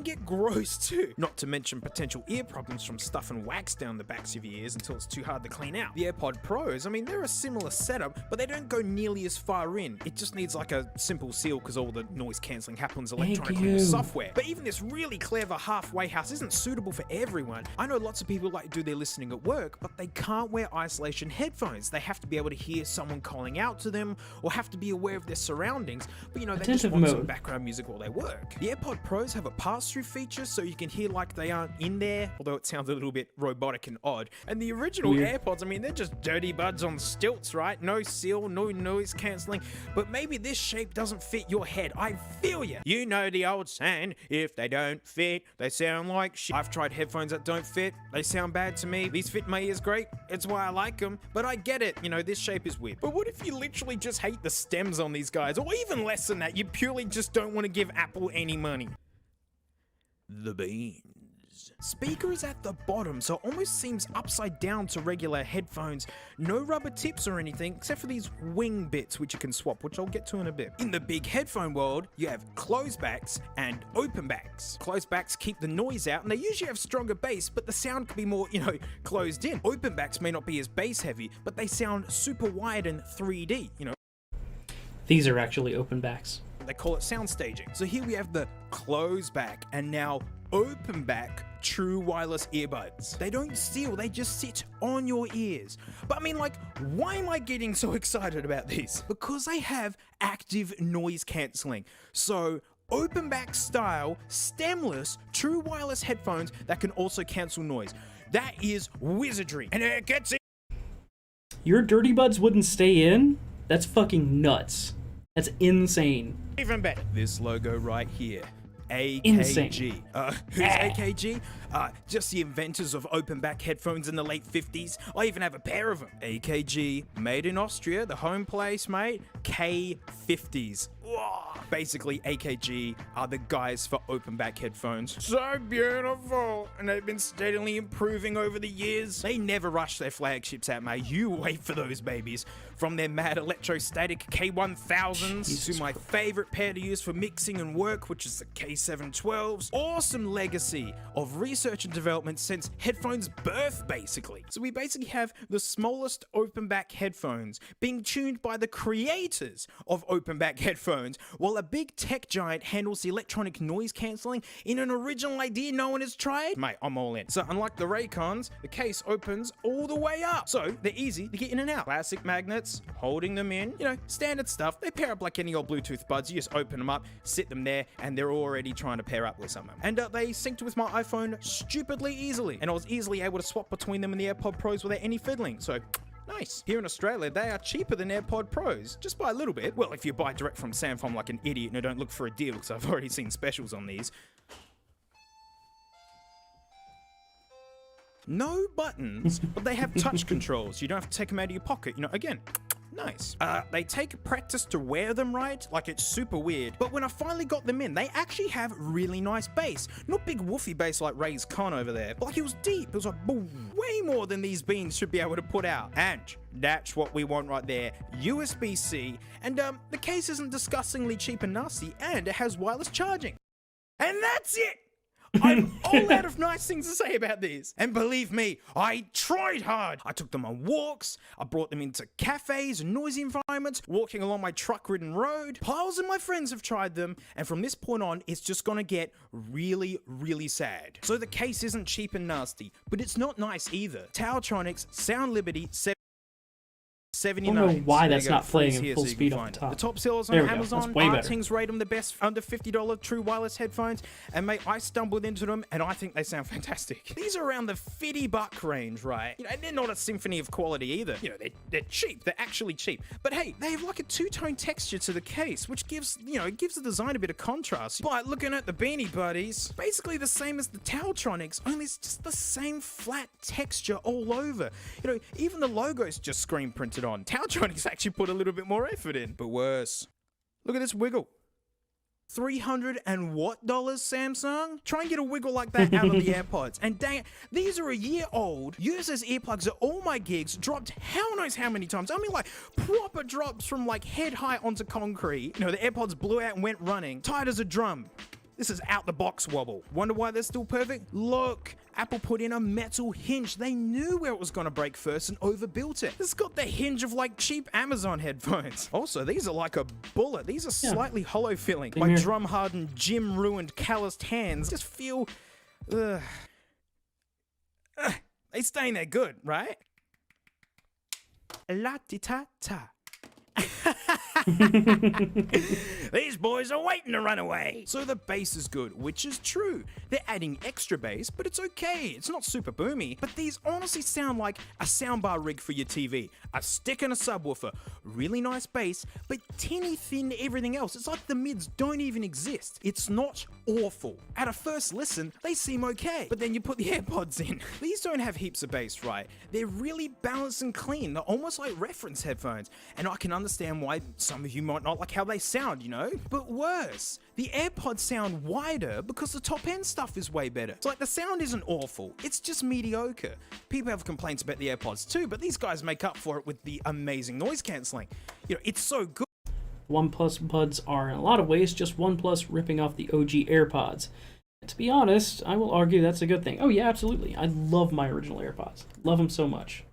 Get gross too. Not to mention potential ear problems from stuffing wax down the backs of your ears until it's too hard to clean out. The AirPod Pros, I mean, they're a similar setup, but they don't go nearly as far in. It just needs like a simple seal because all the noise cancelling happens electronically with software. But even this really clever halfway house isn't suitable for everyone. I know lots of people like to do their listening at work, but they can't wear isolation headphones. They have to be able to hear someone calling out to them or have to be aware of their surroundings, but you know, they just want some background music while they work. The AirPod Pros have a pass-through feature so you can hear like they aren't in there, although it sounds a little bit robotic and odd. And the original AirPods, I mean, they're just dirty buds on stilts, right? No seal, no noise cancelling, but maybe this shape doesn't fit your head. I feel ya. You know the old saying, if they don't fit, they sound like shit. I've tried headphones that don't fit. They sound bad to me. These fit my ears great. It's why I like them, but I get it. You know, this shape is weird. But what if you literally just hate the stems on these guys, or even less than that, you purely just don't want to give Apple any money? The beans. Speaker is at the bottom, so it almost seems upside down to regular headphones. No rubber tips or anything, except for these wing bits which you can swap, which I'll get to in a bit. In the big headphone world, you have closed backs and open backs. Closed backs keep the noise out, and they usually have stronger bass, but the sound can be more, you know, closed in. Open backs may not be as bass heavy, but they sound super wide and 3D, you know. These are actually open backs. They call it sound staging. So here we have the closed back and now open back true wireless earbuds. They don't seal, they just sit on your ears. But I mean, like, why am I getting so excited about these? Because they have active noise cancelling. So open back style, stemless, true wireless headphones that can also cancel noise. That is wizardry. And it gets in. Your dirty buds wouldn't stay in? That's fucking nuts. That's insane. Even better. This logo right here. AKG. Insane. Who's AKG? Just the inventors of open back headphones in the late 50s. I even have a pair of them. AKG, made in Austria, the home place, mate. K50s. Whoa. Basically, AKG are the guys for open back headphones. So beautiful, and they've been steadily improving over the years. They never rush their flagships out, mate. You wait for those babies. From their mad electrostatic K1000s to my favorite pair to use for mixing and work, which is the K712s. Awesome legacy of research and development since headphones' birth, basically. So we basically have the smallest open back headphones being tuned by the creators of open back headphones, while a big tech giant handles the electronic noise cancelling in an original idea no one has tried. Mate, I'm all in. So unlike the Raycons, the case opens all the way up. So they're easy to get in and out. Plastic magnets, holding them in, you know, standard stuff. They pair up like any old Bluetooth buds. You just open them up, sit them there, and they're already trying to pair up with someone. And they synced with my iPhone stupidly easily. And I was easily able to swap between them and the AirPod Pros without any fiddling. So nice. Here in Australia, they are cheaper than AirPod Pros, just by a little bit. Well, if you buy direct from Samsung like an idiot and don't look for a deal, because I've already seen specials on these. No buttons, but they have touch controls. You don't have to take them out of your pocket. You know, again, nice. They take practice to wear them right, like it's super weird. But when I finally got them in, they actually have really nice bass. Not big woofy bass like Ray's Con over there, but like it was deep. It was like boom, way more than these beans should be able to put out. And that's what we want right there. USB-C, and the case isn't disgustingly cheap and nasty, and it has wireless charging. And that's it. I'm all out of nice things to say about these. And believe me, I tried hard. I took them on walks, I brought them into cafes and noisy environments, walking along my truck-ridden road. Piles of my friends have tried them, and from this point on, it's just gonna get really, really sad. So the case isn't cheap and nasty, but it's not nice either. Towertronics, Sound Liberty, $79. I don't know why There that's you go. not playing Freeze in here full so you can speed off find the it. top. The top sellers on There we go. Amazon, That's way better. Artings rate them the best under $50 true wireless headphones, and mate, I stumbled into them and I think they sound fantastic. These are around the $50 range, right? You know, and they're not a symphony of quality either. You know, they're cheap. They're actually cheap. But hey, they have like a two-tone texture to the case, which gives, you know, it gives the design a bit of contrast. But looking at the Beanie Buddies, basically the same as the Toweltronics, only it's just the same flat texture all over. You know, even the logo's just screen printed on. Toweltronics actually put a little bit more effort in. But worse. Look at this wiggle. $300 and what dollars, Samsung? Try and get a wiggle like that out of the AirPods. And dang it, these are a year old. Used as earplugs at all my gigs, dropped hell knows how many times. I mean, like, proper drops from like head high onto concrete. You know, the AirPods blew out and went running. Tight as a drum. This is out the box wobble. Wonder why they're still perfect? Look, Apple put in a metal hinge. They knew where it was gonna break first and overbuilt it. This has got the hinge of like cheap Amazon headphones. Also, these are like a bullet. These are slightly hollow feeling. My drum hardened, gym ruined, calloused hands just feel, they stay in there good, right? La-ti-ta-ta. These boys are waiting to run away. So the bass is good, which is true. They're adding extra bass, but it's okay. It's not super boomy, but these honestly sound like a soundbar rig for your TV. A stick and a subwoofer. Really nice bass, but teeny thin everything else. It's like the mids don't even exist. It's not awful. At a first listen, they seem okay, but then you put the AirPods in. These don't have heaps of bass, right? They're really balanced and clean. They're almost like reference headphones, and I can understand why some of you might not like how they sound, you know? But worse, the AirPods sound wider because the top end stuff is way better. It's like the sound isn't awful, it's just mediocre. People have complaints about the AirPods too, but these guys make up for it with the amazing noise cancelling. You know, it's so good. OnePlus buds are in a lot of ways just OnePlus ripping off the OG AirPods. To be honest, I will argue that's a good thing. Oh yeah, absolutely. I love my original AirPods. Love them so much.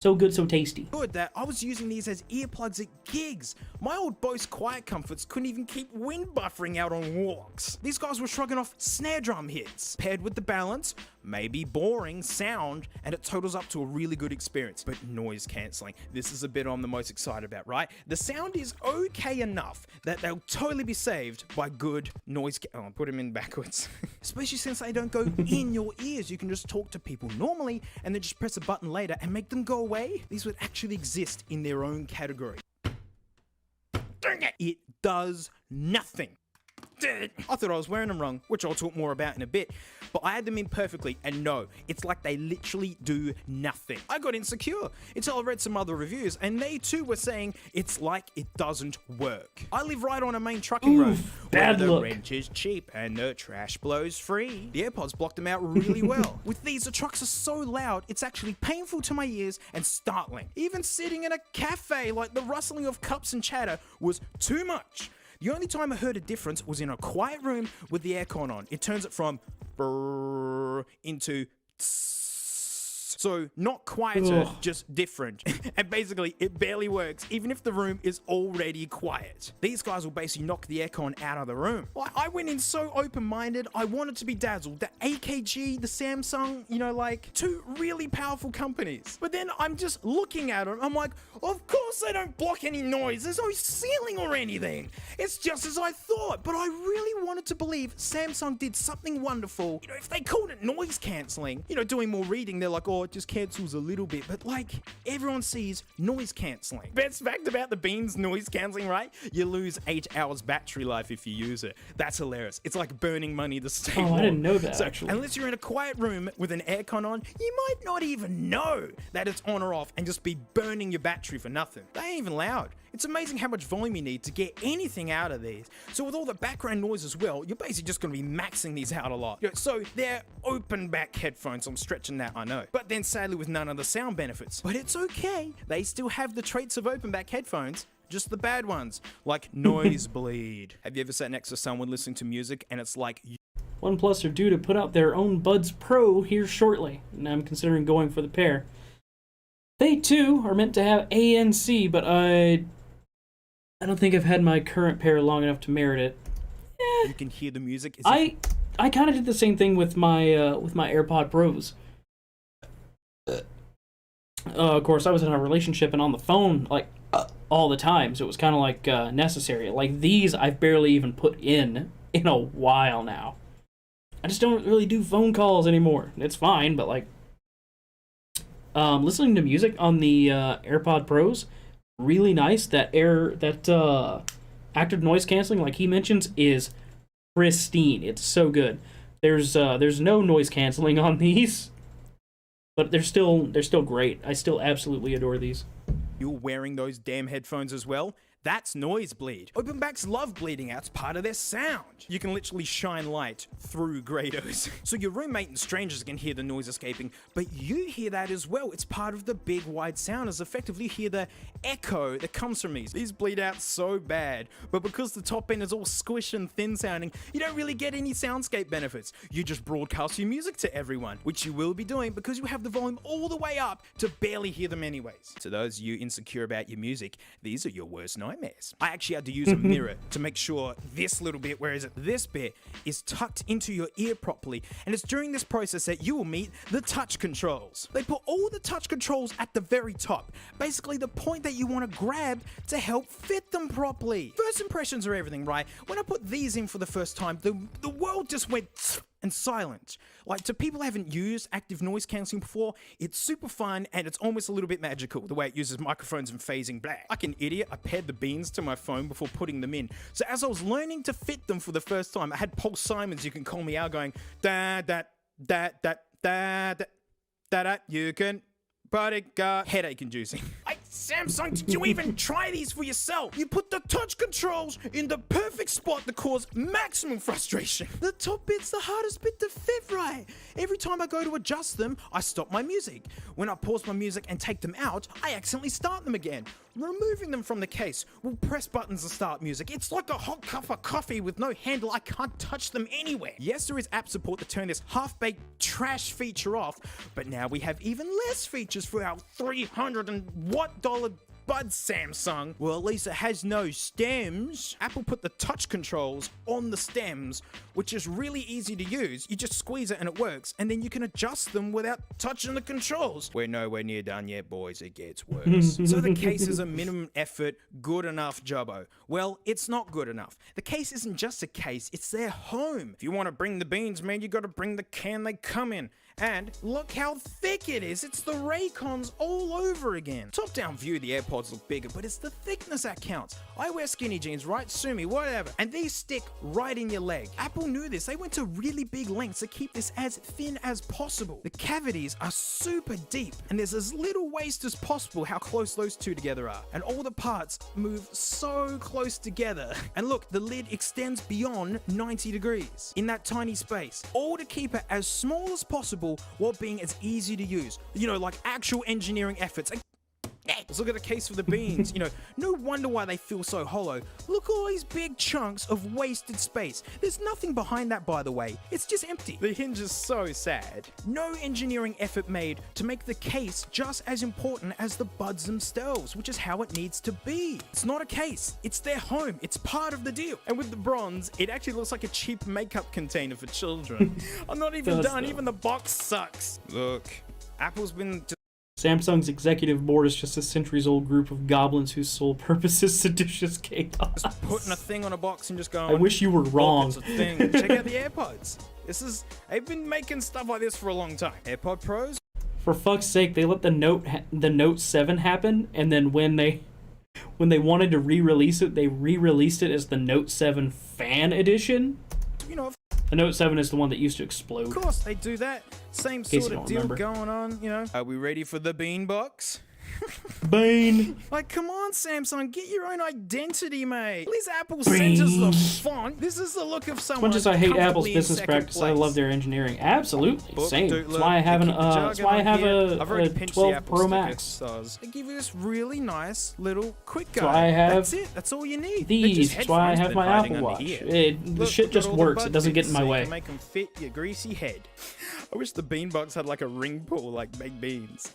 So good, so tasty. Good that I was using these as earplugs at gigs. My old Bose Quiet Comforts couldn't even keep wind buffering out on walks. These guys were shrugging off snare drum hits. Paired with the balance, maybe boring sound, and it totals up to a really good experience. But noise cancelling, this is a bit I'm the most excited about, right? The sound is okay enough that they'll totally be saved by good noise. I'll put them in backwards. Especially since they don't go in your ears. You can just talk to people normally and then just press a button later and make them go away. These would actually exist in their own category. Dang it! It does nothing. I thought I was wearing them wrong, which I'll talk more about in a bit, but I had them in perfectly, and no, it's like they literally do nothing. I got insecure until I read some other reviews, and they too were saying it's like it doesn't work. I live right on a main trucking road where the rent is cheap and the trash blows free. The AirPods blocked them out really well. With these, the trucks are so loud, it's actually painful to my ears and startling. Even sitting in a cafe, like the rustling of cups and chatter was too much. The only time I heard a difference was in a quiet room with the aircon on. It turns it from brrr into tss. So not quieter, just different. And basically it barely works even if the room is already quiet. These guys will basically knock the aircon out of the room. Like, I went in so open-minded, I wanted to be dazzled. The AKG, the Samsung, you know, like two really powerful companies. But then I'm just looking at them, I'm like, of course they don't block any noise. There's no ceiling or anything. It's just as I thought, but I really wanted to believe Samsung did something wonderful. You know, if they called it noise cancelling, you know, doing more reading, they're like, oh, it just cancels a little bit. But like, everyone sees noise cancelling. Best fact about the Beans noise cancelling, right? You lose 8 hours battery life if you use it. That's hilarious. It's like burning money to stay warm. I didn't know that, so, actually. Unless you're in a quiet room with an aircon on, you might not even know that it's on or off and just be burning your battery for nothing. They ain't even loud. It's amazing how much volume you need to get anything out of these. So with all the background noise as well, you're basically just going to be maxing these out a lot. You know, so they're open back headphones. I'm stretching that, I know. But then sadly with none of the sound benefits. But it's okay. They still have the traits of open back headphones. Just the bad ones, like nosebleed. Have you ever sat next to someone listening to music and it's like... OnePlus are due to put out their own Buds Pro here shortly, and I'm considering going for the pair. They too are meant to have ANC, but I don't think I've had my current pair long enough to merit it. You can hear the music. I kind of did the same thing with my AirPod Pros. Of course, I was in a relationship and on the phone like all the time, so it was kind of like necessary. Like these, I've barely even put in a while now. I just don't really do phone calls anymore. It's fine, but like listening to music on the AirPod Pros, really nice. That active noise canceling, like he mentions, is pristine. It's so good. There's no noise canceling on these, but they're still great. I still absolutely adore these. You're wearing those damn headphones as well? That's noise bleed. Openbacks love bleeding out. It's part of their sound. You can literally shine light through grados. So your roommate and strangers can hear the noise escaping, but you hear that as well. It's part of the big wide sound, as effectively you hear the echo that comes from these. These bleed out so bad, but because the top end is all squish and thin sounding, you don't really get any soundscape benefits. You just broadcast your music to everyone, which you will be doing because you have the volume all the way up to barely hear them anyways. To those of you insecure about your music, these are your worst nightmares. I actually had to use a mirror to make sure this little bit, whereas this bit is tucked into your ear properly, and it's during this process that you will meet the touch controls. They put all the touch controls at the very top, basically the point that you want to grab to help fit them properly. First impressions are everything, right? When I put these in for the first time, the world just went and silent. Like, to people who haven't used active noise cancelling before, it's super fun and it's almost a little bit magical, the way it uses microphones and phasing. Blah. Like an idiot, I paired the beans to my phone before putting them in. So as I was learning to fit them for the first time, I had Paul Simons, You Can Call Me Out, going da da da da da da da da. You can bodyguard. Headache inducing. Samsung, did you even try these for yourself? You put the touch controls in the perfect spot to cause maximum frustration. The top bit's the hardest bit to fit right. Every time I go to adjust them, I stop my music. When I pause my music and take them out, I accidentally start them again. Removing them from the case will press buttons to start music. It's like a hot cup of coffee with no handle. I can't touch them anywhere. Yes, there is app support to turn this half-baked trash feature off, but now we have even less features for our $300 and what dollar bud Samsung. Well, at least it has no stems. Apple put the touch controls on the stems, which is really easy to use. You just squeeze it and it works, and then you can adjust them without touching the controls. We're nowhere near done yet, boys. It gets worse. So the case is a minimum effort, good enough jobbo. Well, it's not good enough. The case isn't just a case, it's their home. If you want to bring the beans, man, you gotta bring the can they come in. And look how thick it is. It's the Raycons all over again. Top-down view, the AirPods look bigger, but it's the thickness that counts. I wear skinny jeans, right? Sue me, whatever. And these stick right in your leg. Apple knew this. They went to really big lengths to keep this as thin as possible. The cavities are super deep, and there's as little waste as possible how close those two together are. And all the parts move so close together. And look, the lid extends beyond 90 degrees in that tiny space. All to keep it as small as possible while being as easy to use. You know, like actual engineering efforts. Let's look at the case for the beans. You know, no wonder why they feel so hollow. Look at all these big chunks of wasted space. There's nothing behind that, by the way. It's just empty. The hinge is so sad. No engineering effort made to make the case just as important as the buds themselves, which is how it needs to be. It's not a case. It's their home. It's part of the deal. And with the bronze, it actually looks like a cheap makeup container for children. I'm not even done. Even the box sucks. Look, Apple's been Samsung's executive board is just a centuries-old group of goblins whose sole purpose is seditious chaos. just putting a thing on a box and just going, I wish you were wrong. It's a thing. Check out the AirPods. They've been making stuff like this for a long time. AirPod Pros? For fuck's sake, they let the Note 7 happen, and then when they wanted to re-release it, they re-released it as the Note 7 Fan Edition. You know, the Note 7 is the one that used to explode. Of course, they do that. Same sort of deal going on, you know. Are we ready for the bean box? Bean. Like, come on, Samsung, get your own identity, mate. At least Apple centers the font. This is the look of someone. As much as I hate Apple's business practice, I love their engineering. Absolutely, same. That's why I have a 12 Pro Max. They give you this really nice little quick guide. That's why I have. That's it. That's all you need. These. That's why I have my Apple Watch. The shit just works. It doesn't get in my way. Make them fit your greasy head. I wish the bean box had like a ring pull, like baked beans.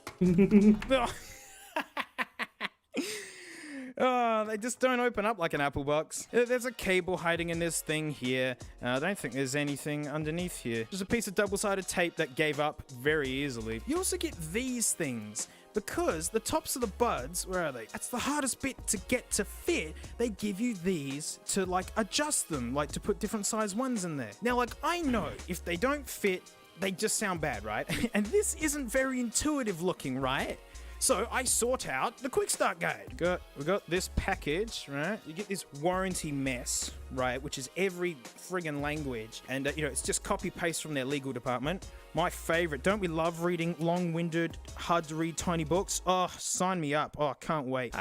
Oh, they just don't open up like an Apple box. There's a cable hiding in this thing here. I don't think there's anything underneath here. Just a piece of double-sided tape that gave up very easily. You also get these things. because the tops of the buds, where are they? That's the hardest bit to get to fit. They give you these to like adjust them, like to put different size ones in there. Now, like I know if they don't fit, they just sound bad, right? And this isn't very intuitive looking, right? So I sort out the quick start guide. We got this package, right? You get this warranty mess, right? Which is every friggin' language. And, you know, it's just copy paste from their legal department. My favorite. Don't we love reading long-winded, hard to read tiny books? Oh, sign me up. Oh, can't wait.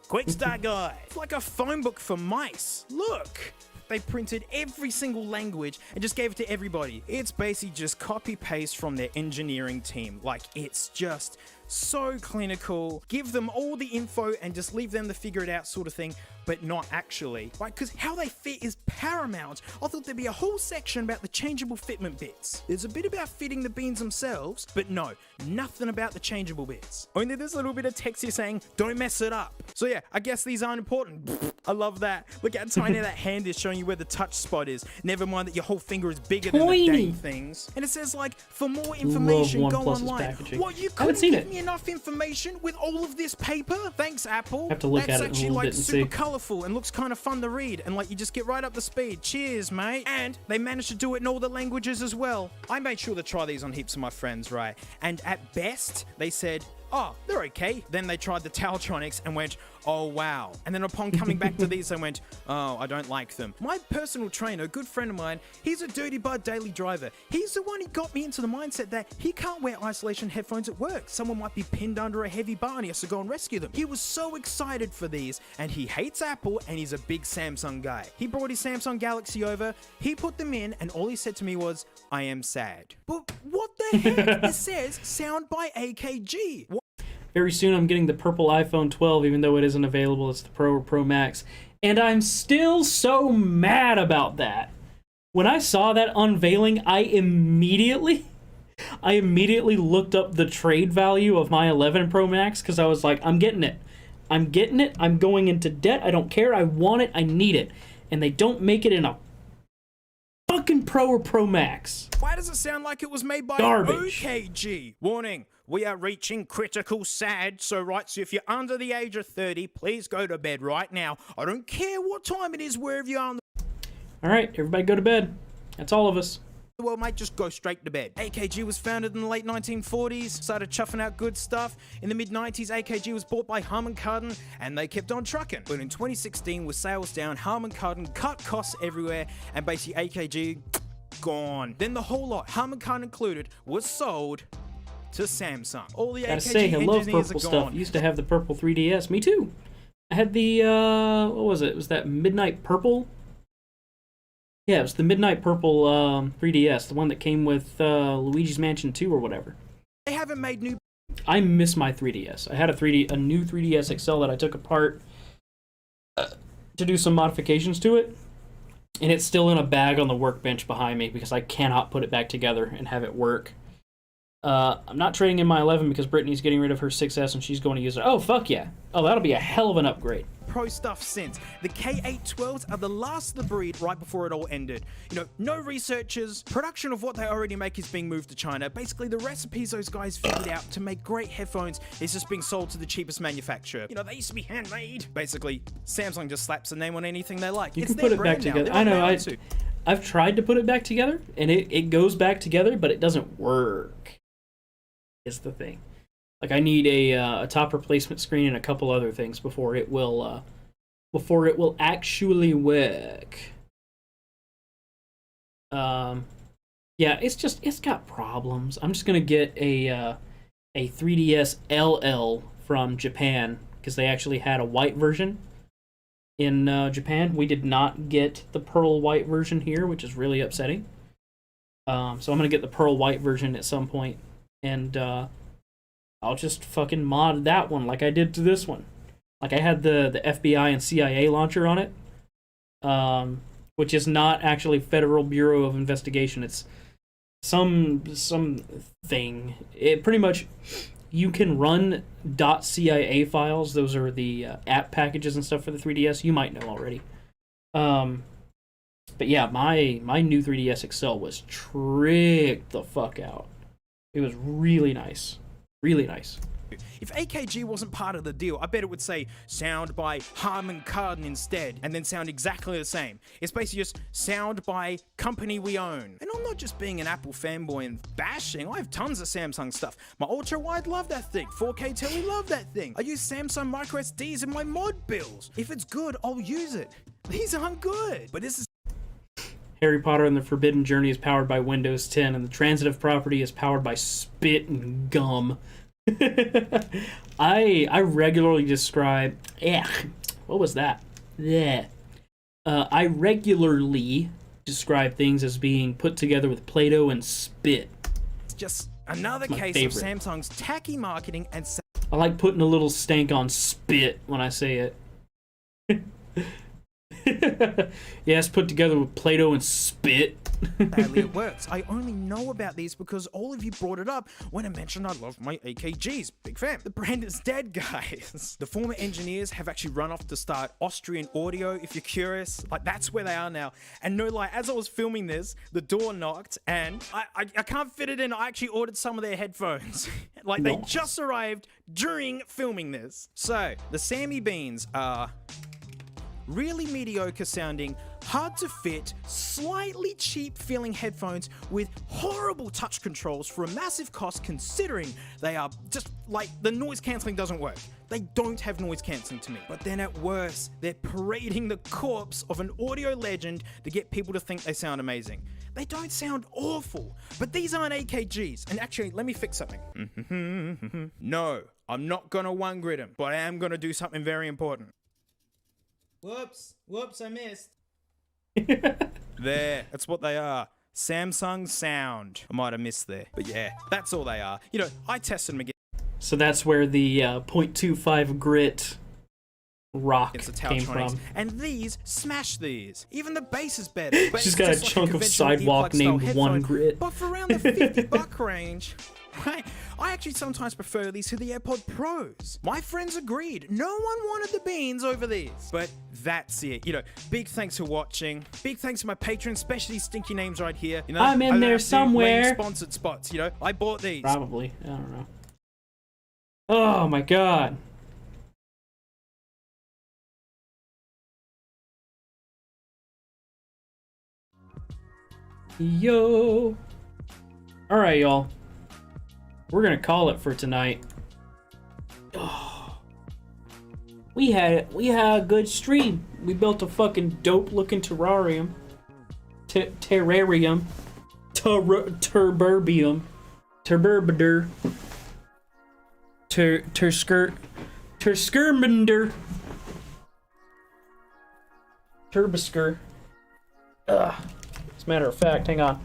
Quick start guide. It's like a phone book for mice. Look. They printed every single language and just gave it to everybody. It's basically just copy paste from their engineering team. Like, it's just so clinical. Give them all the info and just leave them to figure it out sort of thing, but not actually, right? Because how they fit is paramount. I thought there'd be a whole section about the changeable fitment bits. There's a bit about fitting the beans themselves, but no, nothing about the changeable bits. Only this little bit of text here saying, don't mess it up. So yeah, I guess these aren't important. I love that. Look how tiny that hand is, showing you where the touch spot is. Never mind that your whole finger is bigger than the dang things. And it says like, for more information, go online. What, you couldn't give me enough information with all of this paper? Thanks, Apple. Have to look That's at it actually a little like bit and super see. colorful and looks kind of fun to read, and like you just get right up to speed. Cheers, mate. And they managed to do it in all the languages as well. I made sure to try these on heaps of my friends, right? And at best, they said, oh, they're okay. Then they tried the Taltronics and went, oh, wow. And then upon coming back to these, they went, oh, I don't like them. My personal trainer, a good friend of mine, he's a Dirty Bud daily driver. He's the one who got me into the mindset that he can't wear isolation headphones at work. Someone might be pinned under a heavy bar and he has to go and rescue them. He was so excited for these, and he hates Apple, and he's a big Samsung guy. He brought his Samsung Galaxy over, he put them in, and all he said to me was, I am sad. But what the heck? It says sound by AKG. Very soon I'm getting the purple iPhone 12, even though it isn't available. It's the Pro or Pro Max. And I'm still so mad about that. When I saw that unveiling, I immediately looked up the trade value of my 11 Pro Max, because I was like, I'm getting it. I'm getting it. I'm going into debt. I don't care. I want it. I need it. And they don't make it in a fucking Pro or Pro Max. Why does it sound like it was made by Garbage. OKG? Warning, we are reaching critical sad, so if you're under the age of 30, please go to bed right now. I don't care what time it is, wherever you are in All right, everybody go to bed. That's all of us. the world, mate, just go straight to bed. AKG was founded in the late 1940s, started chuffing out good stuff. In the mid-90s, AKG was bought by Harman Kardon, and they kept on trucking. But in 2016, with sales down, Harman Kardon cut costs everywhere, and basically AKG, gone. Then the whole lot, Harman Kardon included, was sold to Samsung. All the Gotta AKG say, I love engineers purple are stuff. gone. Used to have the purple 3DS. Me too. I had the, what was it? Was that Midnight Purple? Yeah, it was the Midnight Purple 3DS, the one that came with Luigi's Mansion 2 or whatever. They haven't made new... I miss my 3DS. I had a new 3DS XL that I took apart to do some modifications to it, and it's still in a bag on the workbench behind me because I cannot put it back together and have it work. I'm not trading in my 11 because Brittany's getting rid of her 6S and she's going to use it. Oh, fuck yeah. Oh, that'll be a hell of an upgrade. Pro stuff since. The K812s are the last of the breed right before it all ended. You know, no researchers, production of what they already make is being moved to China. Basically, the recipes those guys figured out to make great headphones is just being sold to the cheapest manufacturer. You know, they used to be handmade. Basically, Samsung just slaps a name on anything they like. You It's can put their it back brand now. together. They're I not know, allowed to. I've tried to put it back together, and it goes back together, but it doesn't work. Is the thing. Like, I need a top replacement screen and a couple other things before it will actually work. Yeah, it's got problems. I'm just gonna get a 3DS LL from Japan because they actually had a white version in Japan. We did not get the pearl white version here, which is really upsetting. So I'm gonna get the pearl white version at some point. And I'll just fucking mod that one like I did to this one. Like I had the FBI and CIA launcher on it, which is not actually Federal Bureau of Investigation. It's some thing. It pretty much, you can run .cia files. Those are the app packages and stuff for the 3DS. You might know already. But yeah, my new 3DS XL was tricked the fuck out. It was really nice. Really nice. If AKG wasn't part of the deal, I bet it would say sound by Harman Kardon instead, and then sound exactly the same. It's basically just sound by company we own. And I'm not just being an Apple fanboy and bashing, I have tons of Samsung stuff. My ultra wide, love that thing. 4K tele, love that thing. I use Samsung micro SDs in my mod builds. If it's good, I'll use it. These aren't good, but this is Harry Potter and the Forbidden Journey is powered by Windows 10, and the transitive property is powered by spit and gum. I regularly describe... what was that? Yeah. I regularly describe things as being put together with Play-Doh and spit. It's just another case favorite. of Samsung's tacky marketing and... I like putting a little stank on spit when I say it. Yeah, it's put together with Play-Doh and spit. Badly it works. I only know about these because all of you brought it up when I mentioned I love my AKGs. Big fan. The brand is dead, guys. The former engineers have actually run off to start Austrian Audio, if you're curious. Like, that's where they are now. And no lie, as I was filming this, the door knocked and I can't fit it in. I actually ordered some of their headphones. Like, they just arrived during filming this. So, the Sammy Beans are... really mediocre sounding, hard to fit, slightly cheap feeling headphones with horrible touch controls for a massive cost considering they are just like the noise cancelling doesn't work. They don't have noise cancelling to me. But then at worst, they're parading the corpse of an audio legend to get people to think they sound amazing. They don't sound awful, but these aren't AKGs. And actually, let me fix something. No, I'm not gonna one grid them, but I am gonna do something very important. Whoops, I missed. There, that's what they are. Samsung Sound. I might have missed there, but yeah, that's all they are. You know, I tested them again. So that's where the 0.25 grit rock came from. And these smash these. Even the bass is better. But She's got a chunk of sidewalk named 1 grit. But for around the $50 range, right? I actually sometimes prefer these to the AirPod Pros. My friends agreed. No one wanted the beans over these. But that's it. You know, big thanks for watching. Big thanks to my patrons, especially stinky names right here. You know, I'm in there somewhere. Sponsored spots. You know, I bought these. Probably. I don't know. Oh my god. Yo. All right, y'all. We're gonna call it for tonight. Oh. We had a good stream. We built a fucking dope looking terrarium. Terrarium. Turburbium. Turburbider. Turskirminder. Turbisker. Ugh. As a matter of fact, hang on.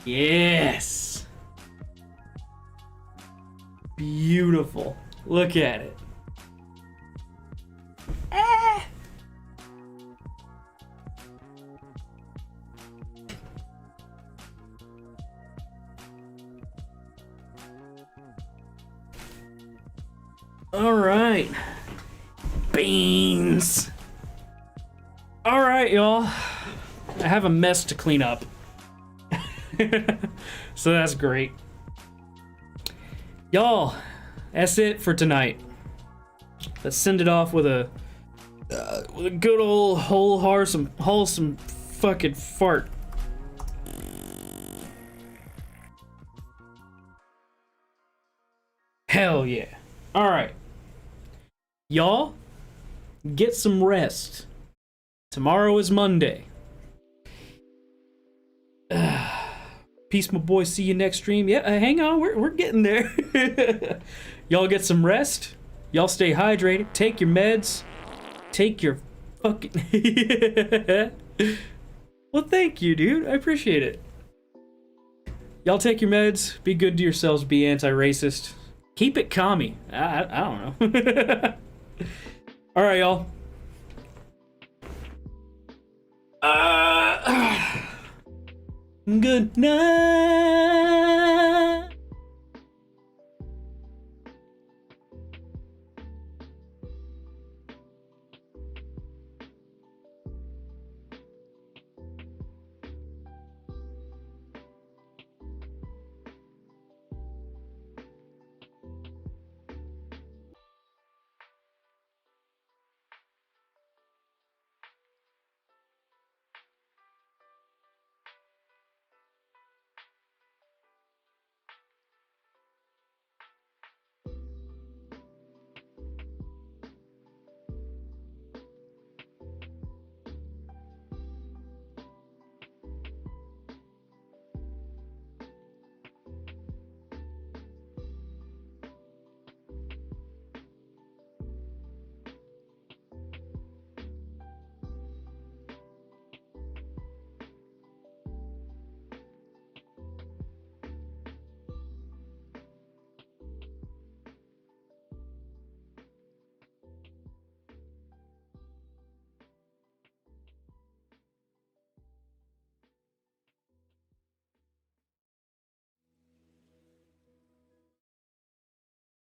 Yes. Beautiful. Look at it. All right. Beans. All right, y'all. I have a mess to clean up. So that's great. Y'all, that's it for tonight. Let's send it off with a good old wholesome fucking fart. Hell yeah. All right. Y'all, get some rest. Tomorrow is Monday. Peace, my boy. See you next stream. Yeah, hang on. We're getting there. Y'all get some rest. Y'all stay hydrated. Take your meds. Take your fucking... Well, thank you, dude. I appreciate it. Y'all take your meds. Be good to yourselves. Be anti-racist. Keep it commie. I don't know. All right, y'all. Good night.